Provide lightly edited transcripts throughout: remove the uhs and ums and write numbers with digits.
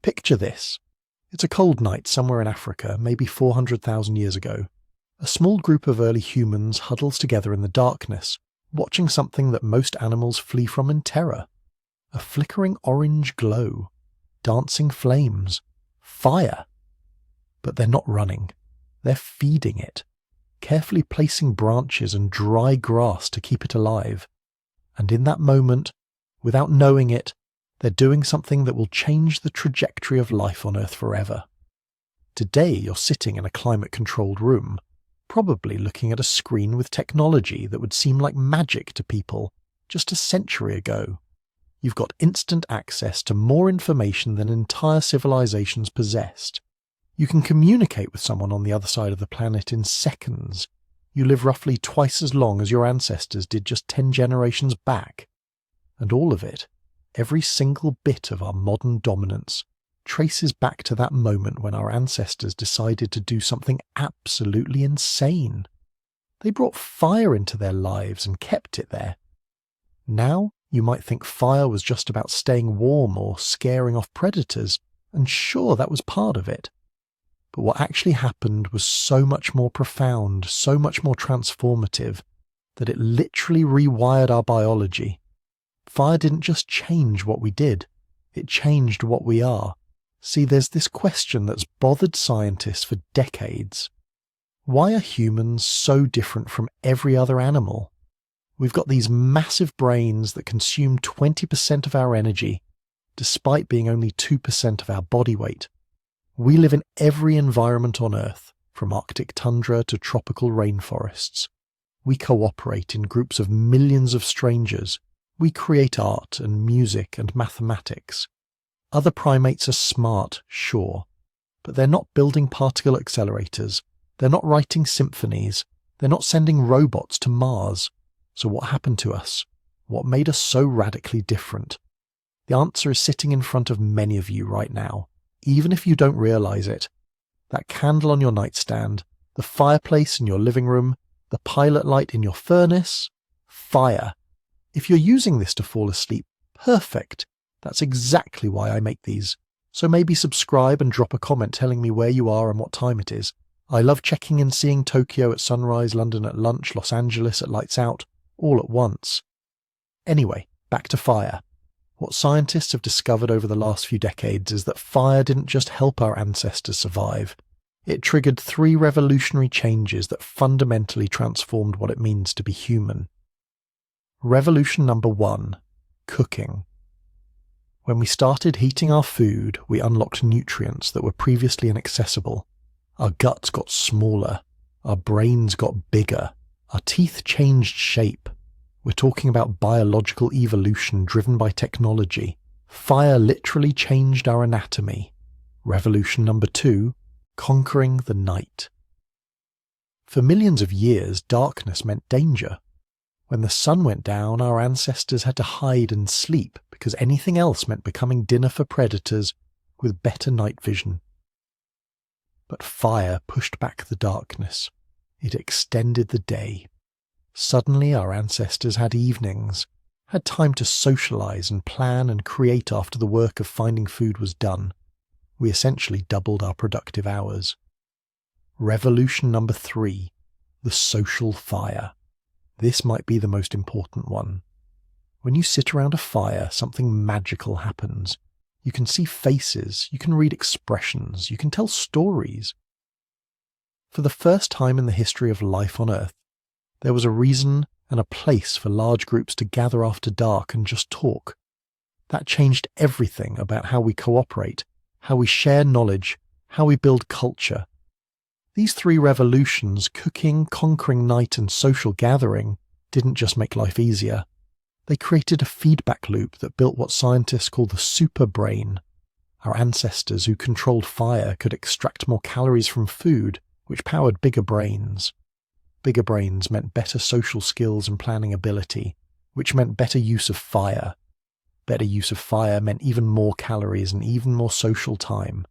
Picture this. It's a cold night somewhere in Africa, maybe 400,000 years ago. A small group of early humans huddles together in the darkness, watching something that most animals flee from in terror. A flickering orange glow, dancing flames, fire. But they're not running. They're feeding it, carefully placing branches and dry grass to keep it alive. And in that moment, without knowing it, they're doing something that will change the trajectory of life on Earth forever. Today you're sitting in a climate-controlled room, probably looking at a screen with technology that would seem like magic to people just a century ago. You've got instant access to more information than entire civilizations possessed. You can communicate with someone on the other side of the planet in seconds. You live roughly twice as long as your ancestors did just 10 generations back. And all of it, every single bit of our modern dominance, traces back to that moment when our ancestors decided to do something absolutely insane. They brought fire into their lives and kept it there. Now, you might think fire was just about staying warm or scaring off predators, and sure, that was part of it. But what actually happened was so much more profound, so much more transformative, that it literally rewired our biology. Fire didn't just change what we did, it changed what we are. See, there's this question that's bothered scientists for decades. Why are humans so different from every other animal? We've got these massive brains that consume 20% of our energy, despite being only 2% of our body weight. We live in every environment on Earth, from Arctic tundra to tropical rainforests. We cooperate in groups of millions of strangers. We create art and music and mathematics. Other primates are smart, sure, but they're not building particle accelerators. They're not writing symphonies. They're not sending robots to Mars. So what happened to us? What made us so radically different? The answer is sitting in front of many of you right now, even if you don't realize it. That candle on your nightstand, the fireplace in your living room, the pilot light in your furnace, fire. If you're using this to fall asleep, perfect. That's exactly why I make these. So maybe subscribe and drop a comment telling me where you are and what time it is. I love checking and seeing Tokyo at sunrise, London at lunch, Los Angeles at lights out, all at once. Anyway, back to fire. What scientists have discovered over the last few decades is that fire didn't just help our ancestors survive. It triggered 3 revolutionary changes that fundamentally transformed what it means to be human. Revolution number 1, cooking. When we started heating our food, we unlocked nutrients that were previously inaccessible. Our guts got smaller, our brains got bigger, our teeth changed shape. We're talking about biological evolution driven by technology. Fire literally changed our anatomy. Revolution number 2, conquering the night. For millions of years, darkness meant danger. When the sun went down, our ancestors had to hide and sleep because anything else meant becoming dinner for predators with better night vision. But fire pushed back the darkness. It extended the day. Suddenly our ancestors had evenings, had time to socialize and plan and create after the work of finding food was done. We essentially doubled our productive hours. Revolution number 3, the social fire. This might be the most important one. When you sit around a fire, something magical happens. You can see faces, you can read expressions, you can tell stories. For the first time in the history of life on Earth, there was a reason and a place for large groups to gather after dark and just talk. That changed everything about how we cooperate, how we share knowledge, how we build culture. These 3 revolutions, cooking, conquering night, and social gathering, didn't just make life easier. They created a feedback loop that built what scientists call the Superbrain. Our ancestors who controlled fire could extract more calories from food, which powered bigger brains. Bigger brains meant better social skills and planning ability, which meant better use of fire. Better use of fire meant even more calories and even more social time.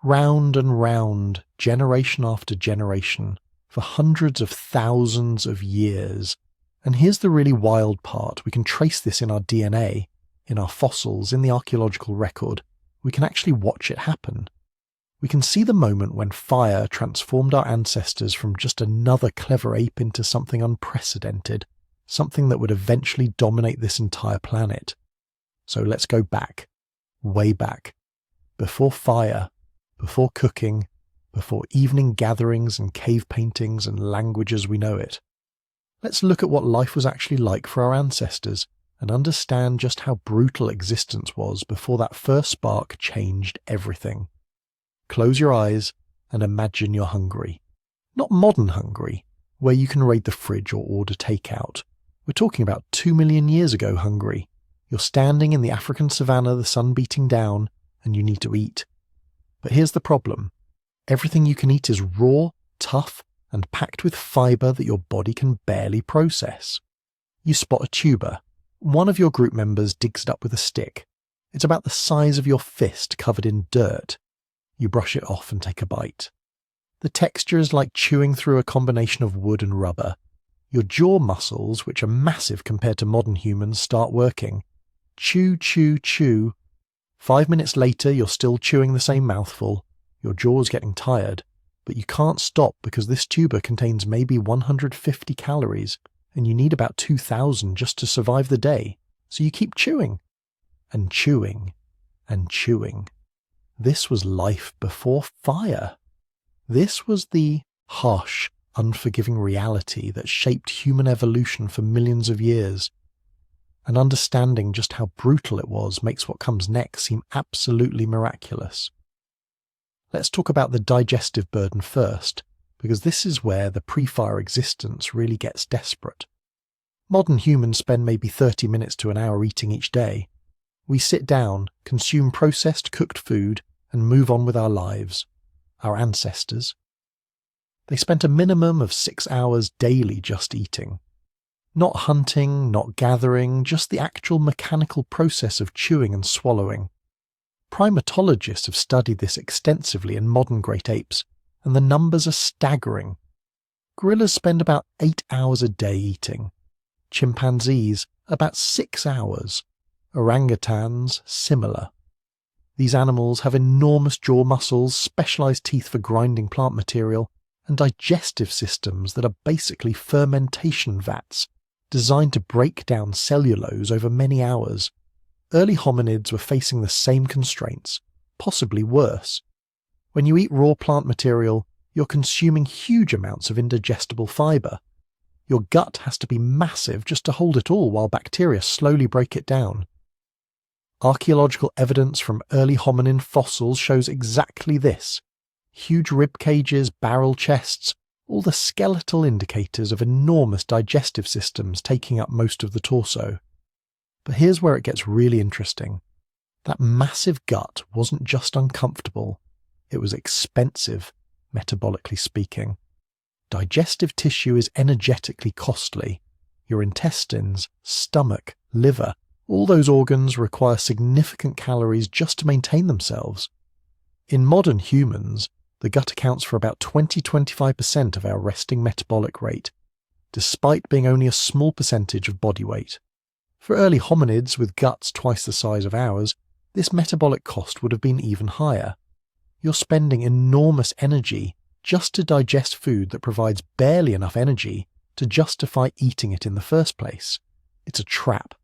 Round and round, generation after generation, for hundreds of thousands of years. And here's the really wild part. We can trace this in our DNA, in our fossils, in the archaeological record. We can actually watch it happen. We can see the moment when fire transformed our ancestors from just another clever ape into something unprecedented, something that would eventually dominate this entire planet. So let's go back, way back, before fire, before cooking, before evening gatherings and cave paintings and language as we know it. Let's look at what life was actually like for our ancestors and understand just how brutal existence was before that first spark changed everything. Close your eyes and imagine you're hungry. Not modern hungry, where you can raid the fridge or order takeout. We're talking about 2 million years ago hungry. You're standing in the African savannah, the sun beating down, and you need to eat. But here's the problem. Everything you can eat is raw, tough, and packed with fibre that your body can barely process. You spot a tuber. One of your group members digs it up with a stick. It's about the size of your fist covered in dirt. You brush it off and take a bite. The texture is like chewing through a combination of wood and rubber. Your jaw muscles, which are massive compared to modern humans, start working. Chew, chew, chew. 5 minutes later, you're still chewing the same mouthful. Your jaw's getting tired, but you can't stop because this tuber contains maybe 150 calories, and you need about 2,000 just to survive the day. So you keep chewing, and chewing, and chewing. This was life before fire. This was the harsh, unforgiving reality that shaped human evolution for millions of years. And understanding just how brutal it was makes what comes next seem absolutely miraculous. Let's talk about the digestive burden first, because this is where the pre-fire existence really gets desperate. Modern humans spend maybe 30 minutes to an hour eating each day. We sit down, consume processed cooked food, and move on with our lives. Our ancestors. They spent a minimum of 6 hours daily just eating. Not hunting, not gathering, just the actual mechanical process of chewing and swallowing. Primatologists have studied this extensively in modern great apes, and the numbers are staggering. Gorillas spend about 8 hours a day eating. Chimpanzees, about 6 hours. Orangutans, similar. These animals have enormous jaw muscles, specialized teeth for grinding plant material, and digestive systems that are basically fermentation vats, designed to break down cellulose over many hours. Early hominids were facing the same constraints, possibly worse. When you eat raw plant material, you're consuming huge amounts of indigestible fibre. Your gut has to be massive just to hold it all while bacteria slowly break it down. Archaeological evidence from early hominin fossils shows exactly this. Huge rib cages, barrel chests, all the skeletal indicators of enormous digestive systems taking up most of the torso. But here's where it gets really interesting. That massive gut wasn't just uncomfortable, it was expensive, metabolically speaking. Digestive tissue is energetically costly. Your intestines, stomach, liver, all those organs require significant calories just to maintain themselves. In modern humans, the gut accounts for about 20-25% of our resting metabolic rate, despite being only a small percentage of body weight. For early hominids with guts twice the size of ours, this metabolic cost would have been even higher. You're spending enormous energy just to digest food that provides barely enough energy to justify eating it in the first place. It's a trap,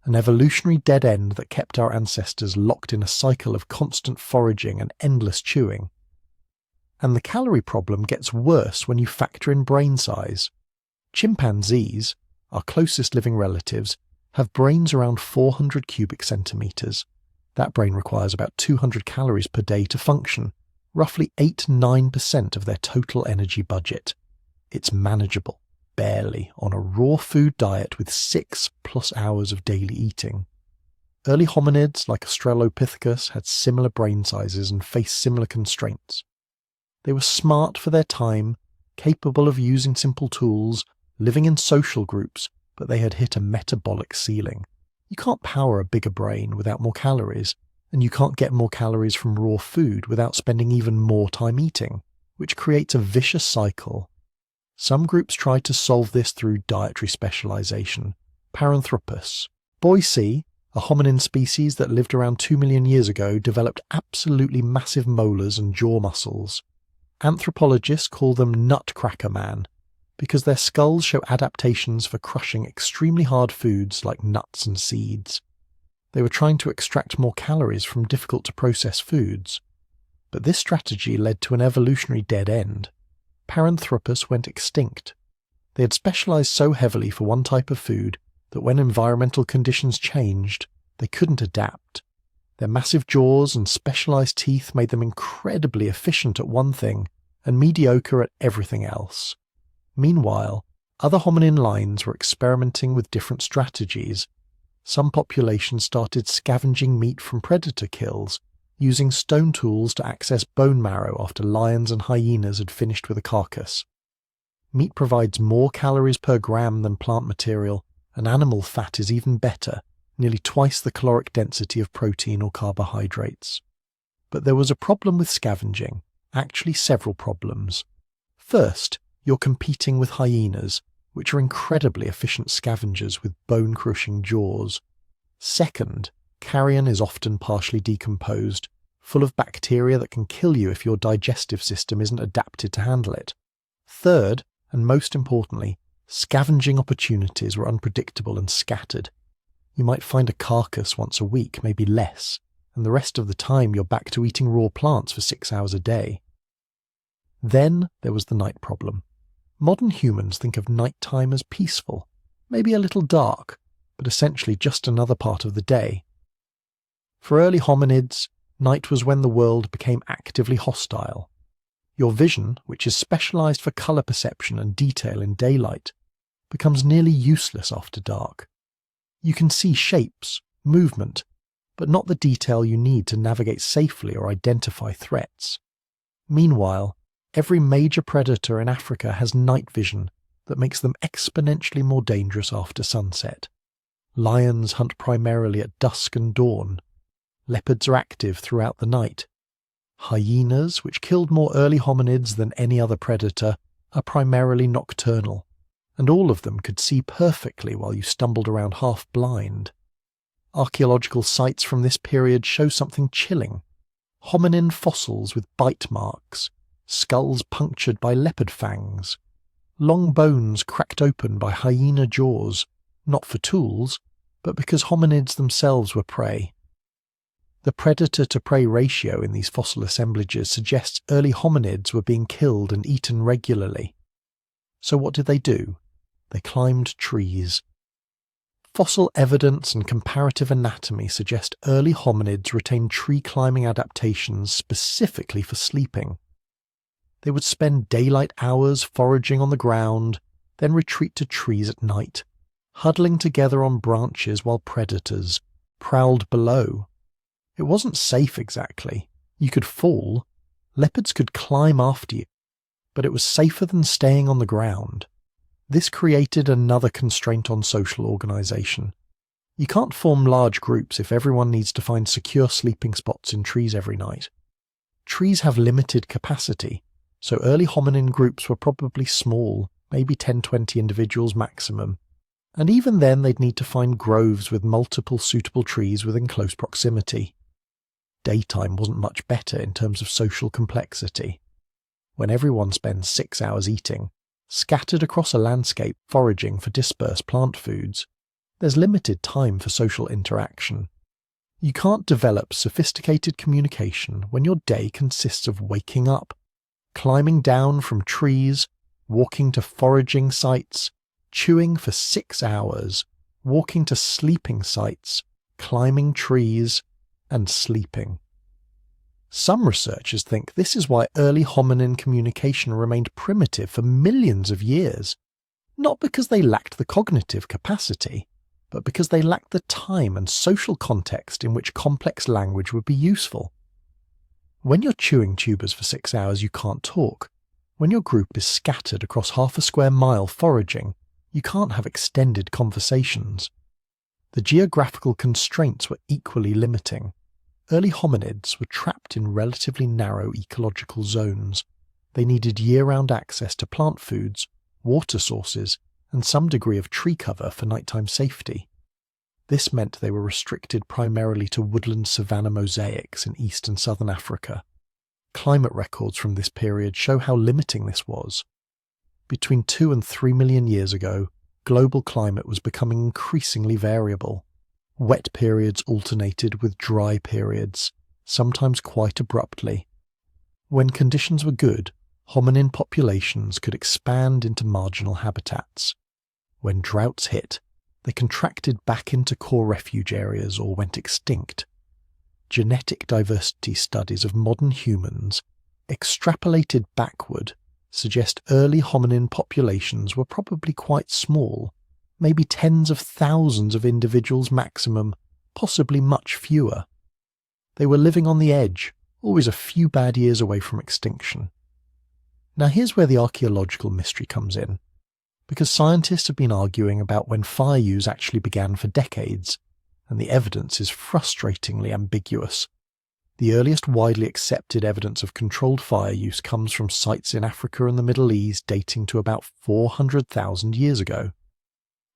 an evolutionary dead end that kept our ancestors locked in a cycle of constant foraging and endless chewing. And the calorie problem gets worse when you factor in brain size. Chimpanzees, our closest living relatives, have brains around 400 cubic centimetres. That brain requires about 200 calories per day to function, roughly 8-9% of their total energy budget. It's manageable, barely, on a raw food diet with 6+ hours of daily eating. Early hominids like Australopithecus had similar brain sizes and faced similar constraints. They were smart for their time, capable of using simple tools, living in social groups, but they had hit a metabolic ceiling. You can't power a bigger brain without more calories, and you can't get more calories from raw food without spending even more time eating, which creates a vicious cycle. Some groups tried to solve this through dietary specialization. Paranthropus. Boise, A hominin species that lived around 2 million years ago developed absolutely massive molars and jaw muscles. Anthropologists call them nutcracker man because their skulls show adaptations for crushing extremely hard foods like nuts and seeds. They were trying to extract more calories from difficult-to-process foods. But this strategy led to an evolutionary dead end. Paranthropus went extinct. They had specialized so heavily for one type of food that when environmental conditions changed, they couldn't adapt. Their massive jaws and specialized teeth made them incredibly efficient at one thing and mediocre at everything else. Meanwhile, other hominin lines were experimenting with different strategies. Some populations started scavenging meat from predator kills, using stone tools to access bone marrow after lions and hyenas had finished with a carcass. Meat provides more calories per gram than plant material, and animal fat is even better, nearly twice the caloric density of protein or carbohydrates. But there was a problem with scavenging, actually several problems. First, you're competing with hyenas, which are incredibly efficient scavengers with bone-crushing jaws. Second, carrion is often partially decomposed, full of bacteria that can kill you if your digestive system isn't adapted to handle it. Third, and most importantly, scavenging opportunities were unpredictable and scattered. You might find a carcass once a week, maybe less, and the rest of the time you're back to eating raw plants for 6 hours a day. Then there was the night problem. Modern humans think of nighttime as peaceful, maybe a little dark, but essentially just another part of the day. For early hominids, night was when the world became actively hostile. Your vision, which is specialized for color perception and detail in daylight, becomes nearly useless after dark. You can see shapes, movement, but not the detail you need to navigate safely or identify threats. Meanwhile, every major predator in Africa has night vision that makes them exponentially more dangerous after sunset. Lions hunt primarily at dusk and dawn. Leopards are active throughout the night. Hyenas, which killed more early hominids than any other predator, are primarily nocturnal, and all of them could see perfectly while you stumbled around half blind. Archaeological sites from this period show something chilling. Hominin fossils with bite marks, skulls punctured by leopard fangs, long bones cracked open by hyena jaws, not for tools, but because hominids themselves were prey. The predator-to-prey ratio in these fossil assemblages suggests early hominids were being killed and eaten regularly. So what did they do? They climbed trees. Fossil evidence and comparative anatomy suggest early hominids retained tree-climbing adaptations specifically for sleeping. They would spend daylight hours foraging on the ground, then retreat to trees at night, huddling together on branches while predators prowled below. It wasn't safe exactly. You could fall. Leopards could climb after you. But it was safer than staying on the ground. This created another constraint on social organisation. You can't form large groups if everyone needs to find secure sleeping spots in trees every night. Trees have limited capacity, so early hominin groups were probably small, maybe 10-20 individuals maximum. And even then they'd need to find groves with multiple suitable trees within close proximity. Daytime wasn't much better in terms of social complexity. When everyone spends 6 hours eating, scattered across a landscape foraging for dispersed plant foods, there's limited time for social interaction. You can't develop sophisticated communication when your day consists of waking up, climbing down from trees, walking to foraging sites, chewing for 6 hours, walking to sleeping sites, climbing trees, and sleeping. Some researchers think this is why early hominin communication remained primitive for millions of years, not because they lacked the cognitive capacity, but because they lacked the time and social context in which complex language would be useful. When you're chewing tubers for 6 hours, you can't talk. When your group is scattered across half a square mile foraging, you can't have extended conversations. The geographical constraints were equally limiting. Early hominids were trapped in relatively narrow ecological zones. They needed year-round access to plant foods, water sources, and some degree of tree cover for nighttime safety. This meant they were restricted primarily to woodland savanna mosaics in east and southern Africa. Climate records from this period show how limiting this was. Between 2 and 3 million years ago, global climate was becoming increasingly variable. Wet periods alternated with dry periods, sometimes quite abruptly. When conditions were good, hominin populations could expand into marginal habitats. When droughts hit, they contracted back into core refuge areas or went extinct. Genetic diversity studies of modern humans, extrapolated backward, suggest early hominin populations were probably quite small, maybe tens of thousands of individuals maximum, possibly much fewer. They were living on the edge, always a few bad years away from extinction. Now here's where the archaeological mystery comes in, because scientists have been arguing about when fire use actually began for decades, and the evidence is frustratingly ambiguous. The earliest widely accepted evidence of controlled fire use comes from sites in Africa and the Middle East dating to about 400,000 years ago.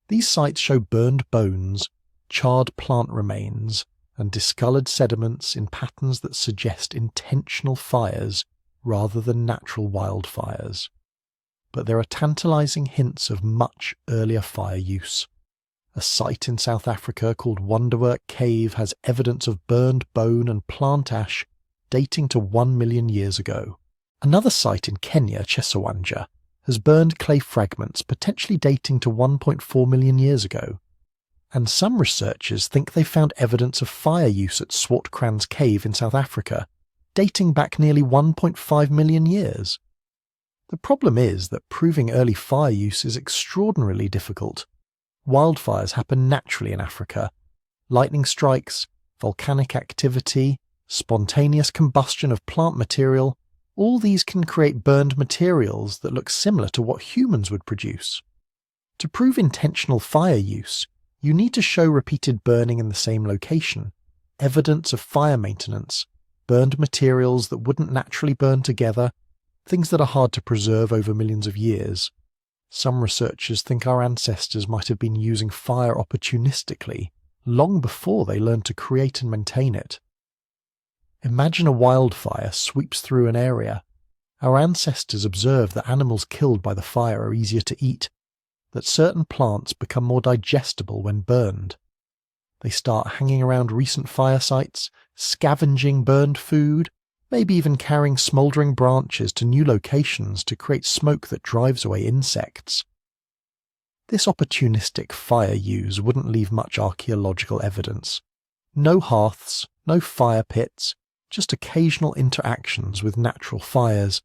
These sites show burned bones, charred plant remains, and discoloured sediments in patterns that suggest intentional fires rather than natural wildfires. But there are tantalising hints of much earlier fire use. A site in South Africa called Wonderwerk Cave has evidence of burned bone and plant ash dating to 1 million years ago. Another site in Kenya, Chesawanja, has burned clay fragments potentially dating to 1.4 million years ago. And some researchers think they found evidence of fire use at Swartkrans Cave in South Africa, dating back nearly 1.5 million years. The problem is that proving early fire use is extraordinarily difficult. Wildfires happen naturally in Africa. Lightning strikes, volcanic activity, spontaneous combustion of plant material, all these can create burned materials that look similar to what humans would produce. To prove intentional fire use, you need to show repeated burning in the same location, evidence of fire maintenance, burned materials that wouldn't naturally burn together, things that are hard to preserve over millions of years. Some researchers think our ancestors might have been using fire opportunistically, long before they learned to create and maintain it. Imagine a wildfire sweeps through an area. Our ancestors observed that animals killed by the fire are easier to eat, that certain plants become more digestible when burned. They start hanging around recent fire sites, scavenging burned food, maybe even carrying smouldering branches to new locations to create smoke that drives away insects. This opportunistic fire use wouldn't leave much archaeological evidence. No hearths, no fire pits, just occasional interactions with natural fires.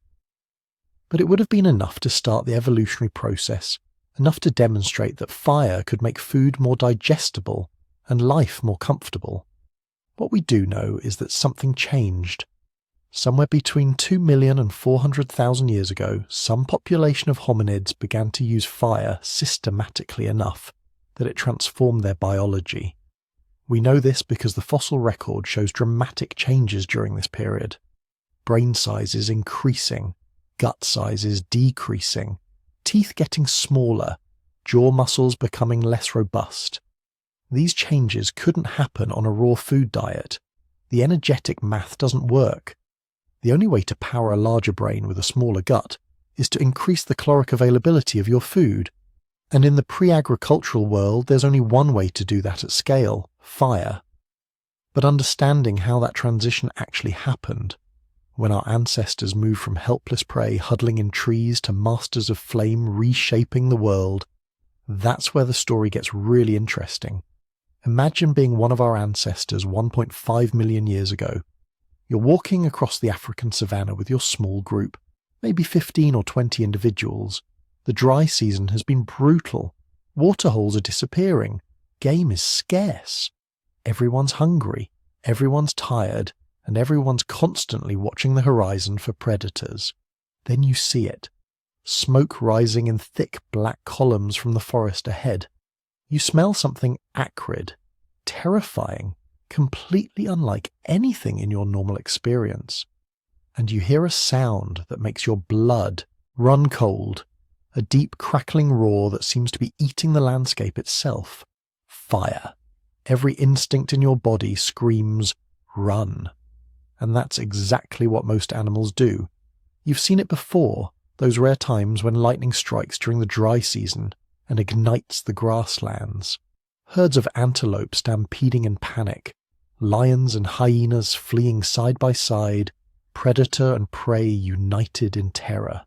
But it would have been enough to start the evolutionary process, enough to demonstrate that fire could make food more digestible and life more comfortable. What we do know is that something changed. Somewhere between 2 million and 400,000 years ago, some population of hominids began to use fire systematically enough that it transformed their biology. We know this because the fossil record shows dramatic changes during this period. Brain sizes increasing, gut sizes decreasing, teeth getting smaller, jaw muscles becoming less robust. These changes couldn't happen on a raw food diet. The energetic math doesn't work. The only way to power a larger brain with a smaller gut is to increase the caloric availability of your food. And in the pre-agricultural world, there's only one way to do that at scale: fire. But understanding how that transition actually happened, when our ancestors moved from helpless prey huddling in trees to masters of flame reshaping the world, that's where the story gets really interesting. Imagine being one of our ancestors 1.5 million years ago. You're walking across the African savannah with your small group, maybe 15 or 20 individuals. The dry season has been brutal. Waterholes are disappearing. Game is scarce. Everyone's hungry, everyone's tired, and everyone's constantly watching the horizon for predators. Then you see it. Smoke rising in thick black columns from the forest ahead. You smell something acrid, terrifying, completely unlike anything in your normal experience. And you hear a sound that makes your blood run cold, a deep crackling roar that seems to be eating the landscape itself. Fire. Every instinct in your body screams, run. And that's exactly what most animals do. You've seen it before, those rare times when lightning strikes during the dry season and ignites the grasslands. Herds of antelope stampeding in panic, lions and hyenas fleeing side by side, predator and prey united in terror.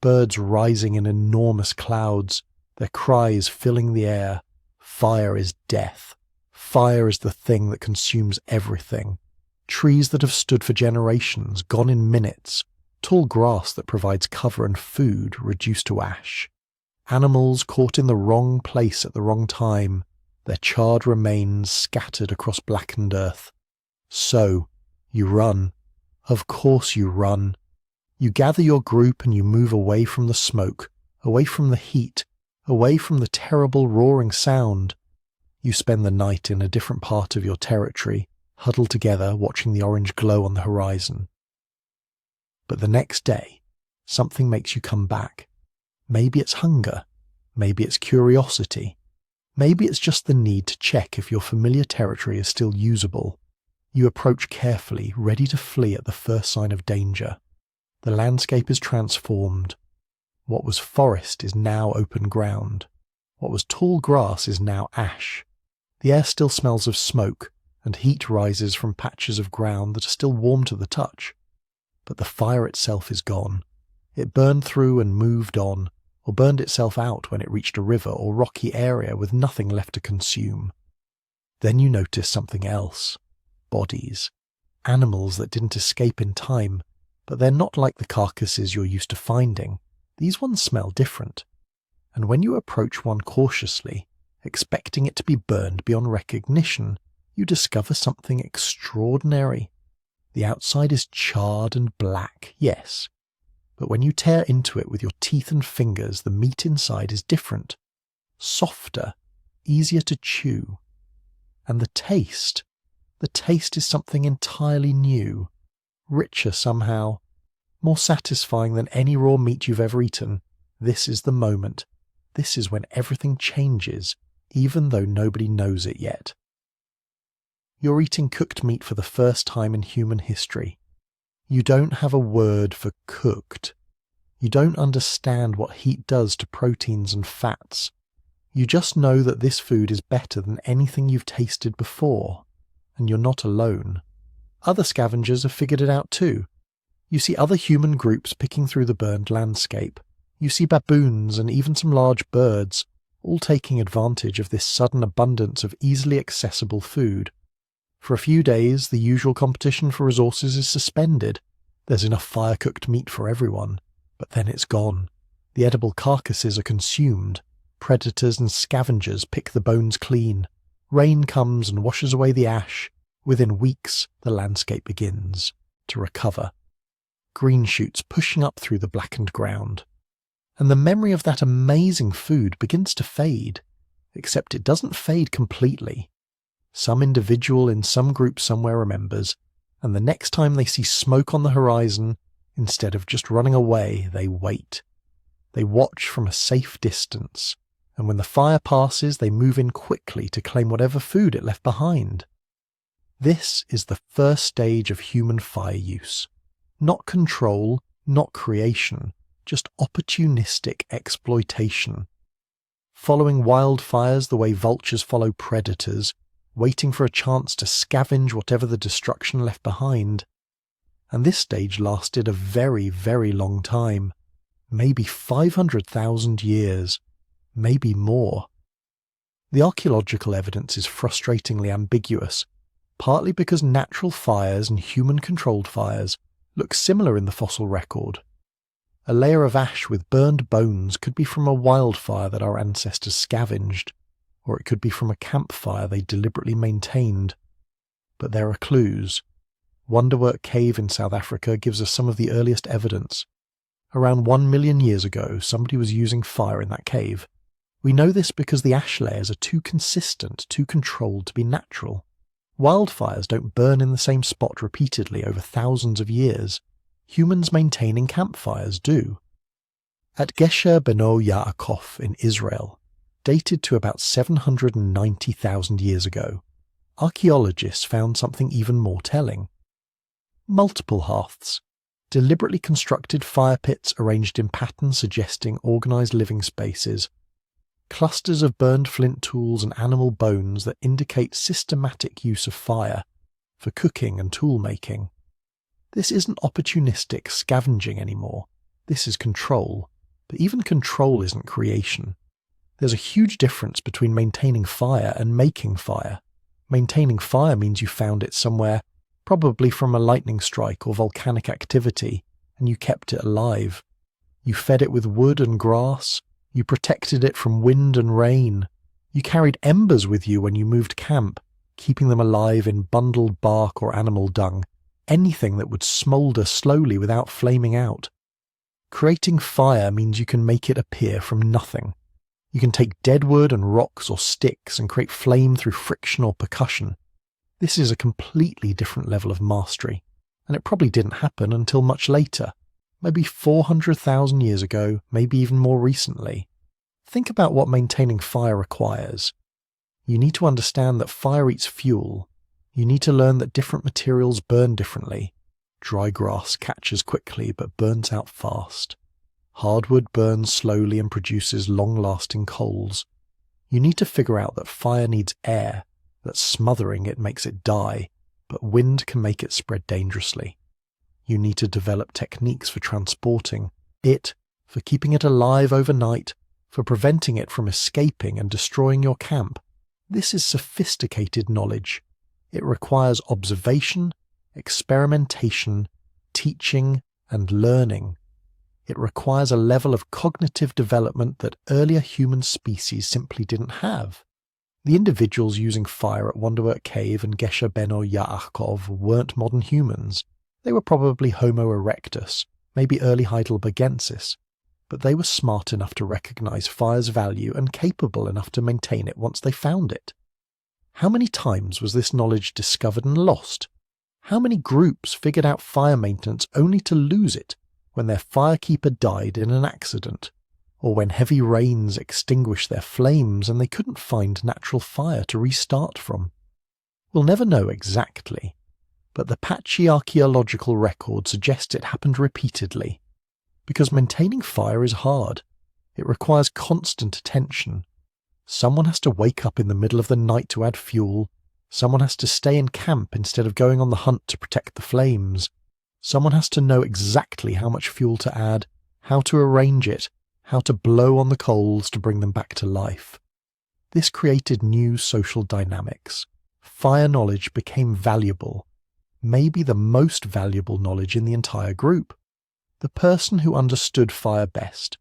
Birds rising in enormous clouds, their cries filling the air. Fire is death. Fire is the thing that consumes everything. Trees that have stood for generations, gone in minutes. Tall grass that provides cover and food reduced to ash. Animals caught in the wrong place at the wrong time, their charred remains scattered across blackened earth. So, you run. Of course you run. You gather your group and you move away from the smoke, away from the heat, away from the terrible roaring sound. You spend the night in a different part of your territory, huddled together watching the orange glow on the horizon. But the next day, something makes you come back. Maybe it's hunger. Maybe it's curiosity. Maybe it's just the need to check if your familiar territory is still usable. You approach carefully, ready to flee at the first sign of danger. The landscape is transformed. What was forest is now open ground. What was tall grass is now ash. The air still smells of smoke, and heat rises from patches of ground that are still warm to the touch. But the fire itself is gone. It burned through and moved on, or burned itself out when it reached a river or rocky area with nothing left to consume. Then you notice something else. Bodies. Animals that didn't escape in time, but they're not like the carcasses you're used to finding. These ones smell different. And when you approach one cautiously, expecting it to be burned beyond recognition, you discover something extraordinary. The outside is charred and black, yes, but when you tear into it with your teeth and fingers, the meat inside is different, softer, easier to chew. And the taste is something entirely new, richer somehow, more satisfying than any raw meat you've ever eaten. This is the moment. This is when everything changes, even though nobody knows it yet. You're eating cooked meat for the first time in human history. You don't have a word for cooked. You don't understand what heat does to proteins and fats. You just know that this food is better than anything you've tasted before. And you're not alone. Other scavengers have figured it out too. You see other human groups picking through the burned landscape. You see baboons and even some large birds, all taking advantage of this sudden abundance of easily accessible food. For a few days, the usual competition for resources is suspended. There's enough fire-cooked meat for everyone, but then it's gone. The edible carcasses are consumed. Predators and scavengers pick the bones clean. Rain comes and washes away the ash. Within weeks, the landscape begins to recover. Green shoots pushing up through the blackened ground. And the memory of that amazing food begins to fade, except it doesn't fade completely. Some individual in some group somewhere remembers, and the next time they see smoke on the horizon, instead of just running away, they wait. They watch from a safe distance, and when the fire passes, they move in quickly to claim whatever food it left behind. This is the first stage of human fire use. Not control, not creation, just opportunistic exploitation. Following wildfires the way vultures follow predators, waiting for a chance to scavenge whatever the destruction left behind. And this stage lasted a very, very long time. Maybe 500,000 years. Maybe more. The archaeological evidence is frustratingly ambiguous, partly because natural fires and human-controlled fires look similar in the fossil record. A layer of ash with burned bones could be from a wildfire that our ancestors scavenged, or it could be from a campfire they deliberately maintained. But there are clues. Wonderwork Cave in South Africa gives us some of the earliest evidence. Around 1 million years ago, somebody was using fire in that cave. We know this because the ash layers are too consistent, too controlled to be natural. Wildfires don't burn in the same spot repeatedly over thousands of years. Humans maintaining campfires do. At Gesher Beno Yaakov in Israel, dated to about 790,000 years ago, archaeologists found something even more telling. Multiple hearths, deliberately constructed fire pits arranged in patterns suggesting organised living spaces, clusters of burned flint tools and animal bones that indicate systematic use of fire for cooking and tool making. This isn't opportunistic scavenging anymore. This is control. But even control isn't creation. There's a huge difference between maintaining fire and making fire. Maintaining fire means you found it somewhere, probably from a lightning strike or volcanic activity, and you kept it alive. You fed it with wood and grass. You protected it from wind and rain. You carried embers with you when you moved camp, keeping them alive in bundled bark or animal dung, anything that would smoulder slowly without flaming out. Creating fire means you can make it appear from nothing. You can take dead wood and rocks or sticks and create flame through friction or percussion. This is a completely different level of mastery, and it probably didn't happen until much later, maybe 400,000 years ago, maybe even more recently. Think about what maintaining fire requires. You need to understand that fire eats fuel. You need to learn that different materials burn differently. Dry grass catches quickly but burns out fast. Hardwood burns slowly and produces long-lasting coals. You need to figure out that fire needs air, that smothering it makes it die, but wind can make it spread dangerously. You need to develop techniques for transporting it, for keeping it alive overnight, for preventing it from escaping and destroying your camp. This is sophisticated knowledge. It requires observation, experimentation, teaching, and learning. It requires a level of cognitive development that earlier human species simply didn't have. The individuals using fire at Wonderwork Cave and Gesher Beno Yaakov weren't modern humans. They were probably Homo erectus, maybe early Heidelbergensis, but they were smart enough to recognize fire's value and capable enough to maintain it once they found it. How many times was this knowledge discovered and lost? How many groups figured out fire maintenance only to lose it when their firekeeper died in an accident, or when heavy rains extinguished their flames and they couldn't find natural fire to restart from? We'll never know exactly, but the patchy archaeological record suggests it happened repeatedly. Because maintaining fire is hard. It requires constant attention. Someone has to wake up in the middle of the night to add fuel. Someone has to stay in camp instead of going on the hunt to protect the flames. Someone has to know exactly how much fuel to add, how to arrange it, how to blow on the coals to bring them back to life. This created new social dynamics. Fire knowledge became valuable, maybe the most valuable knowledge in the entire group. The person who understood fire best,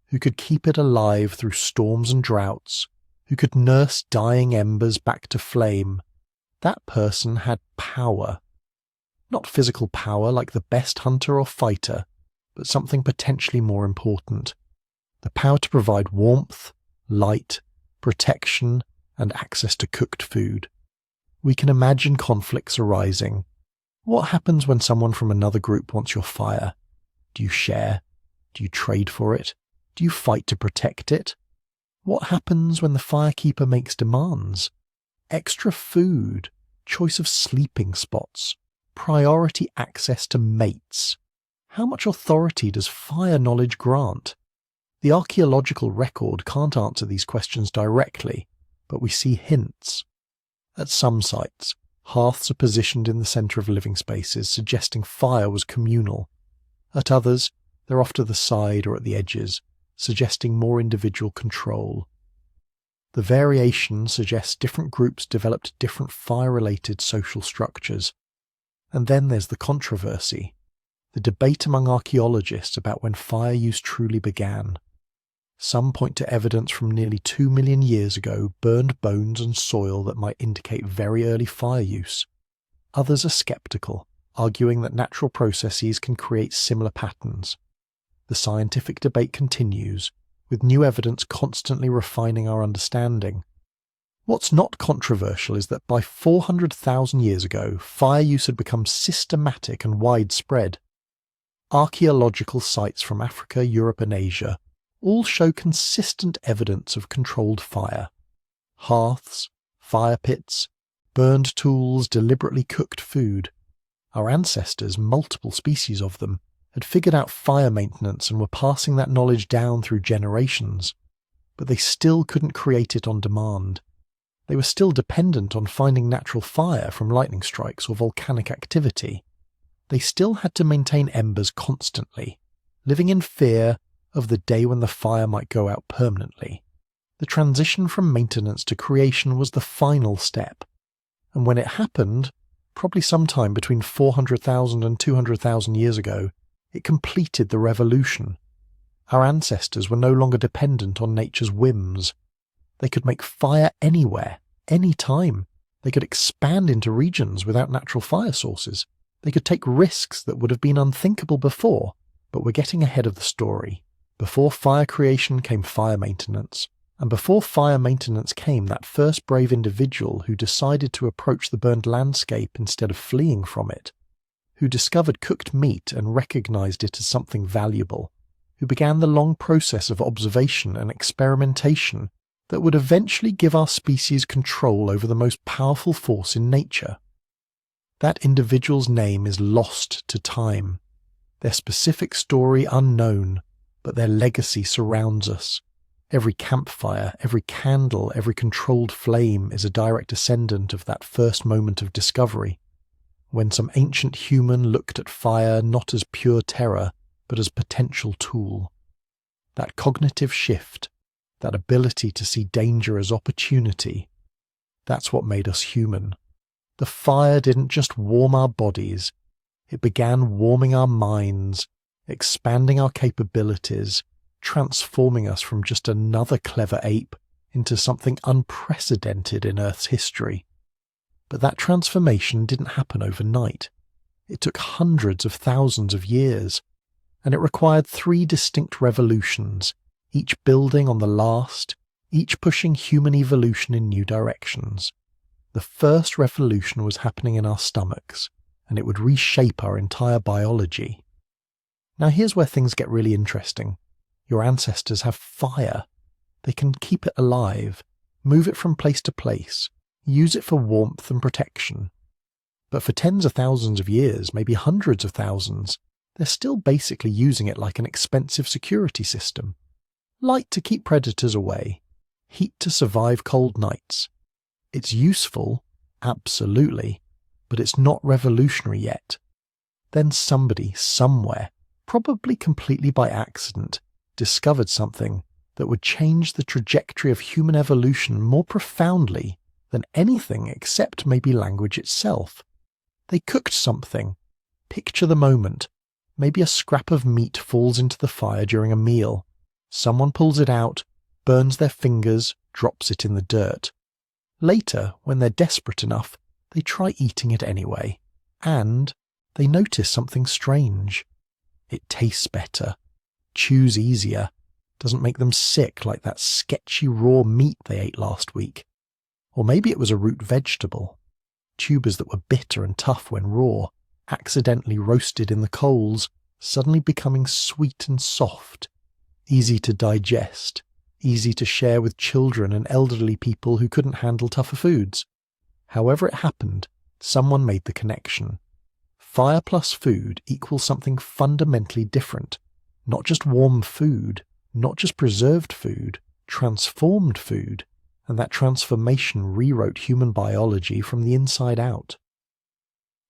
who could keep it alive through storms and droughts, who could nurse dying embers back to flame, that person had power. Not physical power like the best hunter or fighter, but something potentially more important. The power to provide warmth, light, protection, and access to cooked food. We can imagine conflicts arising. What happens when someone from another group wants your fire? Do you share? Do you trade for it? Do you fight to protect it? What happens when the firekeeper makes demands? Extra food, choice of sleeping spots, priority access to mates. How much authority does fire knowledge grant? The archaeological record can't answer these questions directly, but we see hints. At some sites, hearths are positioned in the centre of living spaces, suggesting fire was communal. At others, they're off to the side or at the edges, suggesting more individual control. The variation suggests different groups developed different fire-related social structures. And then there's the controversy, the debate among archaeologists about when fire use truly began. Some point to evidence from nearly 2 million years ago, burned bones and soil that might indicate very early fire use. Others are skeptical, arguing that natural processes can create similar patterns. The scientific debate continues, with new evidence constantly refining our understanding. What's not controversial is that by 400,000 years ago, fire use had become systematic and widespread. Archaeological sites from Africa, Europe and Asia all show consistent evidence of controlled fire. Hearths, fire pits, burned tools, deliberately cooked food. Our ancestors, multiple species of them, had figured out fire maintenance and were passing that knowledge down through generations. But they still couldn't create it on demand. They were still dependent on finding natural fire from lightning strikes or volcanic activity. They still had to maintain embers constantly, living in fear of the day when the fire might go out permanently. The transition from maintenance to creation was the final step. And when it happened, probably sometime between 400,000 and 200,000 years ago, it completed the revolution. Our ancestors were no longer dependent on nature's whims. They could make fire anywhere, any time. They could expand into regions without natural fire sources. They could take risks that would have been unthinkable before, but we're getting ahead of the story. Before fire creation came fire maintenance. And before fire maintenance came that first brave individual who decided to approach the burned landscape instead of fleeing from it, who discovered cooked meat and recognized it as something valuable, who began the long process of observation and experimentation that would eventually give our species control over the most powerful force in nature. That individual's name is lost to time, their specific story unknown, but their legacy surrounds us. Every campfire, every candle, every controlled flame is a direct descendant of that first moment of discovery, when some ancient human looked at fire not as pure terror, but as potential tool. That cognitive shift, that ability to see danger as opportunity, that's what made us human. The fire didn't just warm our bodies, it began warming our minds, expanding our capabilities, transforming us from just another clever ape into something unprecedented in Earth's history. But that transformation didn't happen overnight. It took hundreds of thousands of years, and it required 3 distinct revolutions, each building on the last, each pushing human evolution in new directions. The first revolution was happening in our stomachs, and it would reshape our entire biology. Now here's where things get really interesting. Your ancestors have fire. They can keep it alive, move it from place to place, use it for warmth and protection. But for tens of thousands of years, maybe hundreds of thousands, they're still basically using it like an expensive security system. Light to keep predators away, heat to survive cold nights. It's useful, absolutely, but it's not revolutionary yet. Then somebody, somewhere, probably completely by accident, discovered something that would change the trajectory of human evolution more profoundly than anything except maybe language itself. They cooked something. Picture the moment. Maybe a scrap of meat falls into the fire during a meal. Someone pulls it out, burns their fingers, drops it in the dirt. Later, when they're desperate enough, they try eating it anyway. And they notice something strange. It tastes better, chews easier, doesn't make them sick like that sketchy raw meat they ate last week. Or maybe it was a root vegetable. Tubers that were bitter and tough when raw, accidentally roasted in the coals, suddenly becoming sweet and soft, easy to digest, easy to share with children and elderly people who couldn't handle tougher foods. However it happened, someone made the connection. Fire plus food equals something fundamentally different. Not just warm food, not just preserved food, transformed food, and that transformation rewrote human biology from the inside out.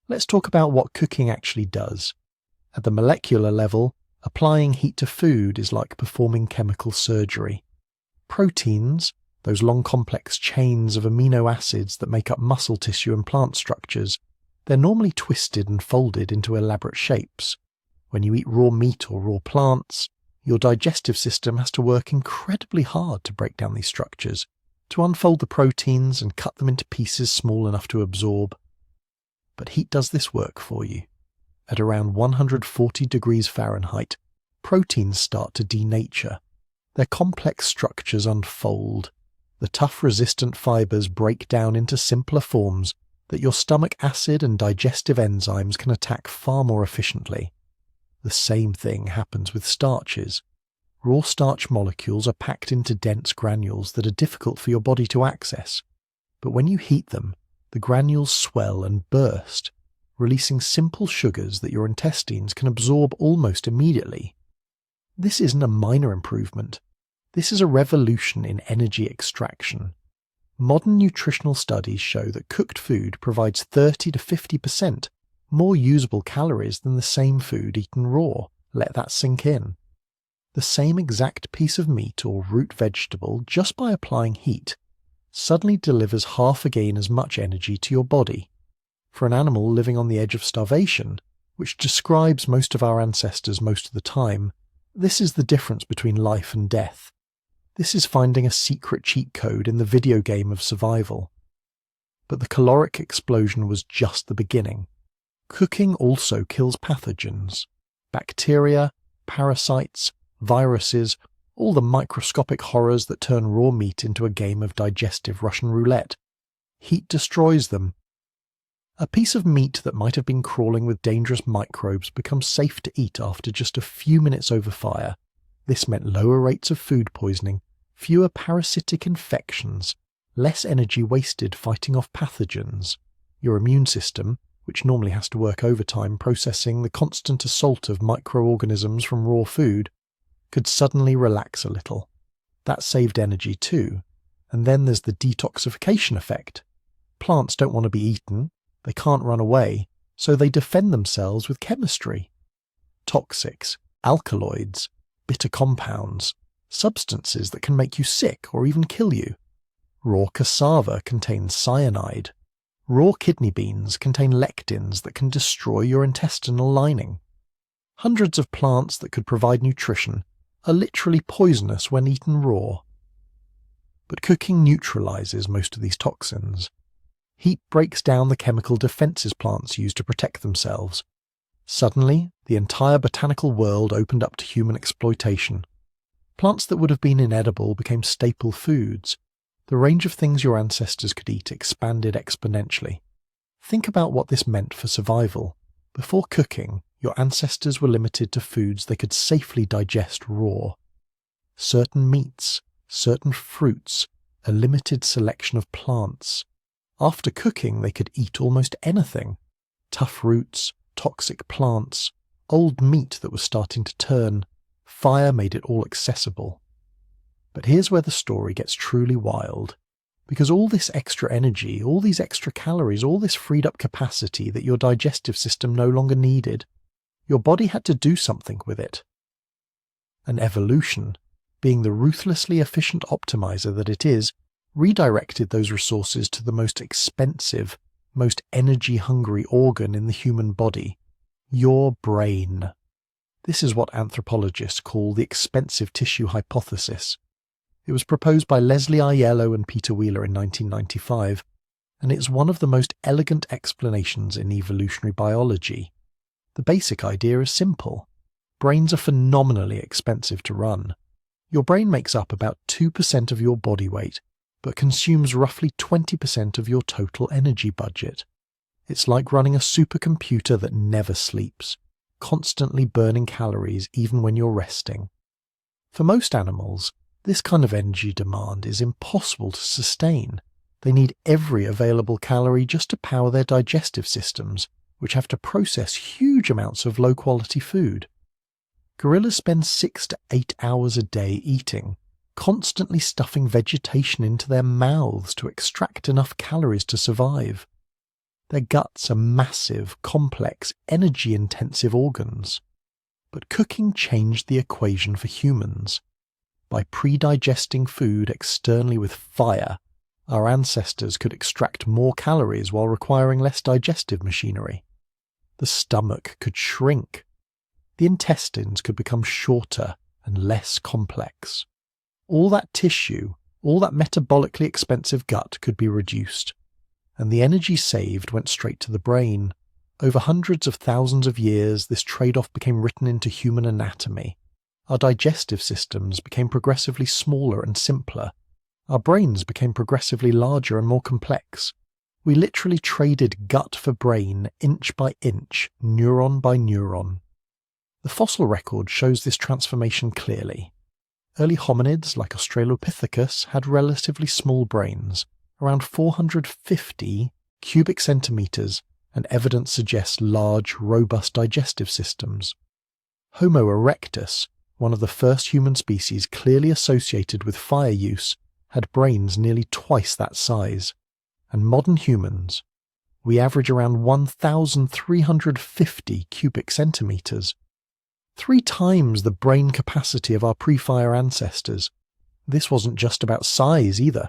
Let's talk about what cooking actually does. At the molecular level, applying heat to food is like performing chemical surgery. Proteins, those long complex chains of amino acids that make up muscle tissue and plant structures, they're normally twisted and folded into elaborate shapes. When you eat raw meat or raw plants, your digestive system has to work incredibly hard to break down these structures, to unfold the proteins and cut them into pieces small enough to absorb. But heat does this work for you. At around 140 degrees Fahrenheit, proteins start to denature. Their complex structures unfold. The tough resistant fibers break down into simpler forms that your stomach acid and digestive enzymes can attack far more efficiently. The same thing happens with starches. Raw starch molecules are packed into dense granules that are difficult for your body to access, but when you heat them, the granules swell and burst, releasing simple sugars that your intestines can absorb almost immediately. This isn't a minor improvement. This is a revolution in energy extraction. Modern nutritional studies show that cooked food provides 30 to 50% more usable calories than the same food eaten raw. Let that sink in. The same exact piece of meat or root vegetable, just by applying heat, suddenly delivers half again as much energy to your body. For an animal living on the edge of starvation, which describes most of our ancestors most of the time, this is the difference between life and death. This is finding a secret cheat code in the video game of survival. But the caloric explosion was just the beginning. Cooking also kills pathogens. Bacteria, parasites, viruses, all the microscopic horrors that turn raw meat into a game of digestive Russian roulette. Heat destroys them. A piece of meat that might have been crawling with dangerous microbes becomes safe to eat after just a few minutes over fire. This meant lower rates of food poisoning, fewer parasitic infections, less energy wasted fighting off pathogens. Your immune system, which normally has to work overtime processing the constant assault of microorganisms from raw food, could suddenly relax a little. That saved energy too. And then there's the detoxification effect. Plants don't want to be eaten, they can't run away, so they defend themselves with chemistry. Toxics, alkaloids, bitter compounds, substances that can make you sick or even kill you. Raw cassava contains cyanide. Raw kidney beans contain lectins that can destroy your intestinal lining. Hundreds of plants that could provide nutrition are literally poisonous when eaten raw. But cooking neutralizes most of these toxins. Heat breaks down the chemical defenses plants use to protect themselves. Suddenly, the entire botanical world opened up to human exploitation. Plants that would have been inedible became staple foods. The range of things your ancestors could eat expanded exponentially. Think about what this meant for survival. Before cooking, your ancestors were limited to foods they could safely digest raw. Certain meats, certain fruits, a limited selection of plants. After cooking, they could eat almost anything. Tough roots, toxic plants, old meat that was starting to turn. Fire made it all accessible. But here's where the story gets truly wild. Because all this extra energy, all these extra calories, all this freed up capacity that your digestive system no longer needed, your body had to do something with it. And evolution, being the ruthlessly efficient optimizer that it is, redirected those resources to the most expensive, most energy-hungry organ in the human body, your brain. This is what anthropologists call the expensive tissue hypothesis. It was proposed by Leslie Aiello and Peter Wheeler in 1995, and it's one of the most elegant explanations in evolutionary biology. The basic idea is simple. Brains are phenomenally expensive to run. Your brain makes up about 2% of your body weight, but consumes roughly 20% of your total energy budget. It's like running a supercomputer that never sleeps, constantly burning calories even when you're resting. For most animals, this kind of energy demand is impossible to sustain. They need every available calorie just to power their digestive systems, which have to process huge amounts of low-quality food. Gorillas spend 6 to 8 hours a day eating, constantly stuffing vegetation into their mouths to extract enough calories to survive. Their guts are massive, complex, energy-intensive organs. But cooking changed the equation for humans. By pre-digesting food externally with fire, our ancestors could extract more calories while requiring less digestive machinery. The stomach could shrink. The intestines could become shorter and less complex. All that tissue, all that metabolically expensive gut could be reduced, and the energy saved went straight to the brain. Over hundreds of thousands of years, this trade-off became written into human anatomy. Our digestive systems became progressively smaller and simpler. Our brains became progressively larger and more complex. We literally traded gut for brain, inch by inch, neuron by neuron. The fossil record shows this transformation clearly. Early hominids like Australopithecus had relatively small brains, around 450 cubic centimeters, and evidence suggests large, robust digestive systems. Homo erectus, one of the first human species clearly associated with fire use, had brains nearly twice that size. And modern humans, we average around 1,350 cubic centimeters. 3 times the brain capacity of our pre-fire ancestors. This wasn't just about size either.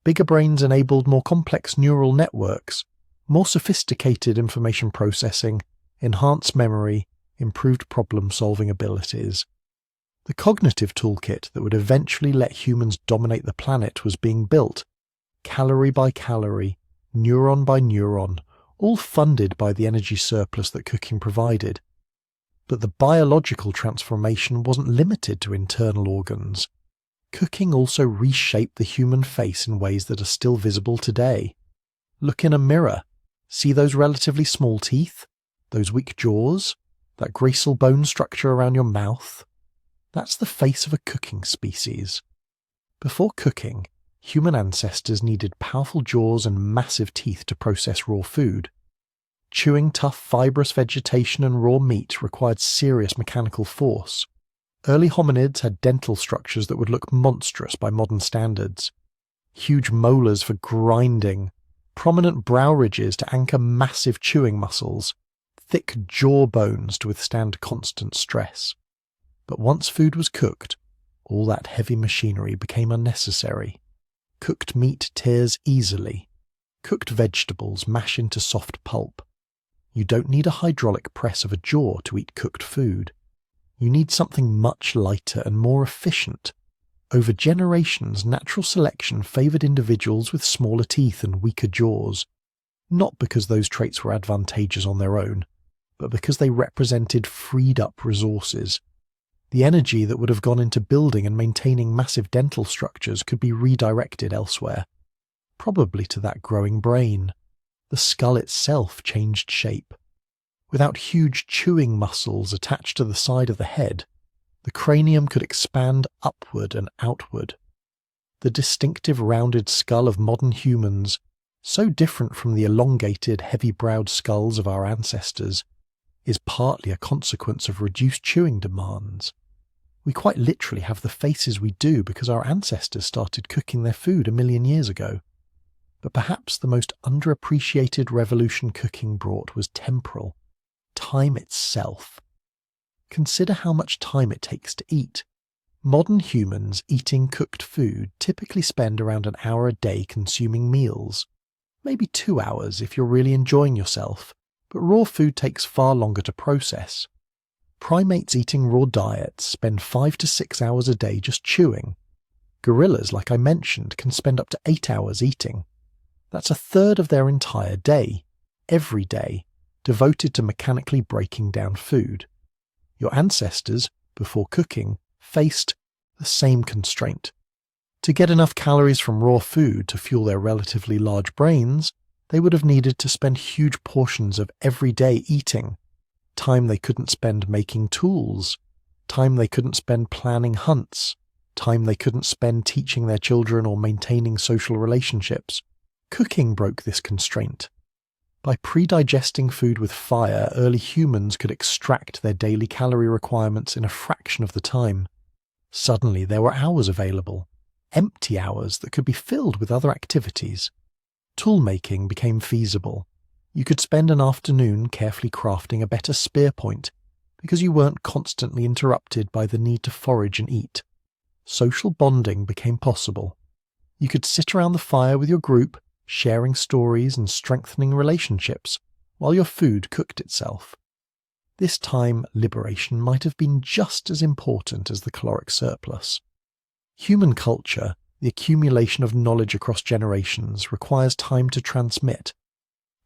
Bigger brains enabled more complex neural networks, more sophisticated information processing, enhanced memory, improved problem-solving abilities. The cognitive toolkit that would eventually let humans dominate the planet was being built, calorie by calorie, neuron by neuron, all funded by the energy surplus that cooking provided. But the biological transformation wasn't limited to internal organs. Cooking also reshaped the human face in ways that are still visible today. Look in a mirror. See those relatively small teeth? Those weak jaws? That graceful bone structure around your mouth? That's the face of a cooking species. Before cooking, human ancestors needed powerful jaws and massive teeth to process raw food. Chewing tough, fibrous vegetation and raw meat required serious mechanical force. Early hominids had dental structures that would look monstrous by modern standards. Huge molars for grinding, prominent brow ridges to anchor massive chewing muscles, thick jaw bones to withstand constant stress. But once food was cooked, all that heavy machinery became unnecessary. Cooked meat tears easily. Cooked vegetables mash into soft pulp. You don't need a hydraulic press of a jaw to eat cooked food. You need something much lighter and more efficient. Over generations, natural selection favoured individuals with smaller teeth and weaker jaws, not because those traits were advantageous on their own, but because they represented freed-up resources. The energy that would have gone into building and maintaining massive dental structures could be redirected elsewhere, probably to that growing brain. The skull itself changed shape. Without huge chewing muscles attached to the side of the head, the cranium could expand upward and outward. The distinctive rounded skull of modern humans, so different from the elongated, heavy-browed skulls of our ancestors, is partly a consequence of reduced chewing demands. We quite literally have the faces we do because our ancestors started cooking their food 1 million years ago. But perhaps the most underappreciated revolution cooking brought was temporal, time itself. Consider how much time it takes to eat. Modern humans eating cooked food typically spend around an hour a day consuming meals, maybe 2 hours if you're really enjoying yourself, but raw food takes far longer to process. Primates eating raw diets spend 5 to 6 hours a day just chewing. Gorillas, like I mentioned, can spend up to 8 hours eating. That's a third of their entire day, every day, devoted to mechanically breaking down food. Your ancestors, before cooking, faced the same constraint. To get enough calories from raw food to fuel their relatively large brains, they would have needed to spend huge portions of every day eating, time they couldn't spend making tools, time they couldn't spend planning hunts, time they couldn't spend teaching their children or maintaining social relationships. Cooking broke this constraint. By pre-digesting food with fire, early humans could extract their daily calorie requirements in a fraction of the time. Suddenly there were hours available, empty hours that could be filled with other activities. Toolmaking became feasible. You could spend an afternoon carefully crafting a better spear point because you weren't constantly interrupted by the need to forage and eat. Social bonding became possible. You could sit around the fire with your group, sharing stories and strengthening relationships while your food cooked itself. This time, liberation might have been just as important as the caloric surplus. Human culture, the accumulation of knowledge across generations, requires time to transmit.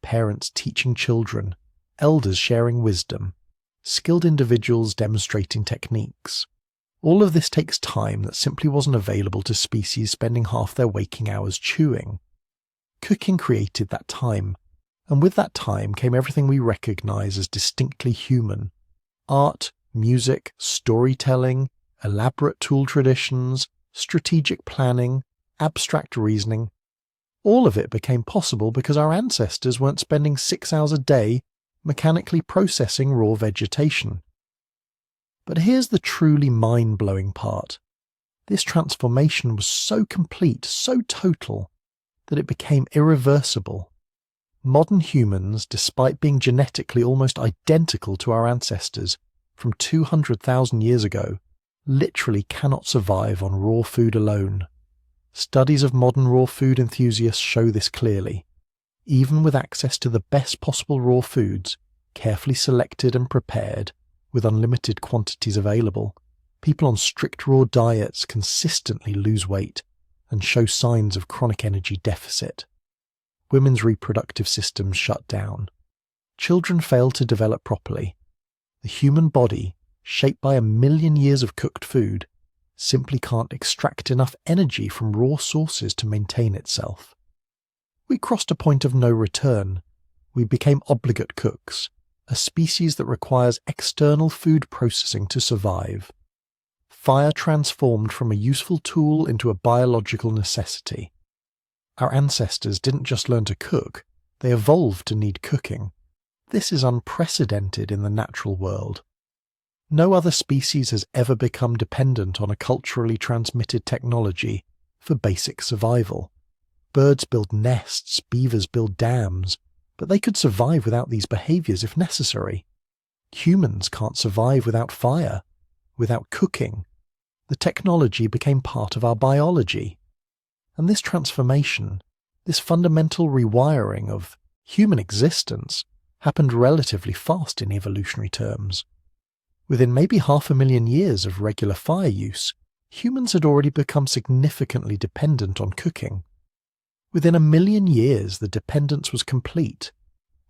Parents teaching children, elders sharing wisdom, skilled individuals demonstrating techniques. All of this takes time that simply wasn't available to species spending half their waking hours chewing. Cooking created that time, and with that time came everything we recognize as distinctly human. Art, music, storytelling, elaborate tool traditions, strategic planning, abstract reasoning. All of it became possible because our ancestors weren't spending 6 hours a day mechanically processing raw vegetation. But here's the truly mind-blowing part. This transformation was so complete, so total, that it became irreversible. Modern humans, despite being genetically almost identical to our ancestors from 200,000 years ago, literally cannot survive on raw food alone. Studies of modern raw food enthusiasts show this clearly. Even with access to the best possible raw foods, carefully selected and prepared, with unlimited quantities available, people on strict raw diets consistently lose weight and show signs of chronic energy deficit. Women's reproductive systems shut down. Children fail to develop properly. The human body, shaped by 1 million years of cooked food, simply can't extract enough energy from raw sources to maintain itself. We crossed a point of no return. We became obligate cooks, a species that requires external food processing to survive. Fire transformed from a useful tool into a biological necessity. Our ancestors didn't just learn to cook, they evolved to need cooking. This is unprecedented in the natural world. No other species has ever become dependent on a culturally transmitted technology for basic survival. Birds build nests, beavers build dams, but they could survive without these behaviors if necessary. Humans can't survive without fire, without cooking. The technology became part of our biology. And this transformation, this fundamental rewiring of human existence, happened relatively fast in evolutionary terms. Within maybe 500,000 years of regular fire use, humans had already become significantly dependent on cooking. Within 1 million years, the dependence was complete.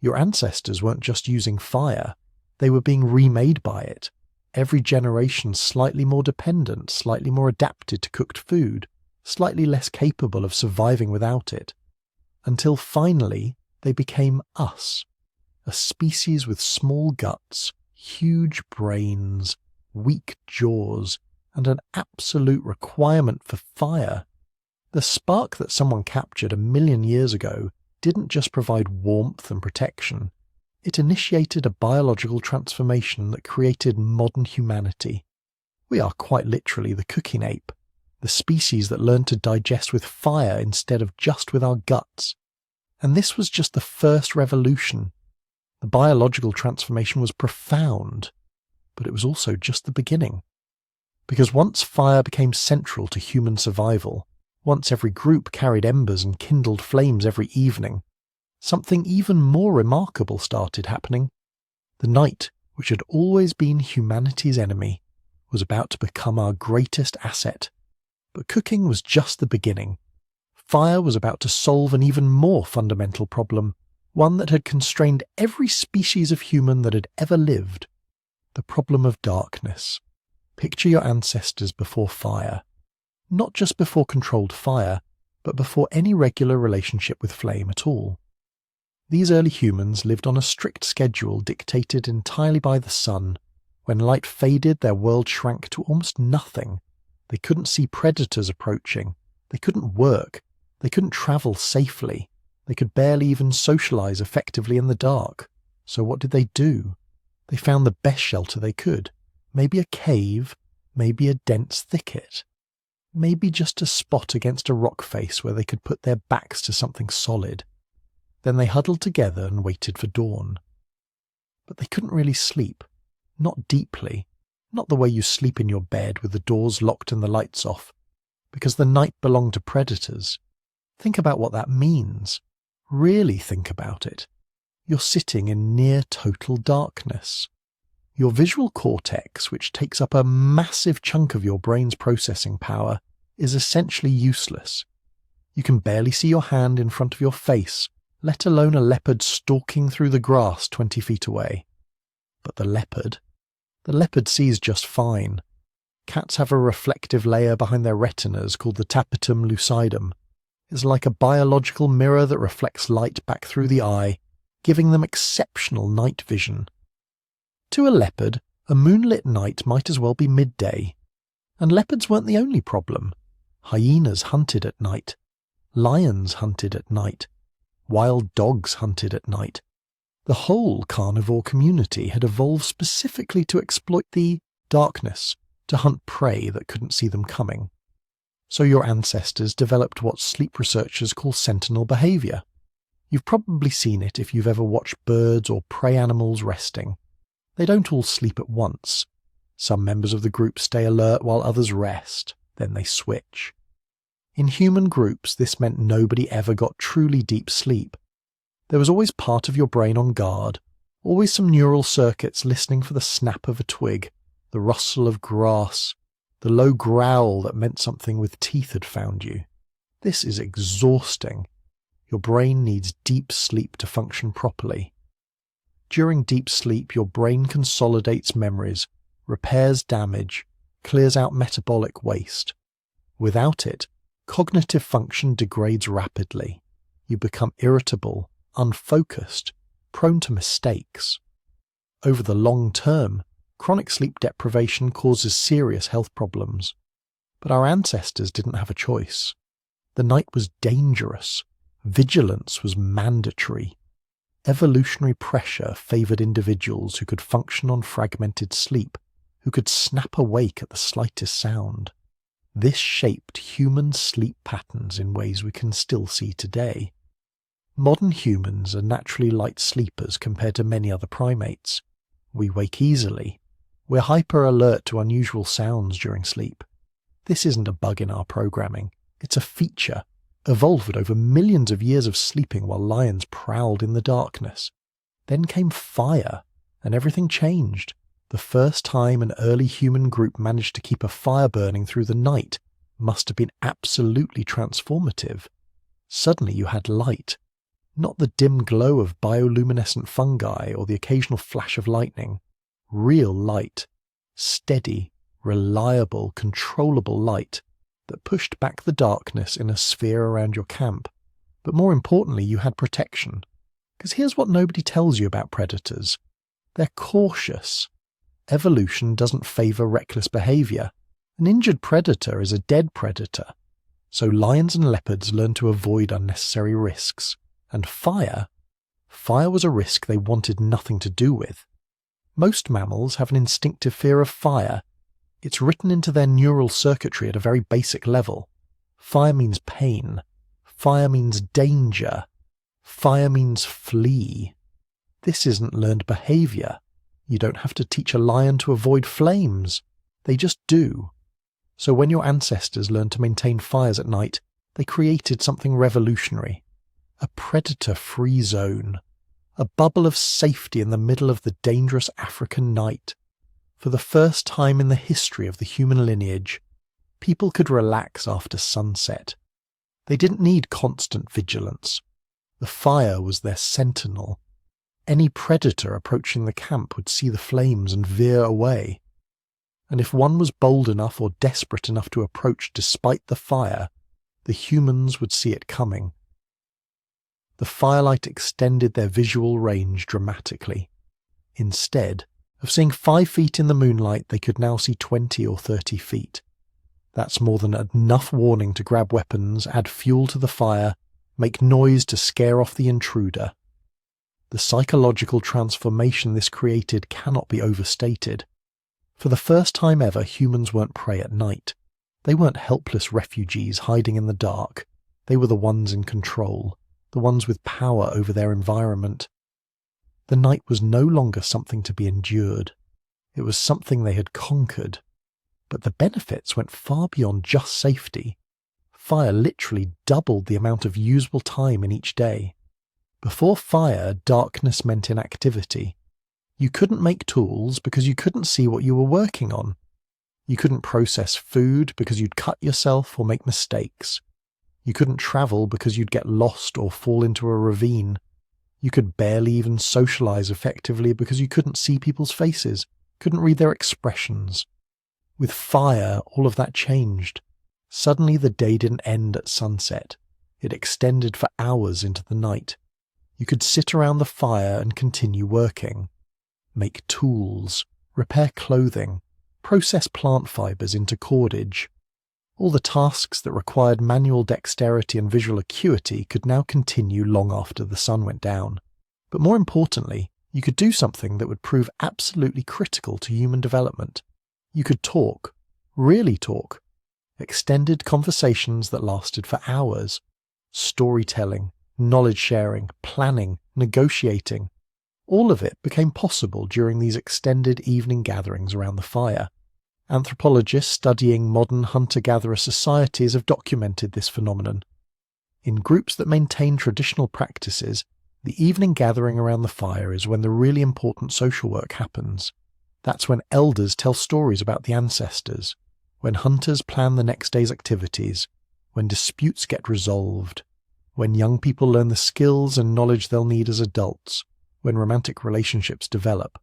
Your ancestors weren't just using fire, they were being remade by it. Every generation slightly more dependent, slightly more adapted to cooked food, slightly less capable of surviving without it, until finally they became us, a species with small guts, huge brains, weak jaws, and an absolute requirement for fire. The spark that someone captured 1 million years ago didn't just provide warmth and protection, it initiated a biological transformation that created modern humanity. We are quite literally the cooking ape, the species that learned to digest with fire instead of just with our guts. And this was just the first revolution. The biological transformation was profound, but it was also just the beginning. Because once fire became central to human survival, once every group carried embers and kindled flames every evening, something even more remarkable started happening. The night, which had always been humanity's enemy, was about to become our greatest asset. But cooking was just the beginning. Fire was about to solve an even more fundamental problem, one that had constrained every species of human that had ever lived. The problem of darkness. Picture your ancestors before fire. Not just before controlled fire, but before any regular relationship with flame at all. These early humans lived on a strict schedule dictated entirely by the sun. When light faded, their world shrank to almost nothing. They couldn't see predators approaching. They couldn't work. They couldn't travel safely. They could barely even socialize effectively in the dark. So what did they do? They found the best shelter they could. Maybe a cave, maybe a dense thicket. Maybe just a spot against a rock face where they could put their backs to something solid. Then they huddled together and waited for dawn. But they couldn't really sleep. Not deeply. Not the way you sleep in your bed with the doors locked and the lights off. Because the night belonged to predators. Think about what that means. Really think about it. You're sitting in near total darkness. Your visual cortex, which takes up a massive chunk of your brain's processing power, is essentially useless. You can barely see your hand in front of your face, let alone a leopard stalking through the grass 20 feet away. But the leopard sees just fine. Cats have a reflective layer behind their retinas called the tapetum lucidum. It's like a biological mirror that reflects light back through the eye, giving them exceptional night vision. To a leopard, a moonlit night might as well be midday. And leopards weren't the only problem. Hyenas hunted at night. Lions hunted at night. Wild dogs hunted at night. The whole carnivore community had evolved specifically to exploit the darkness, to hunt prey that couldn't see them coming. So your ancestors developed what sleep researchers call sentinel behavior. You've probably seen it if you've ever watched birds or prey animals resting. They don't all sleep at once. Some members of the group stay alert while others rest, then they switch. In human groups, this meant nobody ever got truly deep sleep. There was always part of your brain on guard, always some neural circuits listening for the snap of a twig, the rustle of grass, the low growl that meant something with teeth had found you. This is exhausting. Your brain needs deep sleep to function properly. During deep sleep, your brain consolidates memories, repairs damage, clears out metabolic waste. Without it, cognitive function degrades rapidly. You become irritable, unfocused, prone to mistakes. Over the long term, chronic sleep deprivation causes serious health problems. But our ancestors didn't have a choice. The night was dangerous. Vigilance was mandatory. Evolutionary pressure favoured individuals who could function on fragmented sleep, who could snap awake at the slightest sound. This shaped human sleep patterns in ways we can still see today. Modern humans are naturally light sleepers compared to many other primates. We wake easily. We're hyper-alert to unusual sounds during sleep. This isn't a bug in our programming. It's a feature, evolved over millions of years of sleeping while lions prowled in the darkness. Then came fire, and everything changed. The first time an early human group managed to keep a fire burning through the night must have been absolutely transformative. Suddenly you had light. Not the dim glow of bioluminescent fungi or the occasional flash of lightning. Real light. Steady, reliable, controllable light that pushed back the darkness in a sphere around your camp. But more importantly, you had protection. Because here's what nobody tells you about predators. They're cautious. Evolution doesn't favour reckless behaviour. An injured predator is a dead predator. So lions and leopards learn to avoid unnecessary risks. And fire was a risk they wanted nothing to do with. Most mammals have an instinctive fear of fire. It's written into their neural circuitry at a very basic level. Fire means pain. Fire means danger. Fire means flee. This isn't learned behaviour. You don't have to teach a lion to avoid flames. They just do. So when your ancestors learned to maintain fires at night, they created something revolutionary. A predator-free zone. A bubble of safety in the middle of the dangerous African night. For the first time in the history of the human lineage, people could relax after sunset. They didn't need constant vigilance. The fire was their sentinel. Any predator approaching the camp would see the flames and veer away. And if one was bold enough or desperate enough to approach despite the fire, the humans would see it coming. The firelight extended their visual range dramatically. Instead of seeing 5 feet in the moonlight, they could now see 20 or 30 feet. That's more than enough warning to grab weapons, add fuel to the fire, make noise to scare off the intruder. The psychological transformation this created cannot be overstated. For the first time ever, humans weren't prey at night. They weren't helpless refugees hiding in the dark. They were the ones in control. The ones with power over their environment. The night was no longer something to be endured. It was something they had conquered. But the benefits went far beyond just safety. Fire literally doubled the amount of usable time in each day. Before fire, darkness meant inactivity. You couldn't make tools because you couldn't see what you were working on. You couldn't process food because you'd cut yourself or make mistakes. You couldn't travel because you'd get lost or fall into a ravine. You could barely even socialise effectively because you couldn't see people's faces, couldn't read their expressions. With fire, all of that changed. Suddenly the day didn't end at sunset. It extended for hours into the night. You could sit around the fire and continue working. Make tools, repair clothing, process plant fibers into cordage. All the tasks that required manual dexterity and visual acuity could now continue long after the sun went down. But more importantly, you could do something that would prove absolutely critical to human development. You could talk, really talk. Extended conversations that lasted for hours. Storytelling, knowledge sharing, planning, negotiating. All of it became possible during these extended evening gatherings around the fire. Anthropologists studying modern hunter-gatherer societies have documented this phenomenon. In groups that maintain traditional practices, the evening gathering around the fire is when the really important social work happens. That's when elders tell stories about the ancestors, when hunters plan the next day's activities, when disputes get resolved, when young people learn the skills and knowledge they'll need as adults, when romantic relationships develop.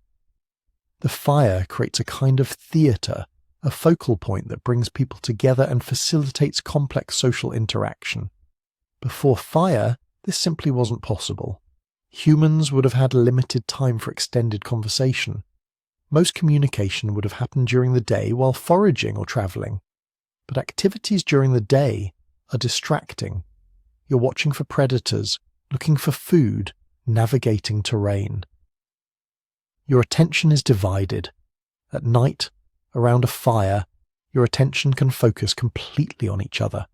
The fire creates a kind of theatre, a focal point that brings people together and facilitates complex social interaction. Before fire, this simply wasn't possible. Humans would have had limited time for extended conversation. Most communication would have happened during the day while foraging or travelling. But activities during the day are distracting. You're watching for predators, looking for food, navigating terrain. Your attention is divided. At night, around a fire, your attention can focus completely on each other.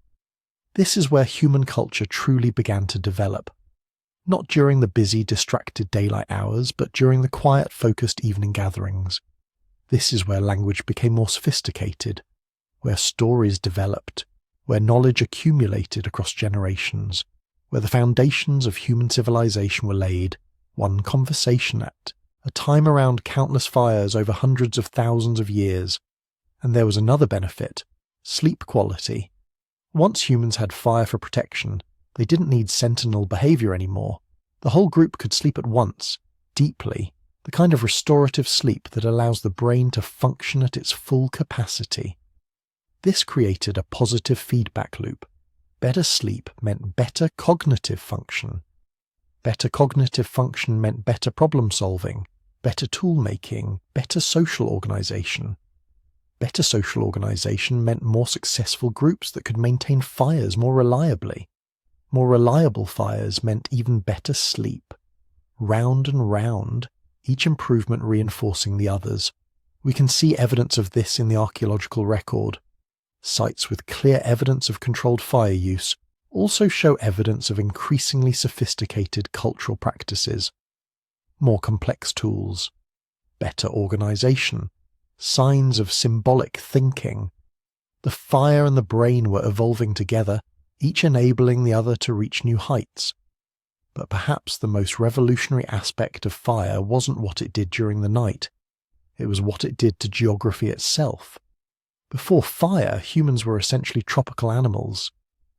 This is where human culture truly began to develop. Not during the busy, distracted daylight hours, but during the quiet, focused evening gatherings. This is where language became more sophisticated, where stories developed, where knowledge accumulated across generations, where the foundations of human civilization were laid, one conversation at a time around countless fires over hundreds of thousands of years. And there was another benefit: sleep quality. Once humans had fire for protection, they didn't need sentinel behavior anymore. The whole group could sleep at once, deeply, the kind of restorative sleep that allows the brain to function at its full capacity. This created a positive feedback loop. Better sleep meant better cognitive function. Better cognitive function meant better problem solving, better tool making, better social organization. Better social organization meant more successful groups that could maintain fires more reliably. More reliable fires meant even better sleep. Round and round, each improvement reinforcing the others. We can see evidence of this in the archaeological record. Sites with clear evidence of controlled fire use also show evidence of increasingly sophisticated cultural practices. More complex tools. Better organization. Signs of symbolic thinking. The fire and the brain were evolving together, each enabling the other to reach new heights. But perhaps the most revolutionary aspect of fire wasn't what it did during the night. It was what it did to geography itself. Before fire, humans were essentially tropical animals.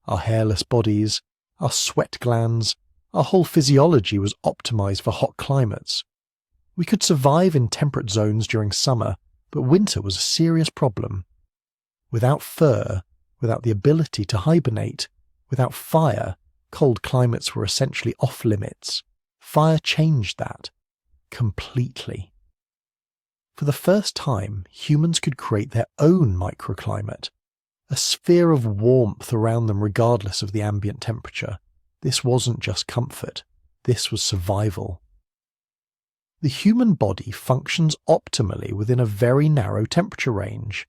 Our hairless bodies, our sweat glands, our whole physiology was optimized for hot climates. We could survive in temperate zones during summer, but winter was a serious problem. Without fur, without the ability to hibernate, without fire, cold climates were essentially off limits. Fire changed that. Completely. For the first time, humans could create their own microclimate, a sphere of warmth around them regardless of the ambient temperature. This wasn't just comfort, this was survival. The human body functions optimally within a very narrow temperature range.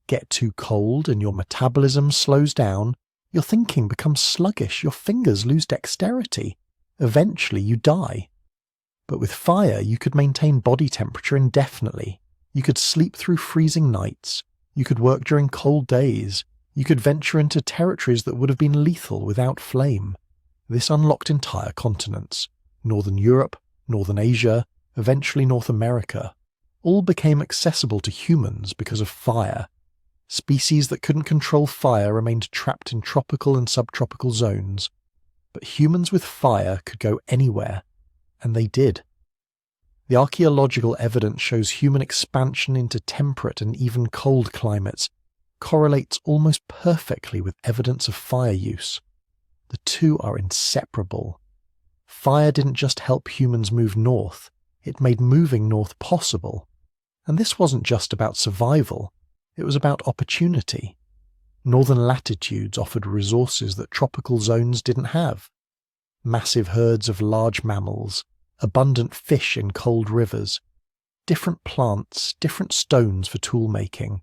Get too cold and your metabolism slows down, your thinking becomes sluggish, your fingers lose dexterity. Eventually you die. But with fire, you could maintain body temperature indefinitely. You could sleep through freezing nights. You could work during cold days. You could venture into territories that would have been lethal without flame. This unlocked entire continents. Northern Europe, Northern Asia, eventually North America. All became accessible to humans because of fire. Species that couldn't control fire remained trapped in tropical and subtropical zones. But humans with fire could go anywhere. And they did. The archaeological evidence shows human expansion into temperate and even cold climates correlates almost perfectly with evidence of fire use. The two are inseparable. Fire didn't just help humans move north, it made moving north possible. And this wasn't just about survival, it was about opportunity. Northern latitudes offered resources that tropical zones didn't have. Massive herds of large mammals, abundant fish in cold rivers, different plants, different stones for tool making,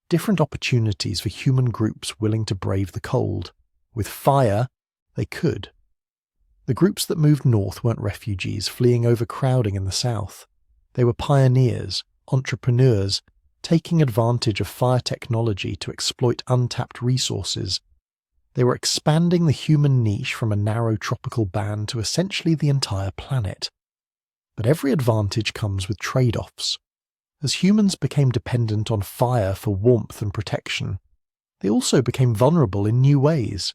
different opportunities for human groups willing to brave the cold. With fire, they could. The groups that moved north weren't refugees fleeing overcrowding in the south. They were pioneers, entrepreneurs, taking advantage of fire technology to exploit untapped resources. They were expanding the human niche from a narrow tropical band to essentially the entire planet. But every advantage comes with trade-offs. As humans became dependent on fire for warmth and protection, they also became vulnerable in new ways.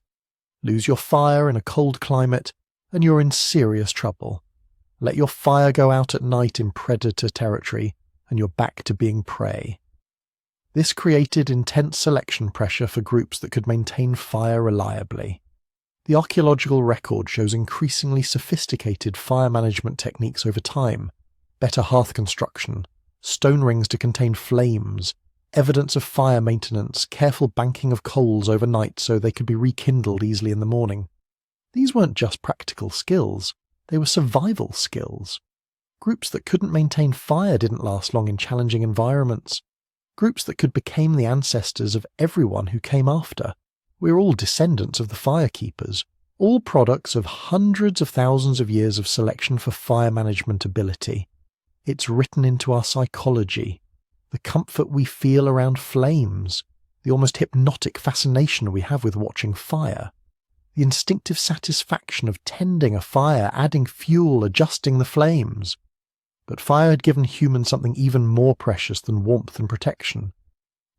Lose your fire in a cold climate, and you're in serious trouble. Let your fire go out at night in predator territory, and you're back to being prey. This created intense selection pressure for groups that could maintain fire reliably. The archaeological record shows increasingly sophisticated fire management techniques over time, better hearth construction, stone rings to contain flames, evidence of fire maintenance, careful banking of coals overnight so they could be rekindled easily in the morning. These weren't just practical skills, they were survival skills. Groups that couldn't maintain fire didn't last long in challenging environments. Groups that could become the ancestors of everyone who came after. We're all descendants of the firekeepers, all products of hundreds of thousands of years of selection for fire management ability. It's written into our psychology, the comfort we feel around flames, the almost hypnotic fascination we have with watching fire, the instinctive satisfaction of tending a fire, adding fuel, adjusting the flames. But fire had given humans something even more precious than warmth and protection.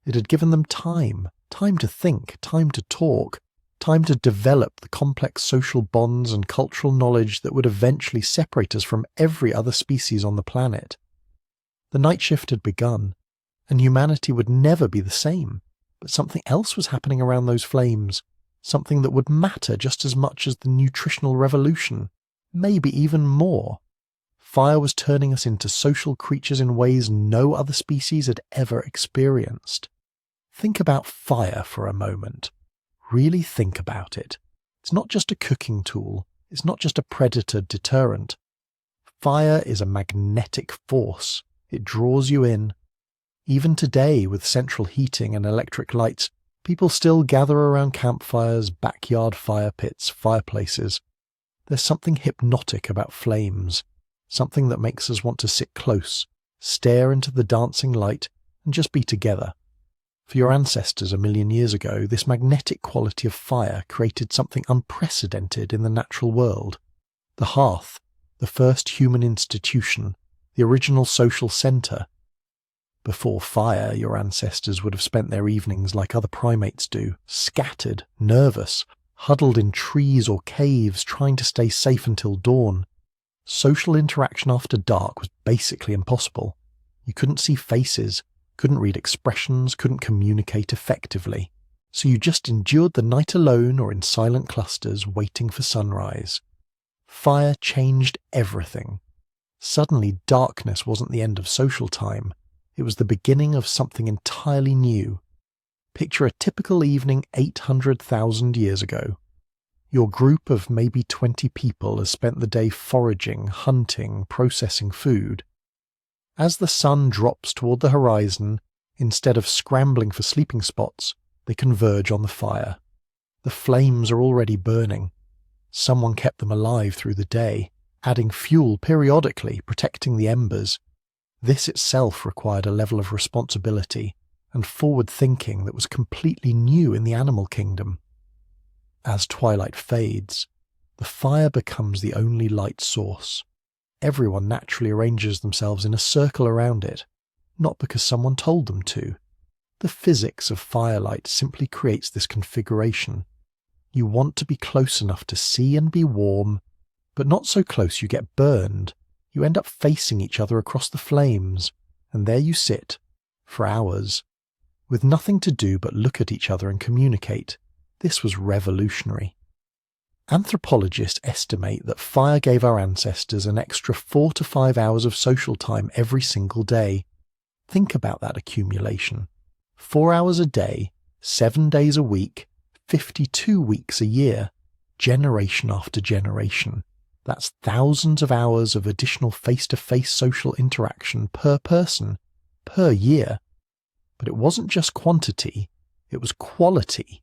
It had given them time to think, time to talk, time to develop the complex social bonds and cultural knowledge that would eventually separate us from every other species on the planet. The night shift had begun, and humanity would never be the same, but something else was happening around those flames, something that would matter just as much as the nutritional revolution, maybe even more. Fire was turning us into social creatures in ways no other species had ever experienced. Think about fire for a moment. Really think about it. It's not just a cooking tool. It's not just a predator deterrent. Fire is a magnetic force. It draws you in. Even today, with central heating and electric lights, people still gather around campfires, backyard fire pits, fireplaces. There's something hypnotic about flames. Something that makes us want to sit close, stare into the dancing light, and just be together. For your ancestors a million years ago, this magnetic quality of fire created something unprecedented in the natural world. The hearth, the first human institution, the original social centre. Before fire, your ancestors would have spent their evenings like other primates do, scattered, nervous, huddled in trees or caves, trying to stay safe until dawn. Social interaction after dark was basically impossible. You couldn't see faces, couldn't read expressions, couldn't communicate effectively. So you just endured the night alone or in silent clusters waiting for sunrise. Fire changed everything. Suddenly darkness wasn't the end of social time. It was the beginning of something entirely new. Picture a typical evening 800,000 years ago. Your group of maybe 20 people has spent the day foraging, hunting, processing food. As the sun drops toward the horizon, instead of scrambling for sleeping spots, they converge on the fire. The flames are already burning. Someone kept them alive through the day, adding fuel periodically, protecting the embers. This itself required a level of responsibility and forward thinking that was completely new in the animal kingdom. As twilight fades, the fire becomes the only light source. Everyone naturally arranges themselves in a circle around it, not because someone told them to. The physics of firelight simply creates this configuration. You want to be close enough to see and be warm, but not so close you get burned. You end up facing each other across the flames, and there you sit, for hours, with nothing to do but look at each other and communicate. This was revolutionary. Anthropologists estimate that fire gave our ancestors an extra 4 to 5 hours of social time every single day. Think about that accumulation. 4 hours a day, 7 days a week, 52 weeks a year, generation after generation. That's thousands of hours of additional face-to-face social interaction per person, per year. But it wasn't just quantity, it was quality.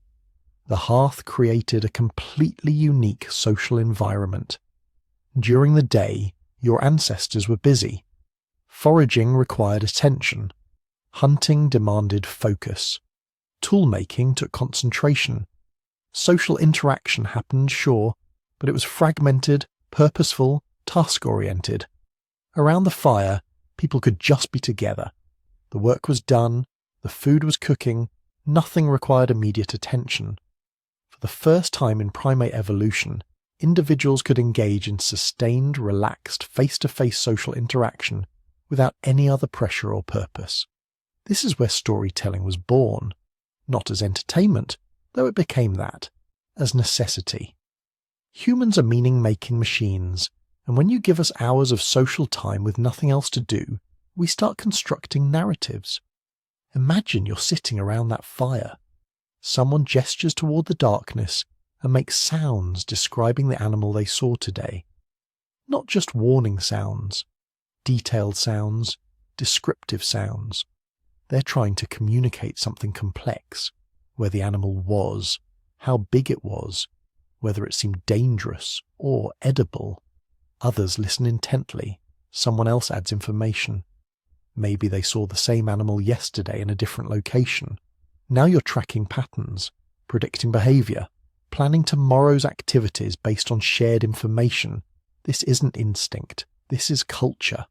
The hearth created a completely unique social environment. During the day, your ancestors were busy. Foraging required attention. Hunting demanded focus. Tool-making took concentration. Social interaction happened, sure, but it was fragmented, purposeful, task-oriented. Around the fire, people could just be together. The work was done, the food was cooking, nothing required immediate attention. For the first time in primate evolution, individuals could engage in sustained, relaxed, face-to-face social interaction without any other pressure or purpose. This is where storytelling was born, not as entertainment, though it became that, as necessity. Humans are meaning-making machines, and when you give us hours of social time with nothing else to do, we start constructing narratives. Imagine you're sitting around that fire. Someone gestures toward the darkness and makes sounds describing the animal they saw today. Not just warning sounds, detailed sounds, descriptive sounds. They're trying to communicate something complex, where the animal was, how big it was, whether it seemed dangerous or edible. Others listen intently. Someone else adds information. Maybe they saw the same animal yesterday in a different location. Now you're tracking patterns, predicting behavior, planning tomorrow's activities based on shared information. This isn't instinct. This is culture.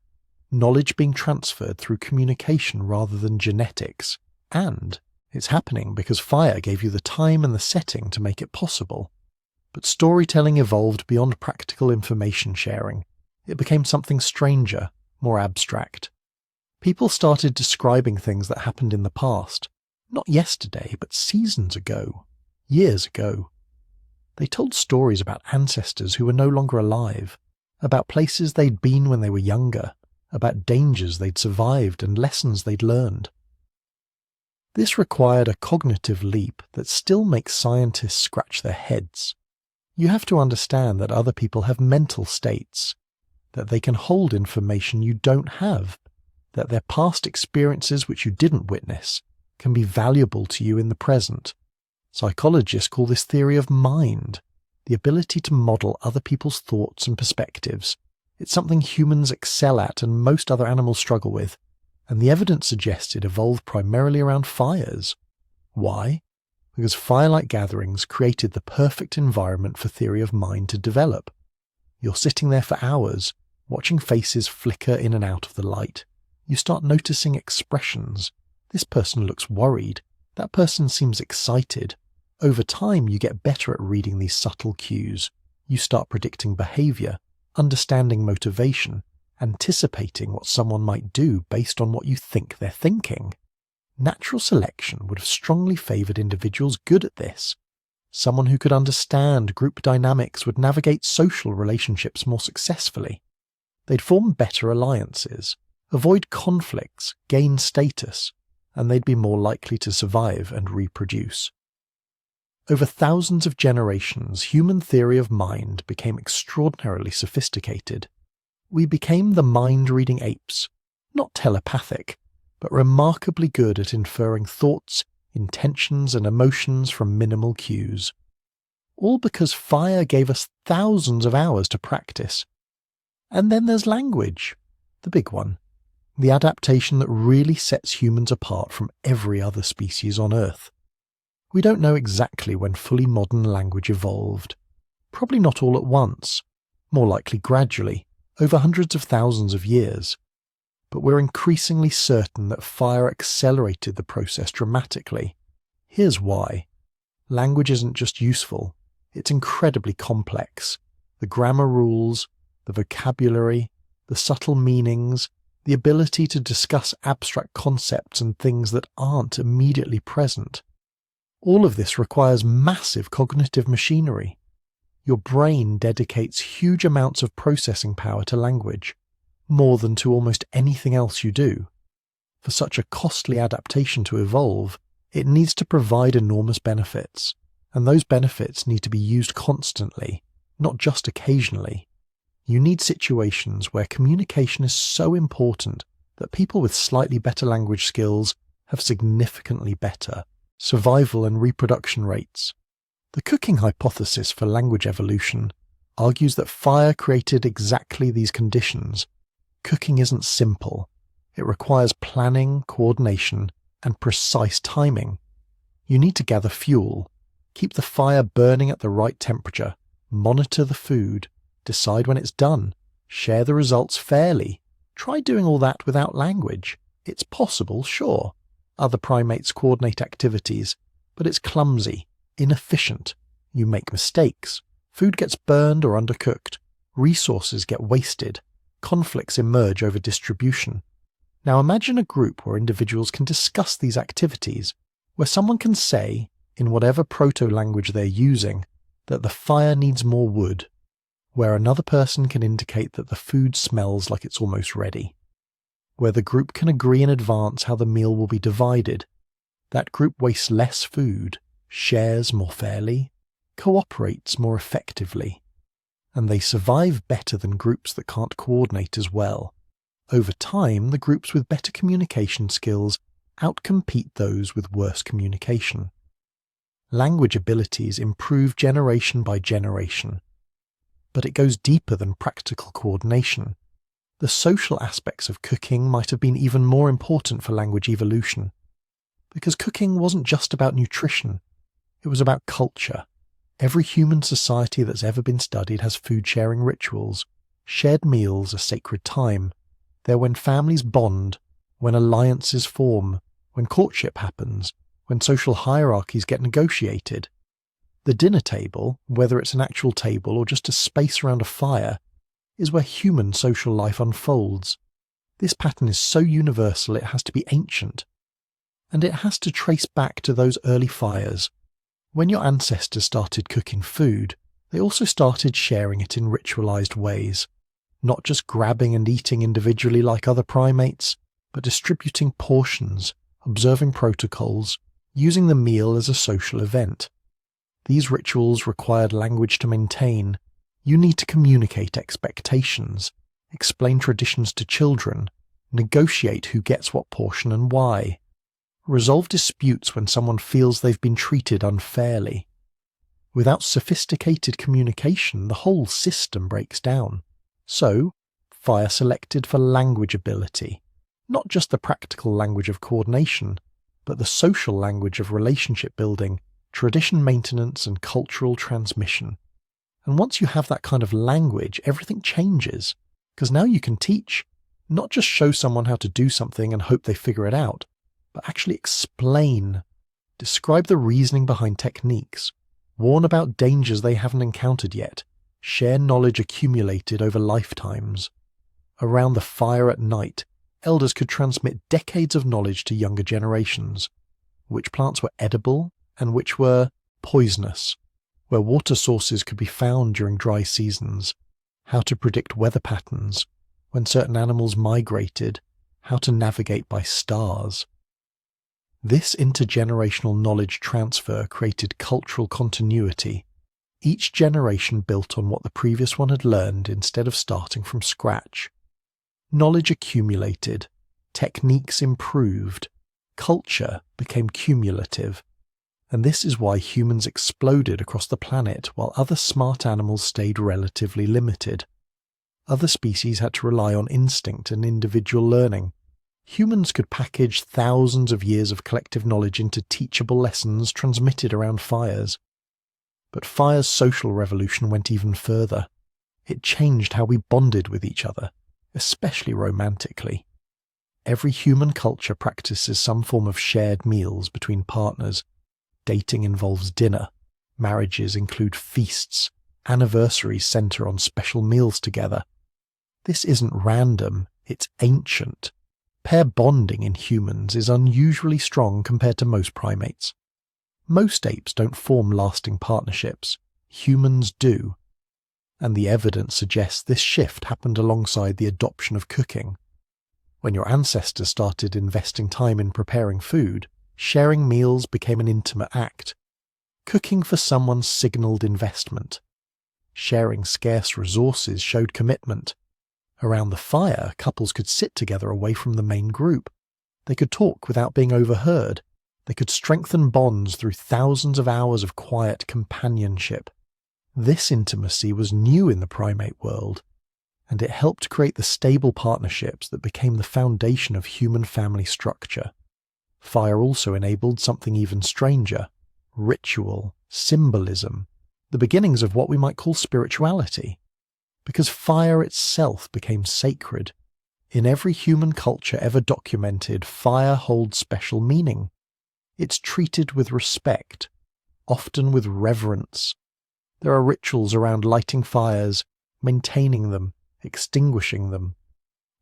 Knowledge being transferred through communication rather than genetics. And it's happening because fire gave you the time and the setting to make it possible. But storytelling evolved beyond practical information sharing. It became something stranger, more abstract. People started describing things that happened in the past, not yesterday, but seasons ago, years ago. They told stories about ancestors who were no longer alive, about places they'd been when they were younger, about dangers they'd survived and lessons they'd learned. This required a cognitive leap that still makes scientists scratch their heads. You have to understand that other people have mental states, that they can hold information you don't have, that their past experiences which you didn't witness can be valuable to you in the present. Psychologists call this theory of mind, the ability to model other people's thoughts and perspectives. It's something humans excel at and most other animals struggle with, and the evidence suggests it evolved primarily around fires. Why? Because firelight gatherings created the perfect environment for theory of mind to develop. You're sitting there for hours, watching faces flicker in and out of the light. You start noticing expressions. This person looks worried. That person seems excited. Over time, you get better at reading these subtle cues. You start predicting behavior, understanding motivation, anticipating what someone might do based on what you think they're thinking. Natural selection would have strongly favoured individuals good at this. Someone who could understand group dynamics would navigate social relationships more successfully. They'd form better alliances, avoid conflicts, gain status, and they'd be more likely to survive and reproduce. Over thousands of generations, human theory of mind became extraordinarily sophisticated. We became the mind-reading apes, not telepathic, but remarkably good at inferring thoughts, intentions, and emotions from minimal cues. All because fire gave us thousands of hours to practice. And then there's language, the big one, the adaptation that really sets humans apart from every other species on Earth. We don't know exactly when fully modern language evolved. Probably not all at once, more likely gradually, over hundreds of thousands of years. But we're increasingly certain that fire accelerated the process dramatically. Here's why. Language isn't just useful, it's incredibly complex. The grammar rules, the vocabulary, the subtle meanings, the ability to discuss abstract concepts and things that aren't immediately present. All of this requires massive cognitive machinery. Your brain dedicates huge amounts of processing power to language, more than to almost anything else you do. For such a costly adaptation to evolve, it needs to provide enormous benefits, and those benefits need to be used constantly, not just occasionally. You need situations where communication is so important that people with slightly better language skills have significantly better survival and reproduction rates. The cooking hypothesis for language evolution argues that fire created exactly these conditions. Cooking isn't simple. It requires planning, coordination, and precise timing. You need to gather fuel, keep the fire burning at the right temperature, monitor the food, decide when it's done, share the results fairly. Try doing all that without language. It's possible, sure. Other primates coordinate activities, but it's clumsy, inefficient. You make mistakes. Food gets burned or undercooked. Resources get wasted. Conflicts emerge over distribution. Now imagine a group where individuals can discuss these activities, where someone can say, in whatever proto-language they're using, that the fire needs more wood, where another person can indicate that the food smells like it's almost ready, where the group can agree in advance how the meal will be divided. That group wastes less food, shares more fairly, cooperates more effectively, and they survive better than groups that can't coordinate as well. Over time, the groups with better communication skills outcompete those with worse communication. Language abilities improve generation by generation, but it goes deeper than practical coordination. The social aspects of cooking might have been even more important for language evolution, because cooking wasn't just about nutrition, it was about culture. Every human society that's ever been studied has food-sharing rituals. Shared meals are sacred time. They're when families bond, when alliances form, when courtship happens, when social hierarchies get negotiated. The dinner table, whether it's an actual table or just a space around a fire, is where human social life unfolds. This pattern is so universal it has to be ancient. And it has to trace back to those early fires. When your ancestors started cooking food, they also started sharing it in ritualized ways, not just grabbing and eating individually like other primates, but distributing portions, observing protocols, using the meal as a social event. These rituals required language to maintain. You need to communicate expectations, explain traditions to children, negotiate who gets what portion and why. Resolve disputes when someone feels they've been treated unfairly. Without sophisticated communication, the whole system breaks down. So, fire selected for language ability, not just the practical language of coordination, but the social language of relationship building, tradition maintenance, and cultural transmission. And once you have that kind of language, everything changes, because now you can teach, not just show someone how to do something and hope they figure it out, but actually explain, describe the reasoning behind techniques, warn about dangers they haven't encountered yet, share knowledge accumulated over lifetimes. Around the fire at night, elders could transmit decades of knowledge to younger generations, which plants were edible and which were poisonous, where water sources could be found during dry seasons, how to predict weather patterns, when certain animals migrated, how to navigate by stars. This intergenerational knowledge transfer created cultural continuity. Each generation built on what the previous one had learned instead of starting from scratch. Knowledge accumulated, techniques improved, culture became cumulative, and this is why humans exploded across the planet while other smart animals stayed relatively limited. Other species had to rely on instinct and individual learning. Humans could package thousands of years of collective knowledge into teachable lessons transmitted around fires. But fire's social revolution went even further. It changed how we bonded with each other, especially romantically. Every human culture practices some form of shared meals between partners. Dating involves dinner. Marriages include feasts. Anniversaries center on special meals together. This isn't random, it's ancient. Pair bonding in humans is unusually strong compared to most primates. Most apes don't form lasting partnerships. Humans do. And the evidence suggests this shift happened alongside the adoption of cooking. When your ancestors started investing time in preparing food, sharing meals became an intimate act. Cooking for someone signaled investment. Sharing scarce resources showed commitment. Around the fire, couples could sit together away from the main group. They could talk without being overheard. They could strengthen bonds through thousands of hours of quiet companionship. This intimacy was new in the primate world, and it helped create the stable partnerships that became the foundation of human family structure. Fire also enabled something even stranger: ritual, symbolism, the beginnings of what we might call spirituality. Because fire itself became sacred. In every human culture ever documented, fire holds special meaning. It's treated with respect, often with reverence. There are rituals around lighting fires, maintaining them, extinguishing them.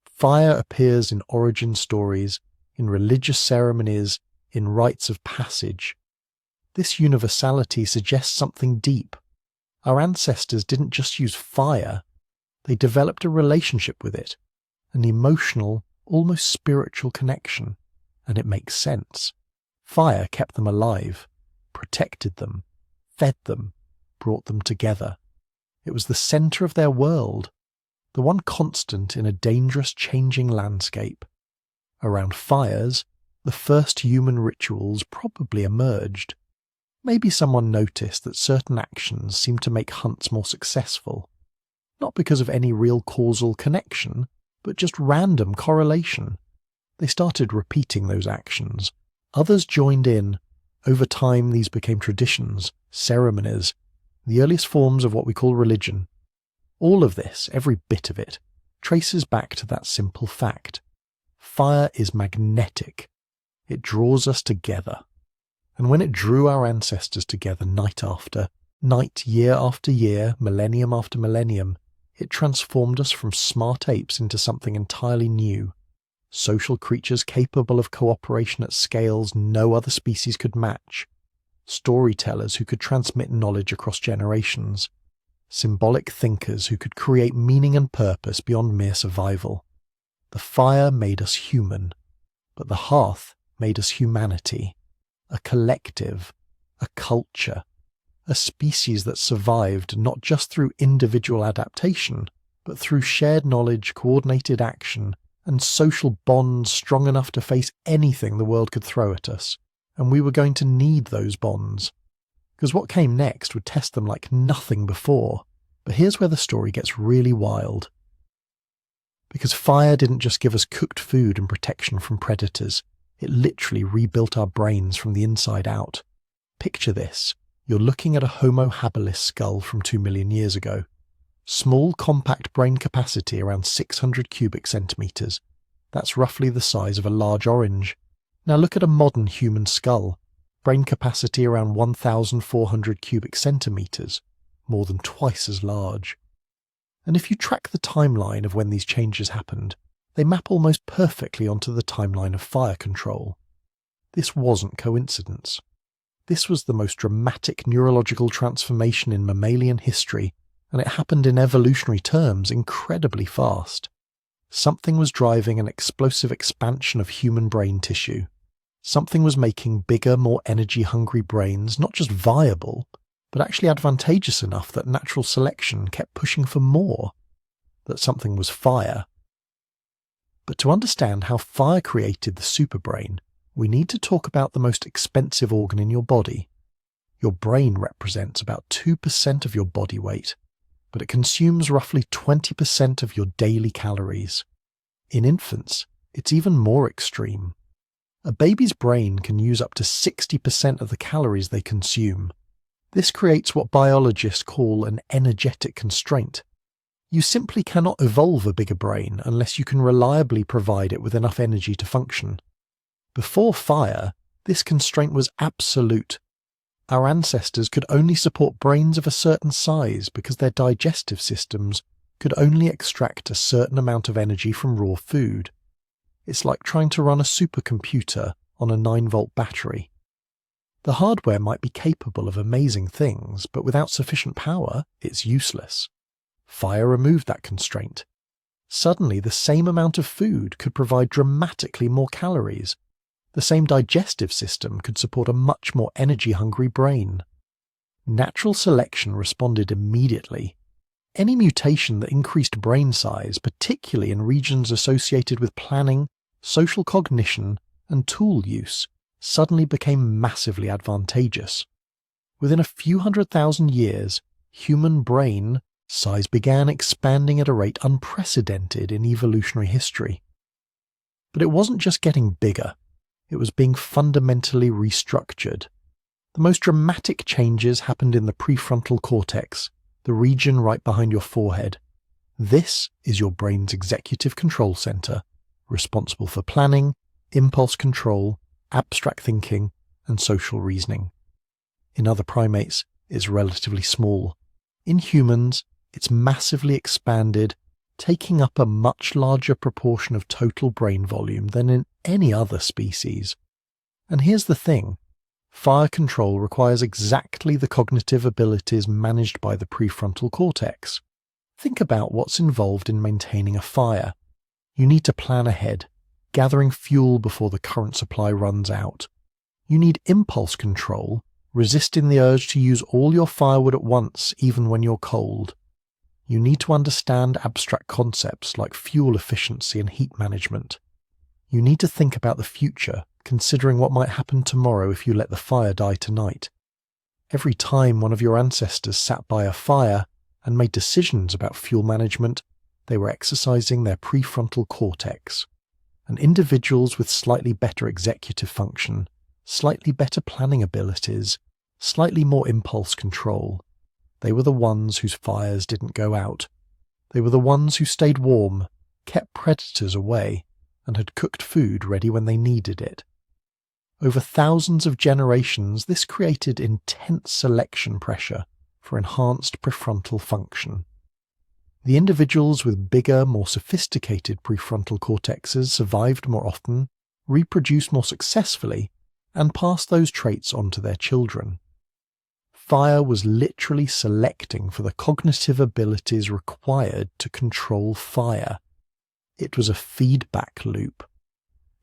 Fire appears in origin stories, in religious ceremonies, in rites of passage. This universality suggests something deep. Our ancestors didn't just use fire, they developed a relationship with it, an emotional, almost spiritual connection, and it makes sense. Fire kept them alive, protected them, fed them, brought them together. It was the centre of their world, the one constant in a dangerous, changing landscape. Around fires, the first human rituals probably emerged. Maybe someone noticed that certain actions seemed to make hunts more successful, not because of any real causal connection, but just random correlation. They started repeating those actions. Others joined in. Over time, these became traditions, ceremonies, the earliest forms of what we call religion. All of this, every bit of it, traces back to that simple fact. Fire is magnetic. It draws us together. And when it drew our ancestors together night after night, year after year, millennium after millennium, it transformed us from smart apes into something entirely new. Social creatures capable of cooperation at scales no other species could match. Storytellers who could transmit knowledge across generations. Symbolic thinkers who could create meaning and purpose beyond mere survival. The fire made us human, but the hearth made us humanity. A collective, a culture, a species that survived not just through individual adaptation, but through shared knowledge, coordinated action, and social bonds strong enough to face anything the world could throw at us. And we were going to need those bonds, because what came next would test them like nothing before. But here's where the story gets really wild. Because fire didn't just give us cooked food and protection from predators, it literally rebuilt our brains from the inside out. Picture this. You're looking at a Homo habilis skull from 2 million years ago. Small, compact brain capacity around 600 cubic centimetres. That's roughly the size of a large orange. Now look at a modern human skull. Brain capacity around 1,400 cubic centimetres, more than twice as large. And if you track the timeline of when these changes happened, they map almost perfectly onto the timeline of fire control. This wasn't coincidence. This was the most dramatic neurological transformation in mammalian history, and it happened in evolutionary terms incredibly fast. Something was driving an explosive expansion of human brain tissue. Something was making bigger, more energy-hungry brains not just viable, but actually advantageous enough that natural selection kept pushing for more. That something was fire. But to understand how fire created the superbrain, we need to talk about the most expensive organ in your body. Your brain represents about 2% of your body weight, but it consumes roughly 20% of your daily calories. In infants, it's even more extreme. A baby's brain can use up to 60% of the calories they consume. This creates what biologists call an energetic constraint. You simply cannot evolve a bigger brain unless you can reliably provide it with enough energy to function. Before fire, this constraint was absolute. Our ancestors could only support brains of a certain size because their digestive systems could only extract a certain amount of energy from raw food. It's like trying to run a supercomputer on a 9-volt battery. The hardware might be capable of amazing things, but without sufficient power, it's useless. Fire removed that constraint. Suddenly, the same amount of food could provide dramatically more calories. The same digestive system could support a much more energy-hungry brain. Natural selection responded immediately. Any mutation that increased brain size, particularly in regions associated with planning, social cognition, and tool use, suddenly became massively advantageous. Within a few 100,000 years, human brain size began expanding at a rate unprecedented in evolutionary history. But it wasn't just getting bigger, it was being fundamentally restructured. The most dramatic changes happened in the prefrontal cortex, the region right behind your forehead. This is your brain's executive control center, responsible for planning, impulse control, abstract thinking, and social reasoning. In other primates, it's relatively small. In humans, it's massively expanded, taking up a much larger proportion of total brain volume than in any other species. And here's the thing. Fire control requires exactly the cognitive abilities managed by the prefrontal cortex. Think about what's involved in maintaining a fire. You need to plan ahead, gathering fuel before the current supply runs out. You need impulse control, resisting the urge to use all your firewood at once even when you're cold. You need to understand abstract concepts like fuel efficiency and heat management. You need to think about the future, considering what might happen tomorrow if you let the fire die tonight. Every time one of your ancestors sat by a fire and made decisions about fuel management, they were exercising their prefrontal cortex. And individuals with slightly better executive function, slightly better planning abilities, slightly more impulse control, they were the ones whose fires didn't go out. They were the ones who stayed warm, kept predators away, and had cooked food ready when they needed it. Over thousands of generations, this created intense selection pressure for enhanced prefrontal function. The individuals with bigger, more sophisticated prefrontal cortexes survived more often, reproduced more successfully, and passed those traits on to their children. Fire was literally selecting for the cognitive abilities required to control fire. It was a feedback loop.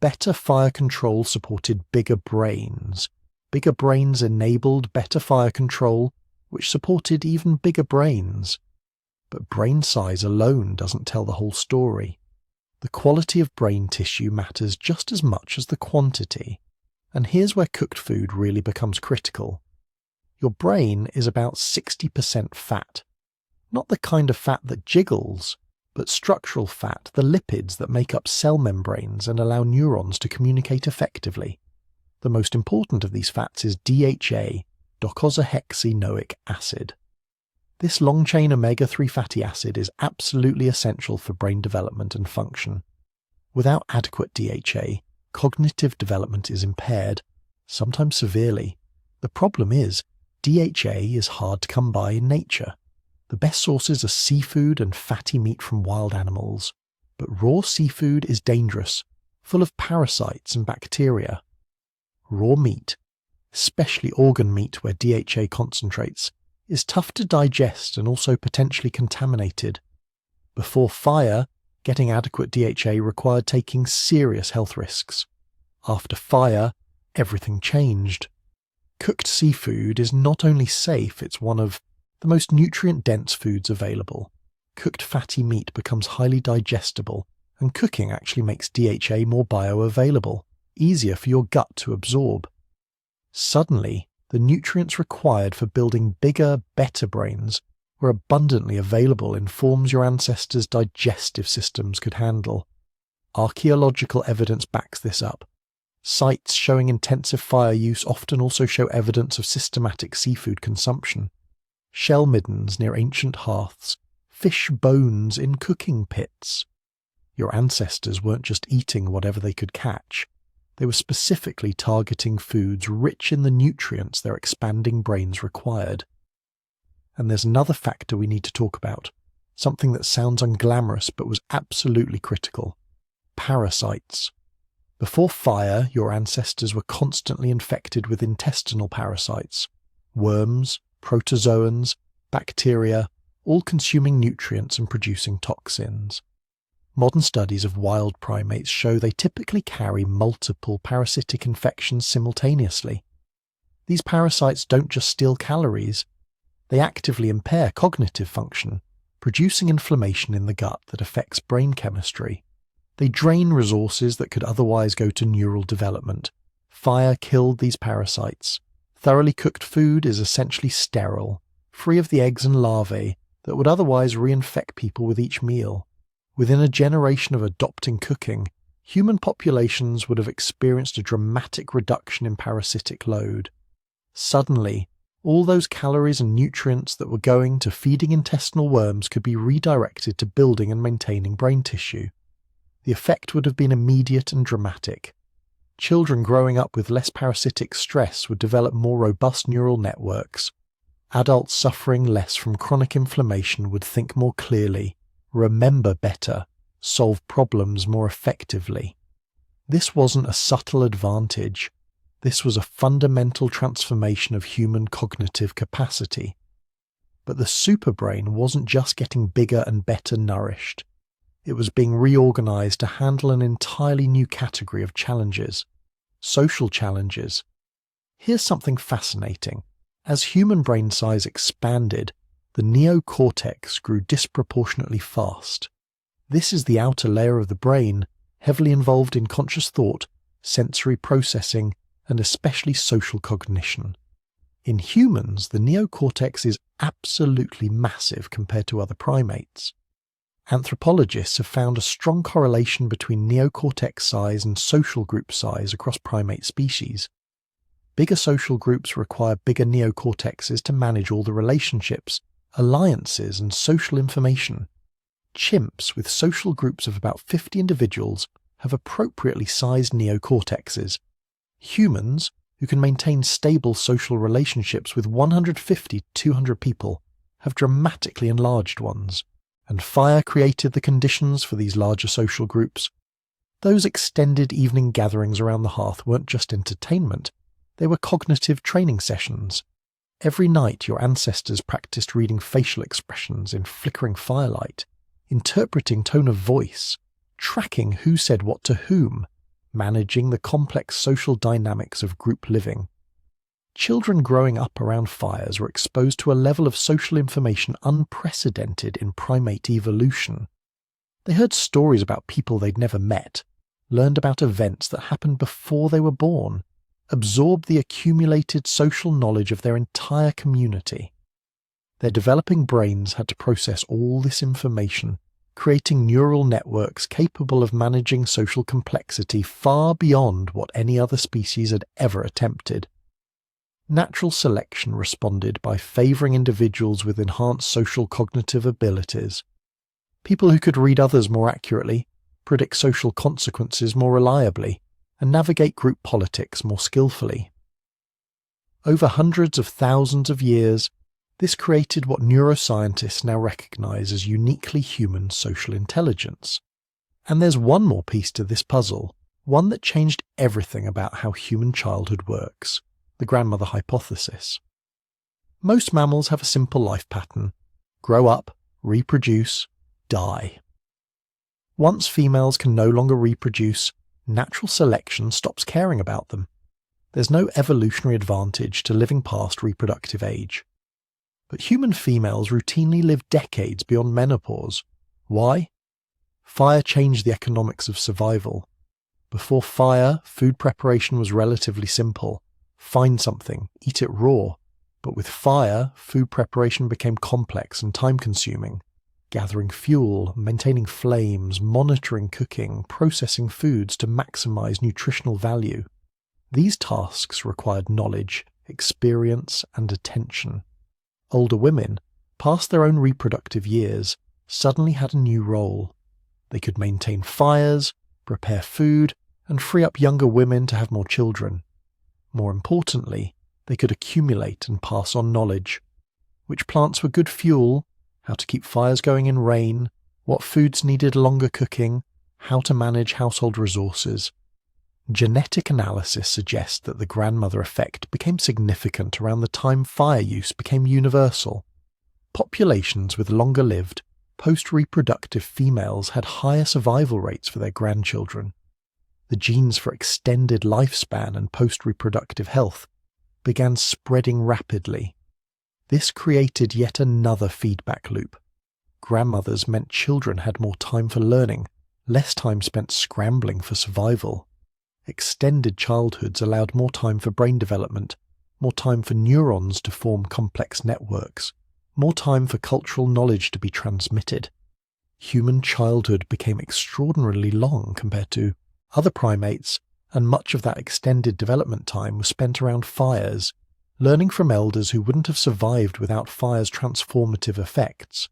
Better fire control supported bigger brains. Bigger brains enabled better fire control, which supported even bigger brains. But brain size alone doesn't tell the whole story. The quality of brain tissue matters just as much as the quantity. And here's where cooked food really becomes critical. Your brain is about 60% fat. Not the kind of fat that jiggles, but structural fat, the lipids that make up cell membranes and allow neurons to communicate effectively. The most important of these fats is DHA, docosahexaenoic acid. This long-chain omega-3 fatty acid is absolutely essential for brain development and function. Without adequate DHA, cognitive development is impaired, sometimes severely. The problem is, DHA is hard to come by in nature. The best sources are seafood and fatty meat from wild animals, but raw seafood is dangerous, full of parasites and bacteria. Raw meat, especially organ meat where DHA concentrates, is tough to digest and also potentially contaminated. Before fire, getting adequate DHA required taking serious health risks. After fire, everything changed. Cooked seafood is not only safe, it's one of the most nutrient-dense foods available. Cooked fatty meat becomes highly digestible, and cooking actually makes DHA more bioavailable, easier for your gut to absorb. Suddenly, the nutrients required for building bigger, better brains were abundantly available in forms your ancestors' digestive systems could handle. Archaeological evidence backs this up. Sites showing intensive fire use often also show evidence of systematic seafood consumption. Shell middens near ancient hearths, fish bones in cooking pits. Your ancestors weren't just eating whatever they could catch. They were specifically targeting foods rich in the nutrients their expanding brains required. And there's another factor we need to talk about, something that sounds unglamorous but was absolutely critical. Parasites. Before fire, your ancestors were constantly infected with intestinal parasites, worms, protozoans, bacteria, all consuming nutrients and producing toxins. Modern studies of wild primates show they typically carry multiple parasitic infections simultaneously. These parasites don't just steal calories, they actively impair cognitive function, producing inflammation in the gut that affects brain chemistry. They drain resources that could otherwise go to neural development. Fire killed these parasites. Thoroughly cooked food is essentially sterile, free of the eggs and larvae that would otherwise reinfect people with each meal. Within a generation of adopting cooking, human populations would have experienced a dramatic reduction in parasitic load. Suddenly, all those calories and nutrients that were going to feeding intestinal worms could be redirected to building and maintaining brain tissue. The effect would have been immediate and dramatic. Children growing up with less parasitic stress would develop more robust neural networks. Adults suffering less from chronic inflammation would think more clearly, remember better, solve problems more effectively. This wasn't a subtle advantage. This was a fundamental transformation of human cognitive capacity. But the superbrain wasn't just getting bigger and better nourished. It was being reorganized to handle an entirely new category of challenges. Social challenges. Here's something fascinating. As human brain size expanded, the neocortex grew disproportionately fast. This is the outer layer of the brain, heavily involved in conscious thought, sensory processing, and especially social cognition. In humans, the neocortex is absolutely massive compared to other primates. Anthropologists have found a strong correlation between neocortex size and social group size across primate species. Bigger social groups require bigger neocortexes to manage all the relationships, alliances, and social information. Chimps with social groups of about 50 individuals have appropriately sized neocortexes. Humans, who can maintain stable social relationships with 150 to 200 people, have dramatically enlarged ones. And fire created the conditions for these larger social groups. Those extended evening gatherings around the hearth weren't just entertainment, they were cognitive training sessions. Every night your ancestors practiced reading facial expressions in flickering firelight, interpreting tone of voice, tracking who said what to whom, managing the complex social dynamics of group living. Children growing up around fires were exposed to a level of social information unprecedented in primate evolution. They heard stories about people they'd never met, learned about events that happened before they were born, absorbed the accumulated social knowledge of their entire community. Their developing brains had to process all this information, creating neural networks capable of managing social complexity far beyond what any other species had ever attempted. Natural selection responded by favouring individuals with enhanced social cognitive abilities. People who could read others more accurately, predict social consequences more reliably, and navigate group politics more skillfully. Over hundreds of thousands of years, this created what neuroscientists now recognise as uniquely human social intelligence. And there's one more piece to this puzzle, one that changed everything about how human childhood works. The grandmother hypothesis. Most mammals have a simple life pattern: grow up, reproduce, die. Once females can no longer reproduce, natural selection stops caring about them. There's no evolutionary advantage to living past reproductive age. But human females routinely live decades beyond menopause. Why? Fire changed the economics of survival. Before fire, food preparation was relatively simple. Find something, eat it raw. But with fire, food preparation became complex and time-consuming. Gathering fuel, maintaining flames, monitoring cooking, processing foods to maximize nutritional value. These tasks required knowledge, experience, and attention. Older women, past their own reproductive years, suddenly had a new role. They could maintain fires, prepare food, and free up younger women to have more children. More importantly, they could accumulate and pass on knowledge. Which plants were good fuel, how to keep fires going in rain, what foods needed longer cooking, how to manage household resources. Genetic analysis suggests that the grandmother effect became significant around the time fire use became universal. Populations with longer lived, post-reproductive females had higher survival rates for their grandchildren. The genes for extended lifespan and post-reproductive health began spreading rapidly. This created yet another feedback loop. Grandmothers meant children had more time for learning, less time spent scrambling for survival. Extended childhoods allowed more time for brain development, more time for neurons to form complex networks, more time for cultural knowledge to be transmitted. Human childhood became extraordinarily long compared to other primates, and much of that extended development time was spent around fires, learning from elders who wouldn't have survived without fire's transformative effects.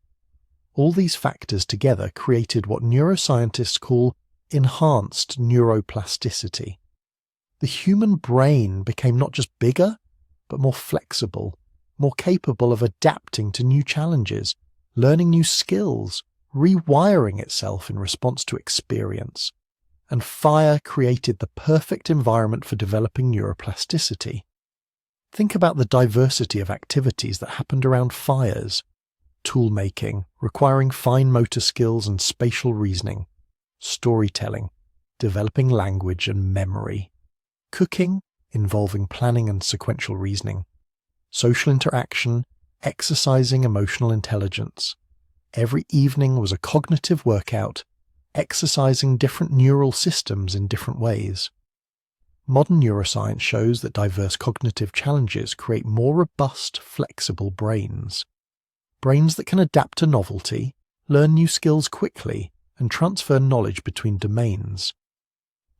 All these factors together created what neuroscientists call enhanced neuroplasticity. The human brain became not just bigger, but more flexible, more capable of adapting to new challenges, learning new skills, rewiring itself in response to experience. And fire created the perfect environment for developing neuroplasticity. Think about the diversity of activities that happened around fires. Tool making, requiring fine motor skills and spatial reasoning. Storytelling, developing language and memory. Cooking, involving planning and sequential reasoning. Social interaction, exercising emotional intelligence. Every evening was a cognitive workout, exercising different neural systems in different ways. Modern neuroscience shows that diverse cognitive challenges create more robust, flexible brains. Brains that can adapt to novelty, learn new skills quickly, and transfer knowledge between domains.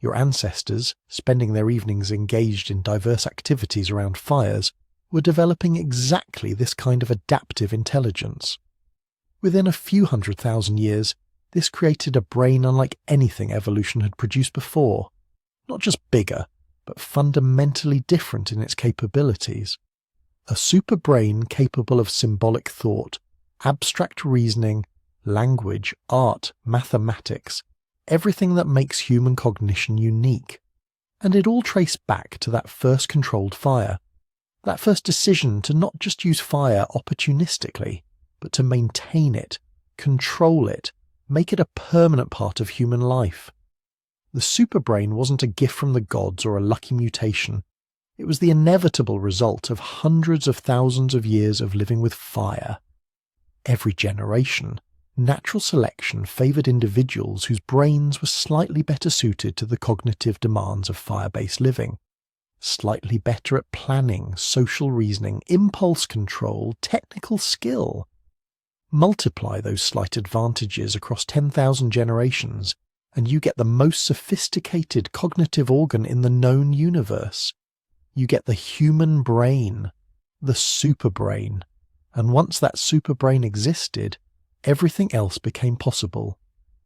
Your ancestors, spending their evenings engaged in diverse activities around fires, were developing exactly this kind of adaptive intelligence. Within a few 100,000 years, this created a brain unlike anything evolution had produced before. Not just bigger, but fundamentally different in its capabilities. A superbrain capable of symbolic thought, abstract reasoning, language, art, mathematics, everything that makes human cognition unique. And it all traced back to that first controlled fire. That first decision to not just use fire opportunistically, but to maintain it, control it, make it a permanent part of human life. The superbrain wasn't a gift from the gods or a lucky mutation. It was the inevitable result of hundreds of thousands of years of living with fire. Every generation, natural selection favoured individuals whose brains were slightly better suited to the cognitive demands of fire-based living. Slightly better at planning, social reasoning, impulse control, technical skill. Multiply those slight advantages across 10,000 generations, and you get the most sophisticated cognitive organ in the known universe. You get the human brain, the superbrain. And once that superbrain existed, everything else became possible.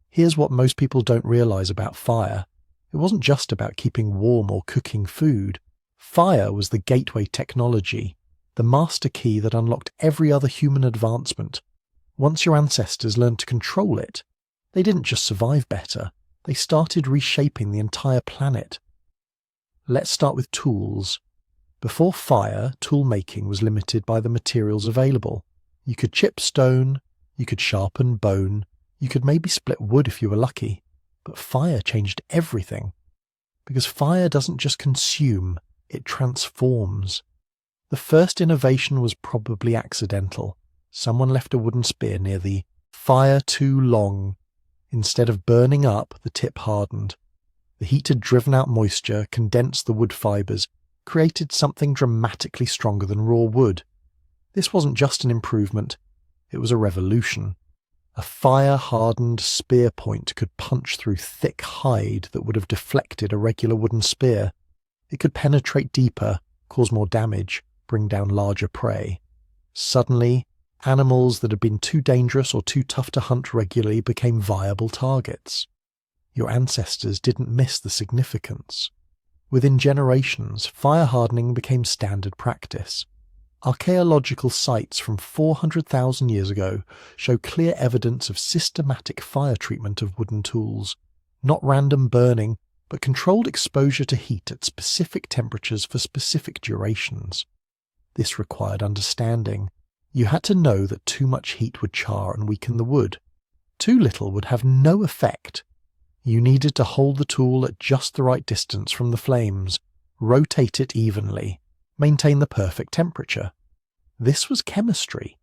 Here's what most people don't realize about fire. It wasn't just about keeping warm or cooking food. Fire was the gateway technology, the master key that unlocked every other human advancement. Once your ancestors learned to control it, they didn't just survive better, they started reshaping the entire planet. Let's start with tools. Before fire, tool making was limited by the materials available. You could chip stone, you could sharpen bone, you could maybe split wood if you were lucky. But fire changed everything. Because fire doesn't just consume, it transforms. The first innovation was probably accidental. Someone left a wooden spear near the fire too long. Instead of burning up, the tip hardened. The heat had driven out moisture, condensed the wood fibres, created something dramatically stronger than raw wood. This wasn't just an improvement, it was a revolution. A fire-hardened spear point could punch through thick hide that would have deflected a regular wooden spear. It could penetrate deeper, cause more damage, bring down larger prey. Suddenly, animals that had been too dangerous or too tough to hunt regularly became viable targets. Your ancestors didn't miss the significance. Within generations, fire hardening became standard practice. Archaeological sites from 400,000 years ago show clear evidence of systematic fire treatment of wooden tools. Not random burning, but controlled exposure to heat at specific temperatures for specific durations. This required understanding. You had to know that too much heat would char and weaken the wood, Too little would have no effect. You needed to hold the tool at just the right distance from the flames, rotate it evenly, maintain the perfect temperature. This was chemistry.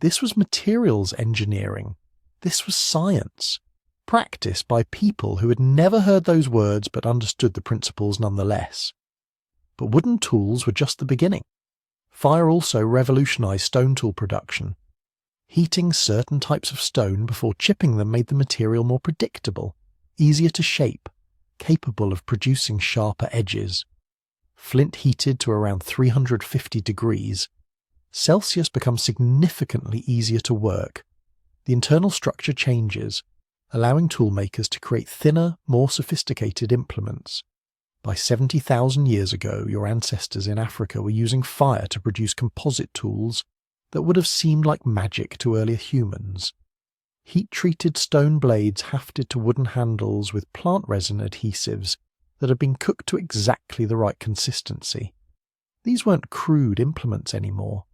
This was materials engineering. This was science, practiced by people who had never heard those words but understood the principles nonetheless. But wooden tools were just the beginning. Fire also revolutionized stone tool production. Heating certain types of stone before chipping them made the material more predictable, easier to shape, capable of producing sharper edges. Flint heated to around 350 degrees. Celsius becomes significantly easier to work. The internal structure changes, allowing toolmakers to create thinner, more sophisticated implements. By 70,000 years ago, your ancestors in Africa were using fire to produce composite tools that would have seemed like magic to earlier humans. Heat-treated stone blades hafted to wooden handles with plant resin adhesives that had been cooked to exactly the right consistency. These weren't crude implements anymore.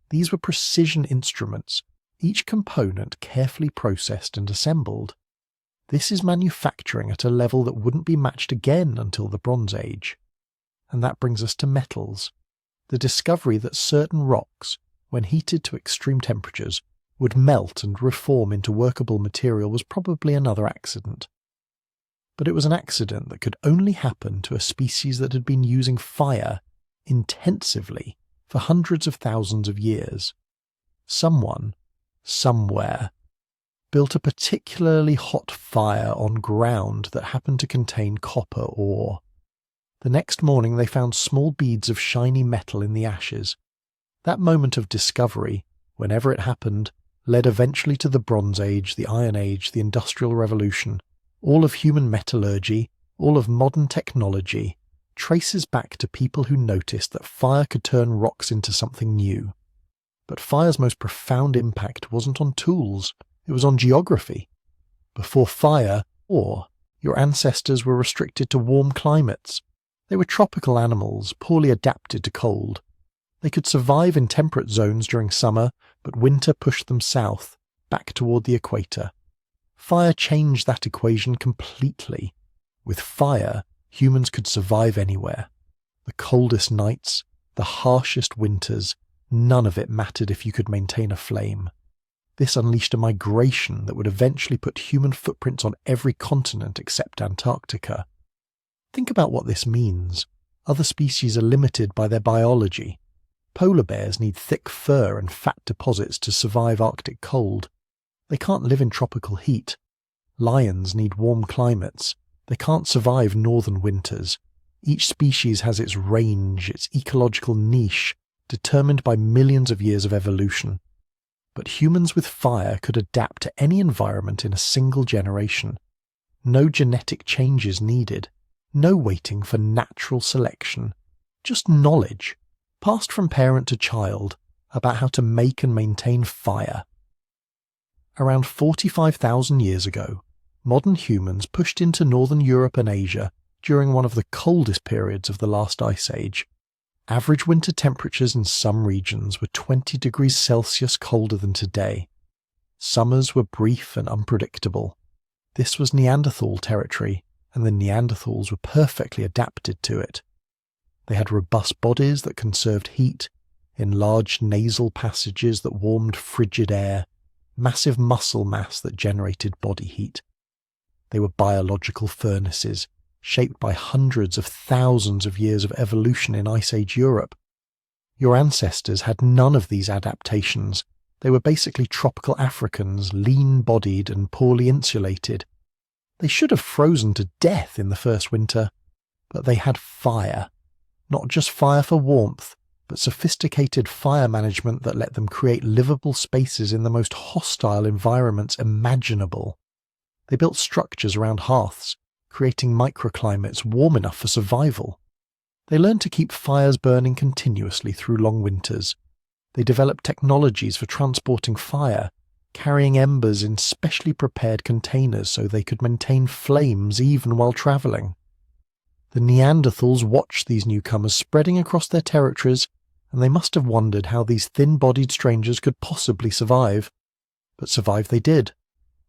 These were precision instruments, each component carefully processed and assembled. This is manufacturing at a level that wouldn't be matched again until the Bronze Age. And that brings us to metals. The discovery that certain rocks, when heated to extreme temperatures, would melt and reform into workable material was probably another accident. But it was an accident that could only happen to a species that had been using fire intensively for hundreds of thousands of years. Someone, somewhere, built a particularly hot fire on ground that happened to contain copper ore. The next morning they found small beads of shiny metal in the ashes. That moment of discovery, whenever it happened, led eventually to the Bronze Age, the Iron Age, the Industrial Revolution. All of human metallurgy, all of modern technology, traces back to people who noticed that fire could turn rocks into something new. But fire's most profound impact wasn't on tools, it was on geography. Before fire, your ancestors were restricted to warm climates. They were tropical animals, poorly adapted to cold. They could survive in temperate zones during summer, but winter pushed them south, back toward the equator. Fire changed that equation completely. With fire, humans could survive anywhere. The coldest nights, the harshest winters, none of it mattered if you could maintain a flame. This unleashed a migration that would eventually put human footprints on every continent except Antarctica. Think about what this means. Other species are limited by their biology. Polar bears need thick fur and fat deposits to survive Arctic cold. They can't live in tropical heat. Lions need warm climates. They can't survive northern winters. Each species has its range, its ecological niche, determined by millions of years of evolution. But humans with fire could adapt to any environment in a single generation. No genetic changes needed. No waiting for natural selection. Just knowledge, passed from parent to child, about how to make and maintain fire. Around 45,000 years ago, modern humans pushed into northern Europe and Asia during one of the coldest periods of the last ice age. Average winter temperatures in some regions were 20 degrees Celsius colder than today. Summers were brief and unpredictable. This was Neanderthal territory, and the Neanderthals were perfectly adapted to it. They had robust bodies that conserved heat, enlarged nasal passages that warmed frigid air, massive muscle mass that generated body heat. They were biological furnaces, shaped by hundreds of thousands of years of evolution in Ice Age Europe. Your ancestors had none of these adaptations. They were basically tropical Africans, lean-bodied and poorly insulated. They should have frozen to death in the first winter, but they had fire. Not just fire for warmth, but sophisticated fire management that let them create livable spaces in the most hostile environments imaginable. They built structures around hearths, creating microclimates warm enough for survival. They learned to keep fires burning continuously through long winters. They developed technologies for transporting fire, carrying embers in specially prepared containers so they could maintain flames even while travelling. The Neanderthals watched these newcomers spreading across their territories, and they must have wondered how these thin-bodied strangers could possibly survive. But survive they did.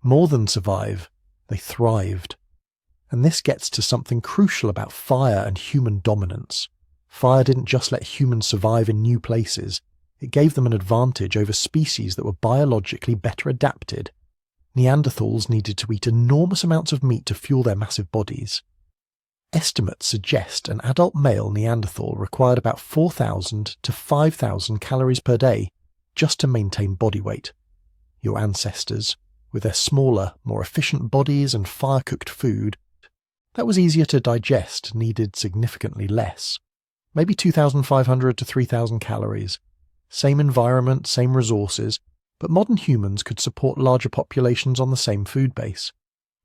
More than survive, they thrived. And this gets to something crucial about fire and human dominance. Fire didn't just let humans survive in new places, it gave them an advantage over species that were biologically better adapted. Neanderthals needed to eat enormous amounts of meat to fuel their massive bodies. Estimates suggest an adult male Neanderthal required about 4,000 to 5,000 calories per day just to maintain body weight. Your ancestors, with their smaller, more efficient bodies and fire-cooked food, that was easier to digest, needed significantly less. Maybe 2,500 to 3,000 calories. Same environment, same resources, but modern humans could support larger populations on the same food base.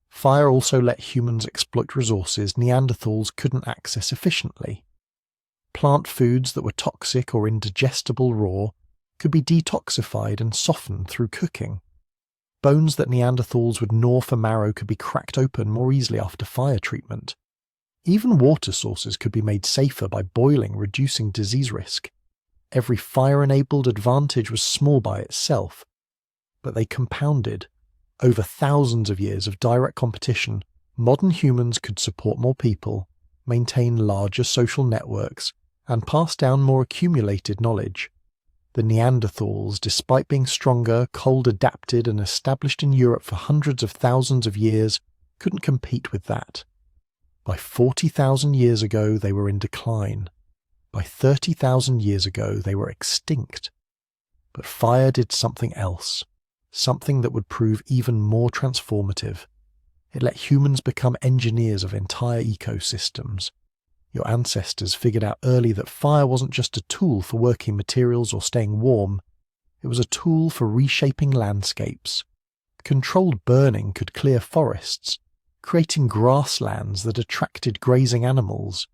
Fire also let humans exploit resources Neanderthals couldn't access efficiently. Plant foods that were toxic or indigestible raw could be detoxified and softened through cooking. Bones that Neanderthals would gnaw for marrow could be cracked open more easily after fire treatment. Even water sources could be made safer by boiling, reducing disease risk. Every fire-enabled advantage was small by itself, but they compounded. Over thousands of years of direct competition, modern humans could support more people, maintain larger social networks, and pass down more accumulated knowledge. The Neanderthals, despite being stronger, cold-adapted and established in Europe for hundreds of thousands of years, couldn't compete with that. By 40,000 years ago, they were in decline. By 30,000 years ago, they were extinct. But fire did something else, something that would prove even more transformative. It let humans become engineers of entire ecosystems. Your ancestors figured out early that fire wasn't just a tool for working materials or staying warm, it was a tool for reshaping landscapes. Controlled burning could clear forests, creating grasslands that attracted grazing animals.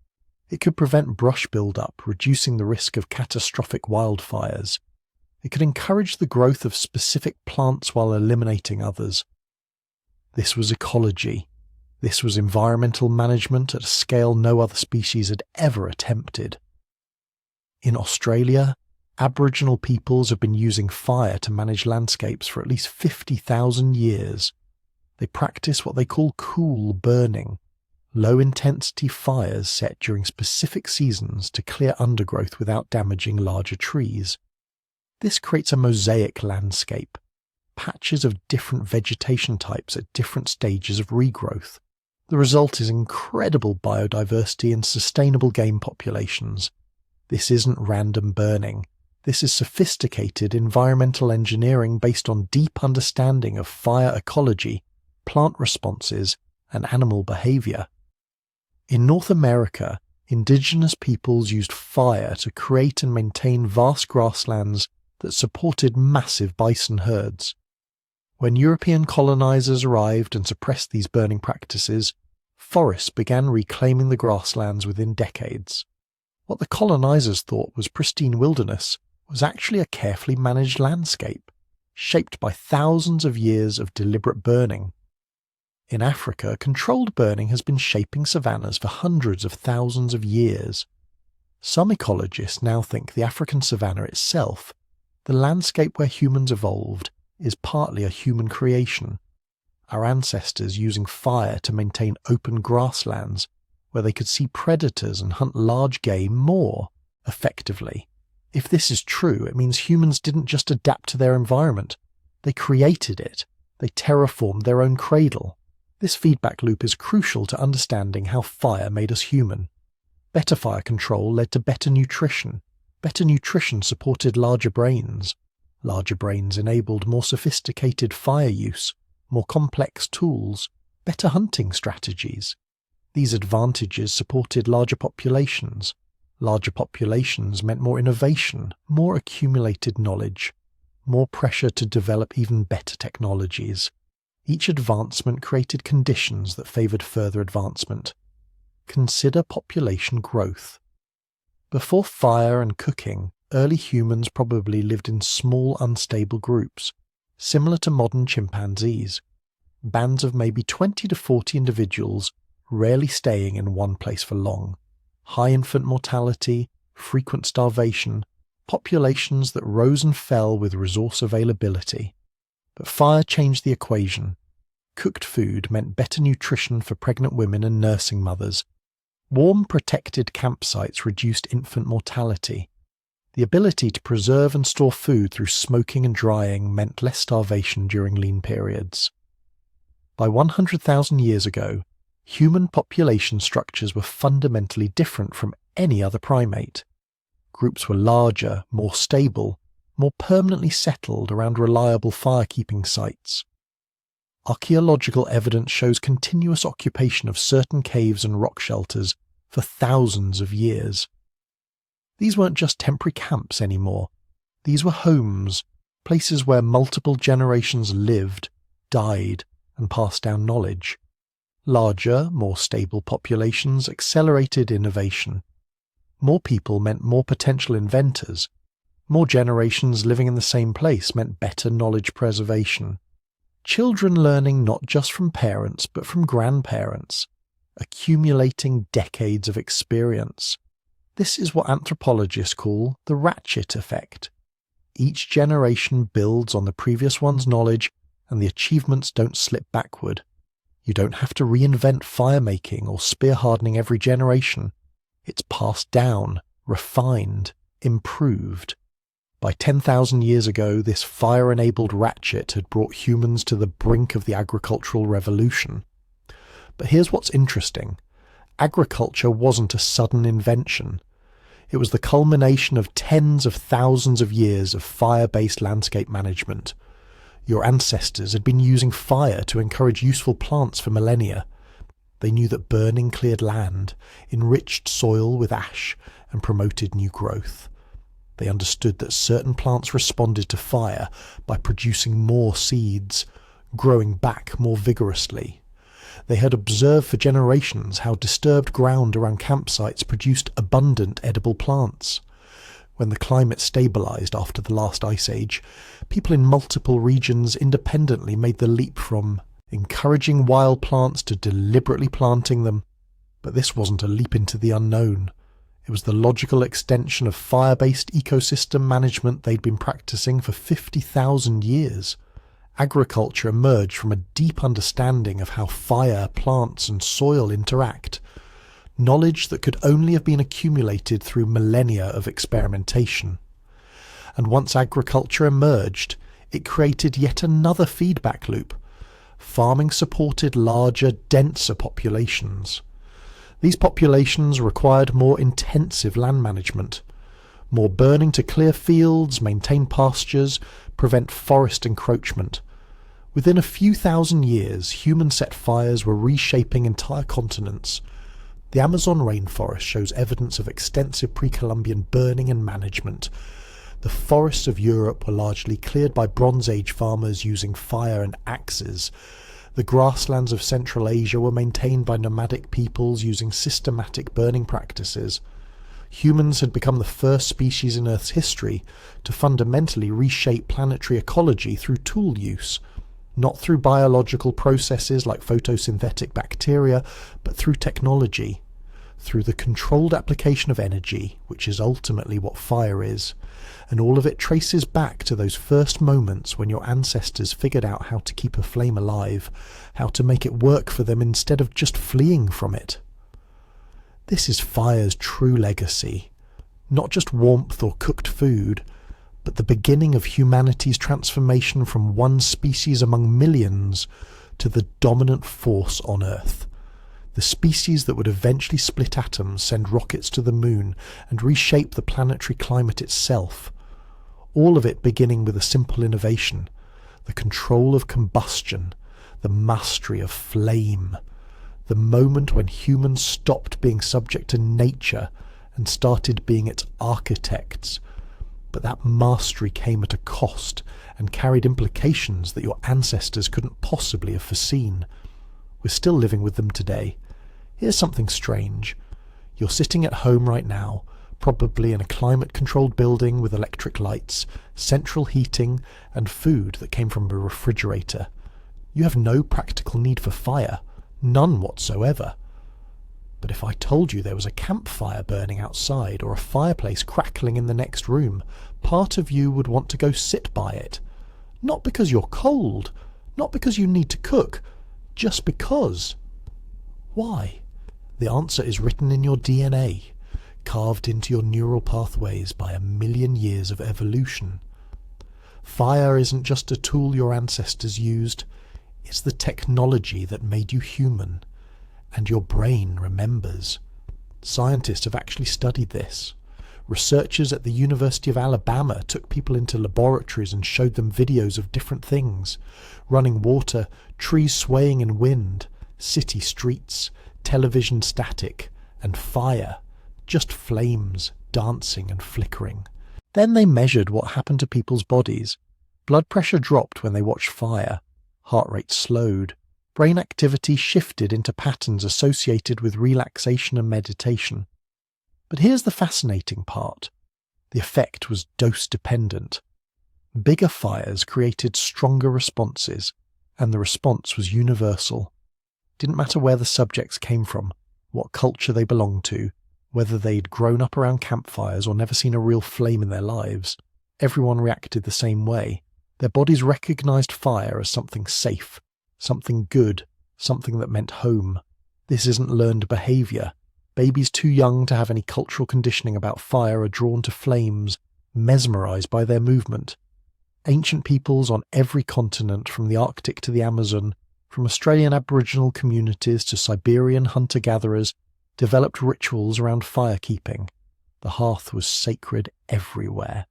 It could prevent brush buildup, reducing the risk of catastrophic wildfires. It could encourage the growth of specific plants while eliminating others. This was ecology. This was environmental management at a scale no other species had ever attempted. In Australia, Aboriginal peoples have been using fire to manage landscapes for at least 50,000 years. They practice what they call cool burning, low-intensity fires set during specific seasons to clear undergrowth without damaging larger trees. This creates a mosaic landscape, patches of different vegetation types at different stages of regrowth. The result is incredible biodiversity and sustainable game populations. This isn't random burning. This is sophisticated environmental engineering based on deep understanding of fire ecology, plant responses, and animal behavior. In North America, indigenous peoples used fire to create and maintain vast grasslands that supported massive bison herds. When European colonizers arrived and suppressed these burning practices, forests began reclaiming the grasslands within decades. What the colonizers thought was pristine wilderness was actually a carefully managed landscape, shaped by thousands of years of deliberate burning. In Africa, controlled burning has been shaping savannas for hundreds of thousands of years. Some ecologists now think the African savanna itself, the landscape where humans evolved, is partly a human creation. Our ancestors using fire to maintain open grasslands where they could see predators and hunt large game more effectively. If this is true, it means humans didn't just adapt to their environment. They created it. They terraformed their own cradle. This feedback loop is crucial to understanding how fire made us human. Better fire control led to better nutrition. Better nutrition supported larger brains. Larger brains enabled more sophisticated fire use, more complex tools, better hunting strategies. These advantages supported larger populations. Larger populations meant more innovation, more accumulated knowledge, more pressure to develop even better technologies. Each advancement created conditions that favoured further advancement. Consider population growth. Before fire and cooking, early humans probably lived in small, unstable groups, similar to modern chimpanzees. Bands of maybe 20 to 40 individuals, rarely staying in one place for long. High infant mortality, frequent starvation, populations that rose and fell with resource availability. But fire changed the equation. cooked food meant better nutrition for pregnant women and nursing mothers. Warm, protected campsites reduced infant mortality. The ability to preserve and store food through smoking and drying meant less starvation during lean periods. By 100,000 years ago, human population structures were fundamentally different from any other primate. Groups were larger, more stable, more permanently settled around reliable fire-keeping sites. Archaeological evidence shows continuous occupation of certain caves and rock shelters for thousands of years. These weren't just temporary camps anymore. These were homes, places where multiple generations lived, died, and passed down knowledge. Larger, more stable populations accelerated innovation. More people meant more potential inventors. More generations living in the same place meant better knowledge preservation. Children learning not just from parents but from grandparents, accumulating decades of experience. This is what anthropologists call the ratchet effect. Each generation builds on the previous one's knowledge, and the achievements don't slip backward. You don't have to reinvent fire-making or spear hardening every generation. It's passed down, refined, improved. By 10,000 years ago, this fire-enabled ratchet had brought humans to the brink of the agricultural revolution. But here's what's interesting. Agriculture wasn't a sudden invention. It was the culmination of tens of thousands of years of fire-based landscape management. Your ancestors had been using fire to encourage useful plants for millennia. They knew that burning cleared land, enriched soil with ash, and promoted new growth. They understood that certain plants responded to fire by producing more seeds, growing back more vigorously. They had observed for generations how disturbed ground around campsites produced abundant edible plants. When the climate stabilized after the last ice age, people in multiple regions independently made the leap from encouraging wild plants to deliberately planting them. But this wasn't a leap into the unknown. It was the logical extension of fire-based ecosystem management they'd been practicing for 50,000 years. Agriculture emerged from a deep understanding of how fire, plants, and soil interact. Knowledge that could only have been accumulated through millennia of experimentation. And once agriculture emerged, it created yet another feedback loop. Farming supported larger, denser populations. These populations required more intensive land management, more burning to clear fields, maintain pastures, prevent forest encroachment. Within a few thousand years, human-set fires were reshaping entire continents. The Amazon rainforest shows evidence of extensive pre-Columbian burning and management. The forests of Europe were largely cleared by Bronze Age farmers using fire and axes. The grasslands of Central Asia were maintained by nomadic peoples using systematic burning practices. Humans had become the first species in Earth's history to fundamentally reshape planetary ecology through tool use, not through biological processes like photosynthetic bacteria, but through technology, through the controlled application of energy, which is ultimately what fire is. And all of it traces back to those first moments when your ancestors figured out how to keep a flame alive, how to make it work for them instead of just fleeing from it. This is fire's true legacy, not just warmth or cooked food, but the beginning of humanity's transformation from one species among millions to the dominant force on Earth. The species that would eventually split atoms, send rockets to the moon, and reshape the planetary climate itself. All of it beginning with a simple innovation, the control of combustion, the mastery of flame, the moment when humans stopped being subject to nature and started being its architects. But that mastery came at a cost and carried implications that your ancestors couldn't possibly have foreseen. We're still living with them today. Here's something strange. You're sitting at home right now, probably in a climate-controlled building with electric lights, central heating, and food that came from a refrigerator. You have no practical need for fire, none whatsoever. But if I told you there was a campfire burning outside or a fireplace crackling in the next room, part of you would want to go sit by it. Not because you're cold, not because you need to cook, Just because. Why? The answer is written in your DNA, carved into your neural pathways by 1,000,000 years of evolution. Fire isn't just a tool your ancestors used, it's the technology that made you human, and your brain remembers. Scientists have actually studied this. Researchers at the University of Alabama took people into laboratories and showed them videos of different things: running water, trees swaying in wind, city streets, television static, and fire, just flames dancing and flickering. Then they measured what happened to people's bodies. Blood pressure dropped when they watched fire, heart rate slowed, brain activity shifted into patterns associated with relaxation and meditation. But here's the fascinating part. The effect was dose-dependent. Bigger fires created stronger responses, and the response was universal. Didn't matter where the subjects came from, what culture they belonged to, whether they'd grown up around campfires or never seen a real flame in their lives. Everyone reacted the same way. Their bodies recognized fire as something safe, something good, something that meant home. This isn't learned behavior. Babies too young to have any cultural conditioning about fire are drawn to flames, mesmerized by their movement. Ancient peoples on every continent, from the Arctic to the Amazon, from Australian Aboriginal communities to Siberian hunter-gatherers, developed rituals around firekeeping. The hearth was sacred everywhere,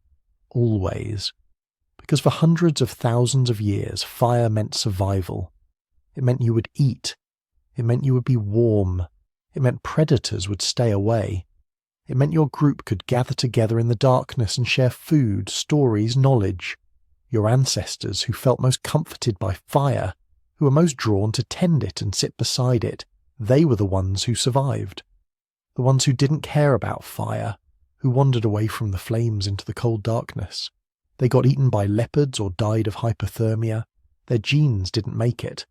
always. Because for hundreds of thousands of years, fire meant survival. It meant you would eat. It meant you would be warm. It meant predators would stay away. It meant your group could gather together in the darkness and share food, stories, knowledge. Your ancestors, who felt most comforted by fire, who were most drawn to tend it and sit beside it, they were the ones who survived. The ones who didn't care about fire, who wandered away from the flames into the cold darkness. They got eaten by leopards or died of hypothermia. Their genes didn't make it.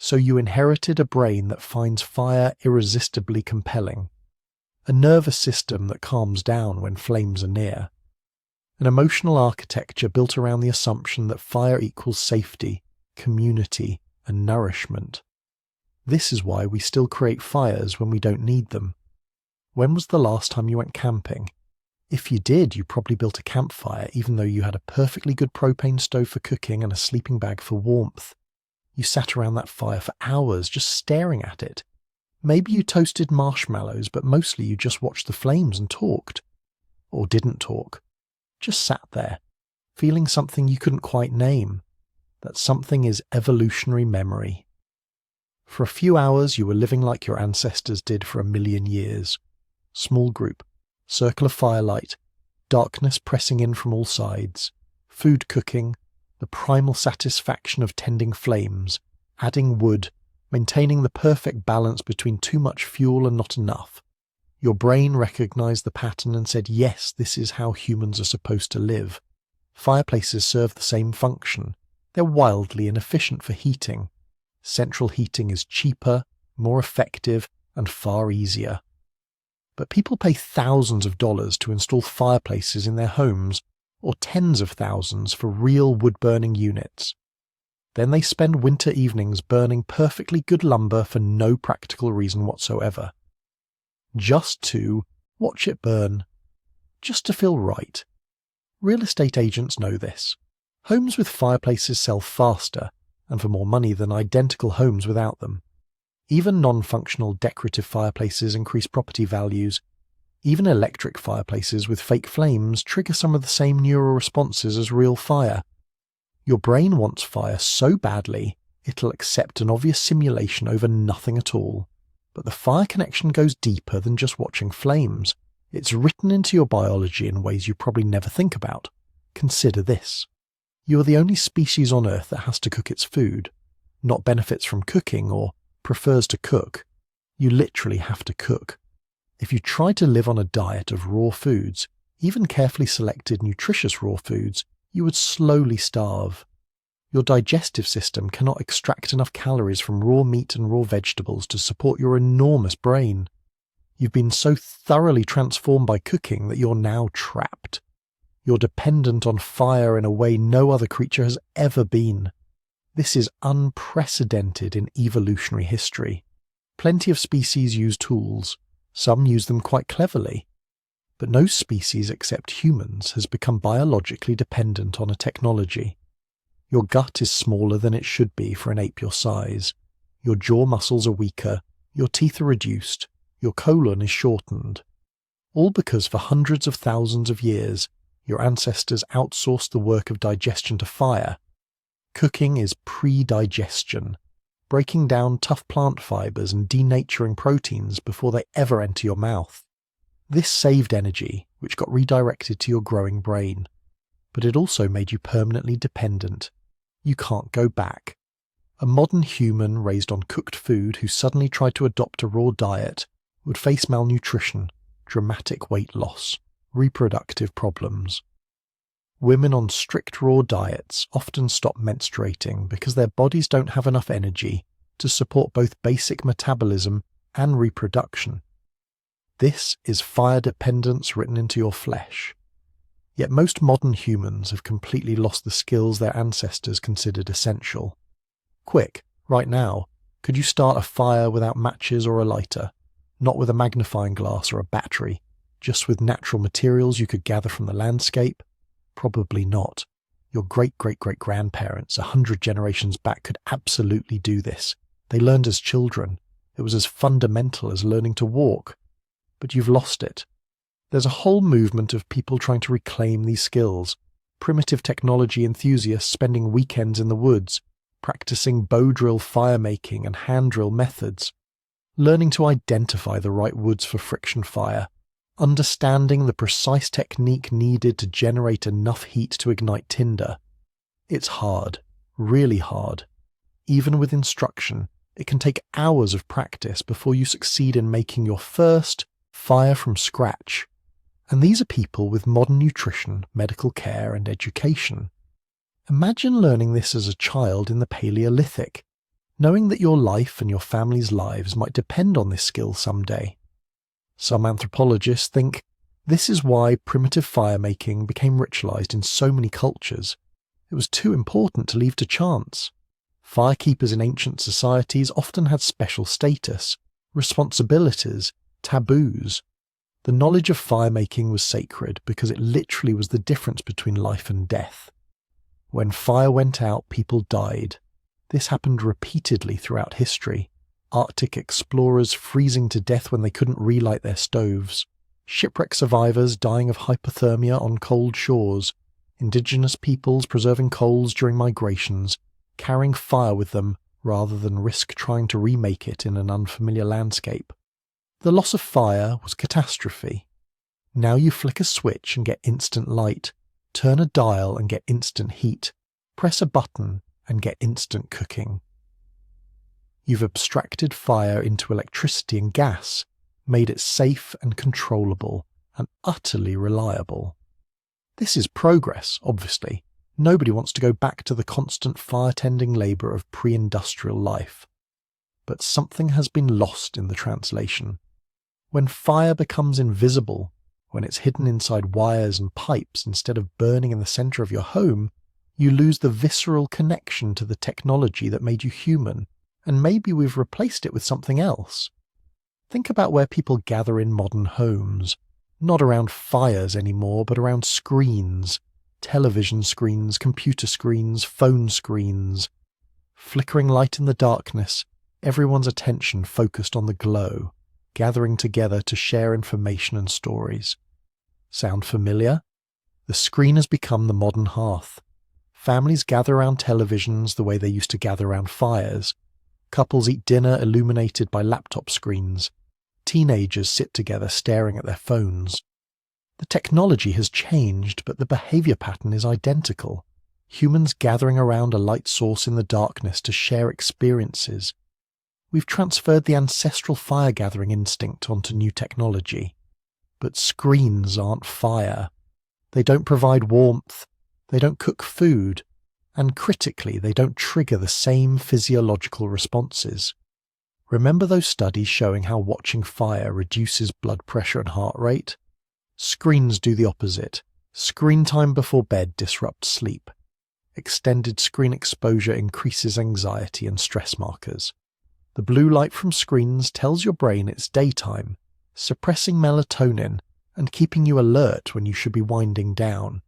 So you inherited a brain that finds fire irresistibly compelling, a nervous system that calms down when flames are near, an emotional architecture built around the assumption that fire equals safety, community, and nourishment. This is why we still create fires when we don't need them. When was the last time you went camping? If you did, you probably built a campfire even though you had a perfectly good propane stove for cooking and a sleeping bag for warmth. You sat around that fire for hours just staring at it. Maybe you toasted marshmallows, but mostly you just watched the flames and talked. Or didn't talk. Just sat there, feeling something you couldn't quite name. That something is evolutionary memory. For a few hours you were living like your ancestors did for 1,000,000 years. Small group, circle of firelight, darkness pressing in from all sides, food cooking, the primal satisfaction of tending flames, adding wood, maintaining the perfect balance between too much fuel and not enough. Your brain recognized the pattern and said, yes, this is how humans are supposed to live. Fireplaces serve the same function. They're wildly inefficient for heating. Central heating is cheaper, more effective, and far easier. But people pay thousands of dollars to install fireplaces in their homes, or tens of thousands for real wood-burning units. Then they spend winter evenings burning perfectly good lumber for no practical reason whatsoever. Just to watch it burn. Just to feel right. Real estate agents know this. Homes with fireplaces sell faster, and for more money than identical homes without them. Even non-functional decorative fireplaces increase property values. Even electric fireplaces with fake flames trigger some of the same neural responses as real fire. Your brain wants fire so badly, it'll accept an obvious simulation over nothing at all. But the fire connection goes deeper than just watching flames. It's written into your biology in ways you probably never think about. Consider this. You are the only species on Earth that has to cook its food, not benefits from cooking or prefers to cook. You literally have to cook. If you try to live on a diet of raw foods, even carefully selected nutritious raw foods, you would slowly starve. Your digestive system cannot extract enough calories from raw meat and raw vegetables to support your enormous brain. You've been so thoroughly transformed by cooking that you're now trapped. You're dependent on fire in a way no other creature has ever been. This is unprecedented in evolutionary history. Plenty of species use tools. Some use them quite cleverly. But no species except humans has become biologically dependent on a technology. Your gut is smaller than it should be for an ape your size. Your jaw muscles are weaker. Your teeth are reduced. Your colon is shortened. All because for hundreds of thousands of years, your ancestors outsourced the work of digestion to fire. Cooking is pre-digestion, breaking down tough plant fibers and denaturing proteins before they ever enter your mouth. This saved energy, which got redirected to your growing brain. But it also made you permanently dependent. You can't go back. A modern human raised on cooked food who suddenly tried to adopt a raw diet would face malnutrition, dramatic weight loss, reproductive problems. Women on strict raw diets often stop menstruating because their bodies don't have enough energy to support both basic metabolism and reproduction. This is fire dependence written into your flesh. Yet most modern humans have completely lost the skills their ancestors considered essential. Quick, right now, could you start a fire without matches or a lighter? Not with a magnifying glass or a battery, just with natural materials you could gather from the landscape? Probably not. Your great-great-great-grandparents 100 generations back could absolutely do this. They learned as children. It was as fundamental as learning to walk. But you've lost it. There's a whole movement of people trying to reclaim these skills. Primitive technology enthusiasts spending weekends in the woods, practicing bow drill fire-making and hand drill methods. Learning to identify the right woods for friction fire. Understanding the precise technique needed to generate enough heat to ignite tinder. It's hard, really hard. Even with instruction, it can take hours of practice before you succeed in making your first fire from scratch. And these are people with modern nutrition, medical care, and education. Imagine learning this as a child in the Paleolithic, knowing that your life and your family's lives might depend on this skill someday. Some anthropologists think this is why primitive fire-making became ritualized in so many cultures. It was too important to leave to chance. Firekeepers in ancient societies often had special status, responsibilities, taboos. The knowledge of fire-making was sacred because it literally was the difference between life and death. When fire went out, people died. This happened repeatedly throughout history. Arctic explorers freezing to death when they couldn't relight their stoves, shipwreck survivors dying of hypothermia on cold shores, indigenous peoples preserving coals during migrations, carrying fire with them rather than risk trying to remake it in an unfamiliar landscape. The loss of fire was catastrophe. Now you flick a switch and get instant light, turn a dial and get instant heat, press a button and get instant cooking. You've abstracted fire into electricity and gas, made it safe and controllable, and utterly reliable. This is progress, obviously. Nobody wants to go back to the constant fire-tending labour of pre-industrial life. But something has been lost in the translation. When fire becomes invisible, when it's hidden inside wires and pipes instead of burning in the centre of your home, you lose the visceral connection to the technology that made you human. And maybe we've replaced it with something else. Think about where people gather in modern homes, not around fires anymore, but around screens, television screens, computer screens, phone screens. Flickering light in the darkness, everyone's attention focused on the glow, gathering together to share information and stories. Sound familiar? The screen has become the modern hearth. Families gather around televisions the way they used to gather around fires. Couples eat dinner illuminated by laptop screens. Teenagers sit together staring at their phones. The technology has changed, but the behavior pattern is identical. Humans gathering around a light source in the darkness to share experiences. We've transferred the ancestral fire-gathering instinct onto new technology. But screens aren't fire. They don't provide warmth. They don't cook food. And critically, they don't trigger the same physiological responses. Remember those studies showing how watching fire reduces blood pressure and heart rate? Screens do the opposite. Screen time before bed disrupts sleep. Extended screen exposure increases anxiety and stress markers. The blue light from screens tells your brain it's daytime, suppressing melatonin and keeping you alert when you should be winding down.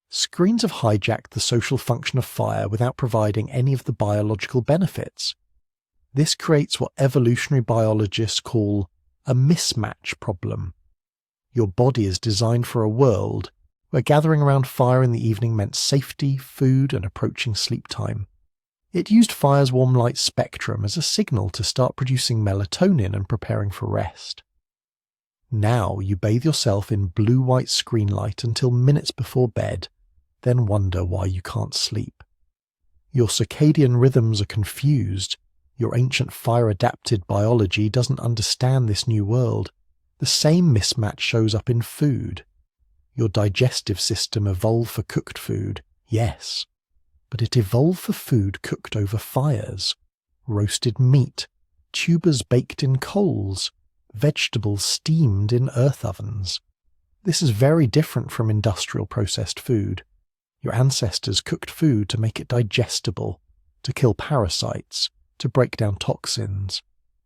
Screens have hijacked the social function of fire without providing any of the biological benefits. This creates what evolutionary biologists call a mismatch problem. Your body is designed for a world where gathering around fire in the evening meant safety, food, and approaching sleep time. It used fire's warm light spectrum as a signal to start producing melatonin and preparing for rest. Now you bathe yourself in blue-white screen light until minutes before bed, then wonder why you can't sleep. Your circadian rhythms are confused. Your ancient fire-adapted biology doesn't understand this new world. The same mismatch shows up in food. Your digestive system evolved for cooked food, yes, but it evolved for food cooked over fires. Roasted meat, tubers baked in coals, vegetables steamed in earth ovens. This is very different from industrial processed food. Your ancestors cooked food to make it digestible, to kill parasites, to break down toxins.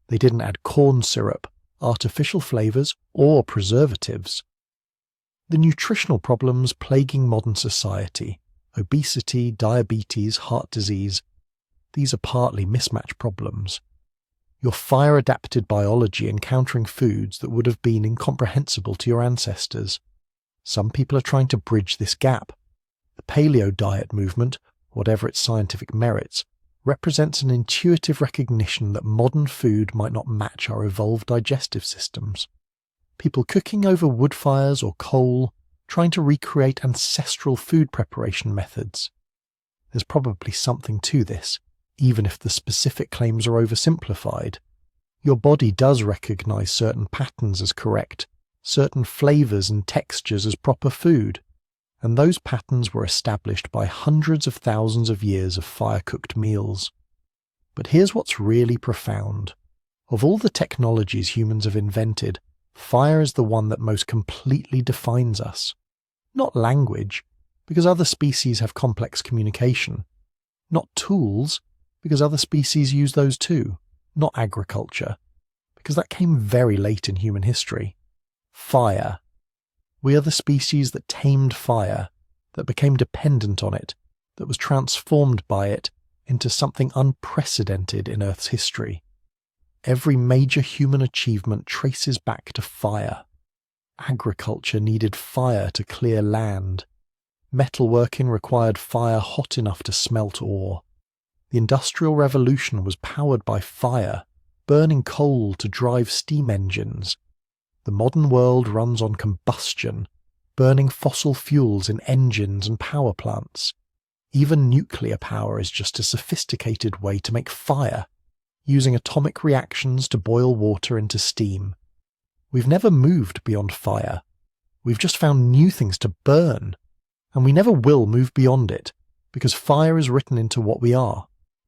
They didn't add corn syrup, artificial flavors, or preservatives. The nutritional problems plaguing modern society, obesity, diabetes, heart disease, these are partly mismatch problems. Your fire-adapted biology encountering foods that would have been incomprehensible to your ancestors. Some people are trying to bridge this gap. The paleo diet movement, whatever its scientific merits, represents an intuitive recognition that modern food might not match our evolved digestive systems. People cooking over wood fires or coal, trying to recreate ancestral food preparation methods. There's probably something to this, even if the specific claims are oversimplified. Your body does recognize certain patterns as correct, certain flavors and textures as proper food, and those patterns were established by hundreds of thousands of years of fire-cooked meals. But here's what's really profound. Of all the technologies humans have invented, fire is the one that most completely defines us. Not language, because other species have complex communication. Not tools, because other species use those too. Not agriculture, because that came very late in human history. Fire. We are the species that tamed fire, that became dependent on it, that was transformed by it into something unprecedented in Earth's history. Every major human achievement traces back to fire. Agriculture needed fire to clear land. Metalworking required fire hot enough to smelt ore. The Industrial Revolution was powered by fire, burning coal to drive steam engines. The modern world runs on combustion, burning fossil fuels in engines and power plants. Even nuclear power is just a sophisticated way to make fire, using atomic reactions to boil water into steam. We've never moved beyond fire. We've just found new things to burn, and we never will move beyond it, because fire is written into what we are,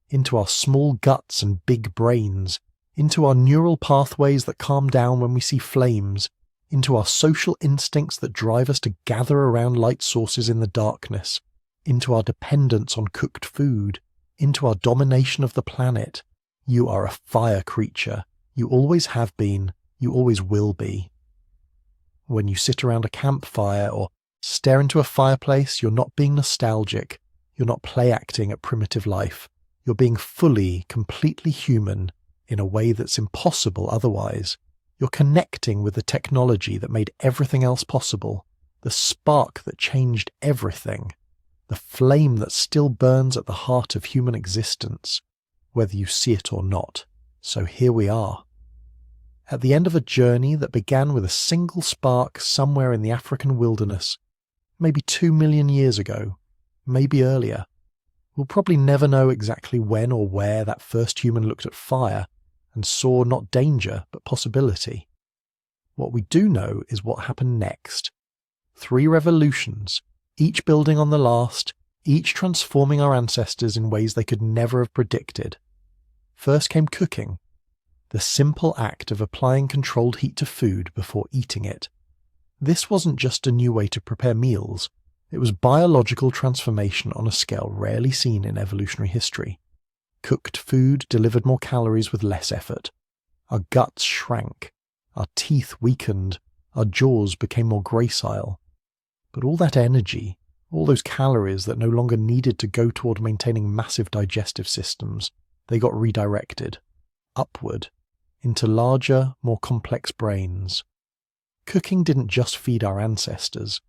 into our small guts and big brains, into our neural pathways that calm down when we see flames, into our social instincts that drive us to gather around light sources in the darkness, into our dependence on cooked food, into our domination of the planet. You are a fire creature. You always have been. You always will be. When you sit around a campfire or stare into a fireplace, you're not being nostalgic. You're not play acting at primitive life. You're being fully, completely human in a way that's impossible otherwise. You're connecting with the technology that made everything else possible, the spark that changed everything, the flame that still burns at the heart of human existence, whether you see it or not. So here we are. At the end of a journey that began with a single spark somewhere in the African wilderness, maybe 2 million years ago, maybe earlier. We'll probably never know exactly when or where that first human looked at fire and saw not danger but possibility. What we do know is what happened next. 3 revolutions, each building on the last, each transforming our ancestors in ways they could never have predicted. First came cooking, the simple act of applying controlled heat to food before eating it. This wasn't just a new way to prepare meals, It was biological transformation on a scale rarely seen in evolutionary history. Cooked food delivered more calories with less effort. Our guts shrank. Our teeth weakened. Our jaws became more gracile. But all that energy, all those calories that no longer needed to go toward maintaining massive digestive systems, they got redirected, upward, into larger, more complex brains. Cooking didn't just feed our ancestors.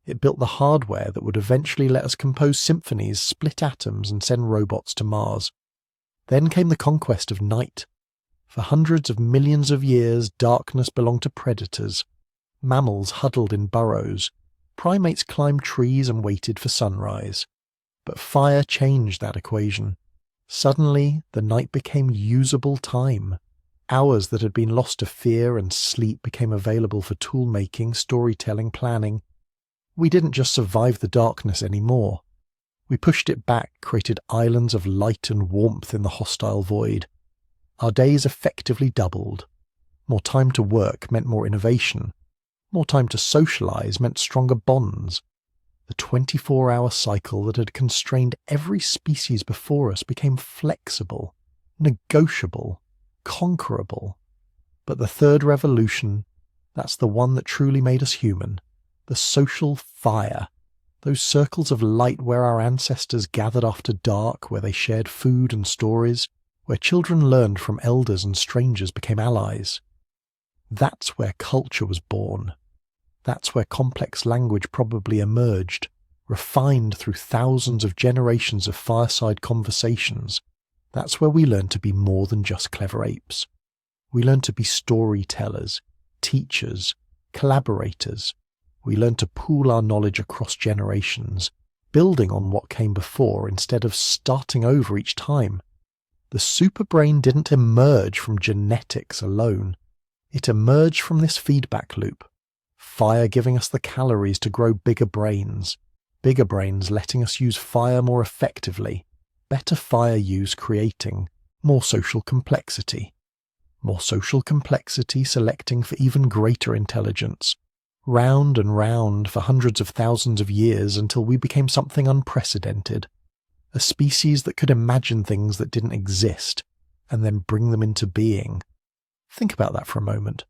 It built the hardware that would eventually let us compose symphonies, split atoms, and send robots to Mars. Then came the conquest of night. For hundreds of millions of years, darkness belonged to predators. Mammals huddled in burrows. Primates climbed trees and waited for sunrise. But fire changed that equation. Suddenly, the night became usable time. Hours that had been lost to fear and sleep became available for tool-making, storytelling, planning. We didn't just survive the darkness anymore. We pushed it back, created islands of light and warmth in the hostile void. Our days effectively doubled. More time to work meant more innovation. More time to socialize meant stronger bonds. The 24-hour cycle that had constrained every species before us became flexible, negotiable, conquerable. But the third revolution, that's the one that truly made us human, the social fire, those circles of light where our ancestors gathered after dark, where they shared food and stories, where children learned from elders and strangers became allies. That's where culture was born. That's where complex language probably emerged, refined through thousands of generations of fireside conversations. That's where we learned to be more than just clever apes. We learned to be storytellers, teachers, collaborators. We learned to pool our knowledge across generations, building on what came before instead of starting over each time. The superbrain didn't emerge from genetics alone. It emerged from this feedback loop. Fire giving us the calories to grow bigger brains letting us use fire more effectively, better fire use creating more social complexity selecting for even greater intelligence, round and round for hundreds of thousands of years until we became something unprecedented, a species that could imagine things that didn't exist and then bring them into being. Think about that for a moment.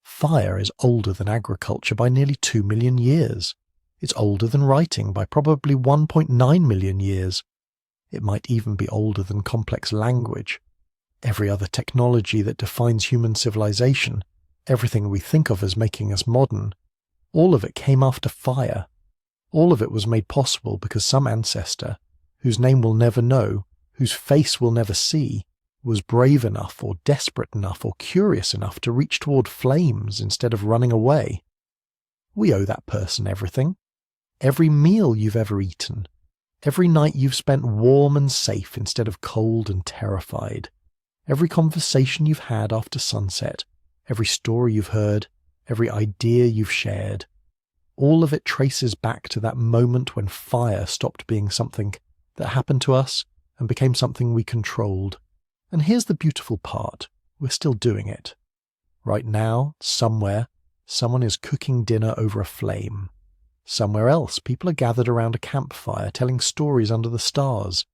Fire is older than agriculture by nearly 2 million years. It's older than writing by probably 1.9 million years. It might even be older than complex language. Every other technology that defines human civilization, everything we think of as making us modern, all of it came after fire. All of it was made possible because some ancestor, whose name we'll never know, whose face we'll never see, was brave enough or desperate enough or curious enough to reach toward flames instead of running away. We owe that person everything. Every meal you've ever eaten. Every night you've spent warm and safe instead of cold and terrified. Every conversation you've had after sunset. Every story you've heard. Every idea you've shared. All of it traces back to that moment when fire stopped being something that happened to us and became something we controlled. And here's the beautiful part. We're still doing it. Right now, somewhere, someone is cooking dinner over a flame. Somewhere else, people are gathered around a campfire telling stories under the stars.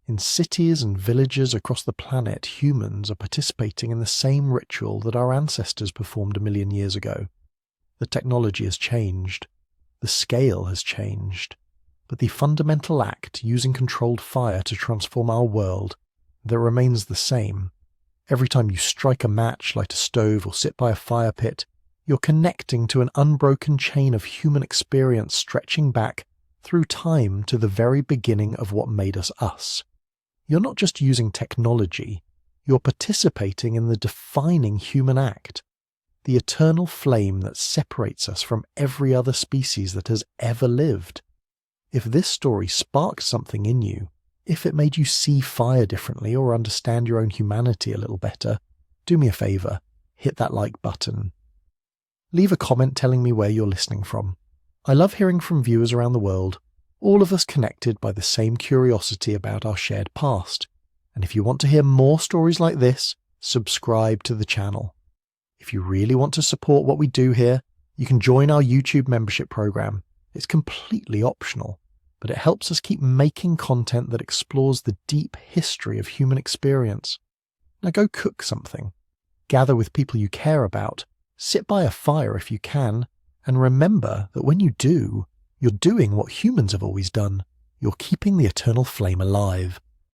In cities and villages across the planet, humans are participating in the same ritual that our ancestors performed 1 million years ago. The technology has changed. The scale has changed. But the fundamental act using controlled fire to transform our world, that remains the same. Every time you strike a match, light a stove, or sit by a fire pit, you're connecting to an unbroken chain of human experience stretching back through time to the very beginning of what made us us. You're not just using technology, you're participating in the defining human act, the eternal flame that separates us from every other species that has ever lived. If this story sparked something in you, if it made you see fire differently or understand your own humanity a little better, do me a favor, hit that like button. Leave a comment telling me where you're listening from. I love hearing from viewers around the world, all of us connected by the same curiosity about our shared past. And if you want to hear more stories like this, subscribe to the channel. If you really want to support what we do here, you can join our YouTube membership program. It's completely optional, but it helps us keep making content that explores the deep history of human experience. Now go cook something. Gather with people you care about. Sit by a fire if you can. And remember that when you do, you're doing what humans have always done. You're keeping the eternal flame alive.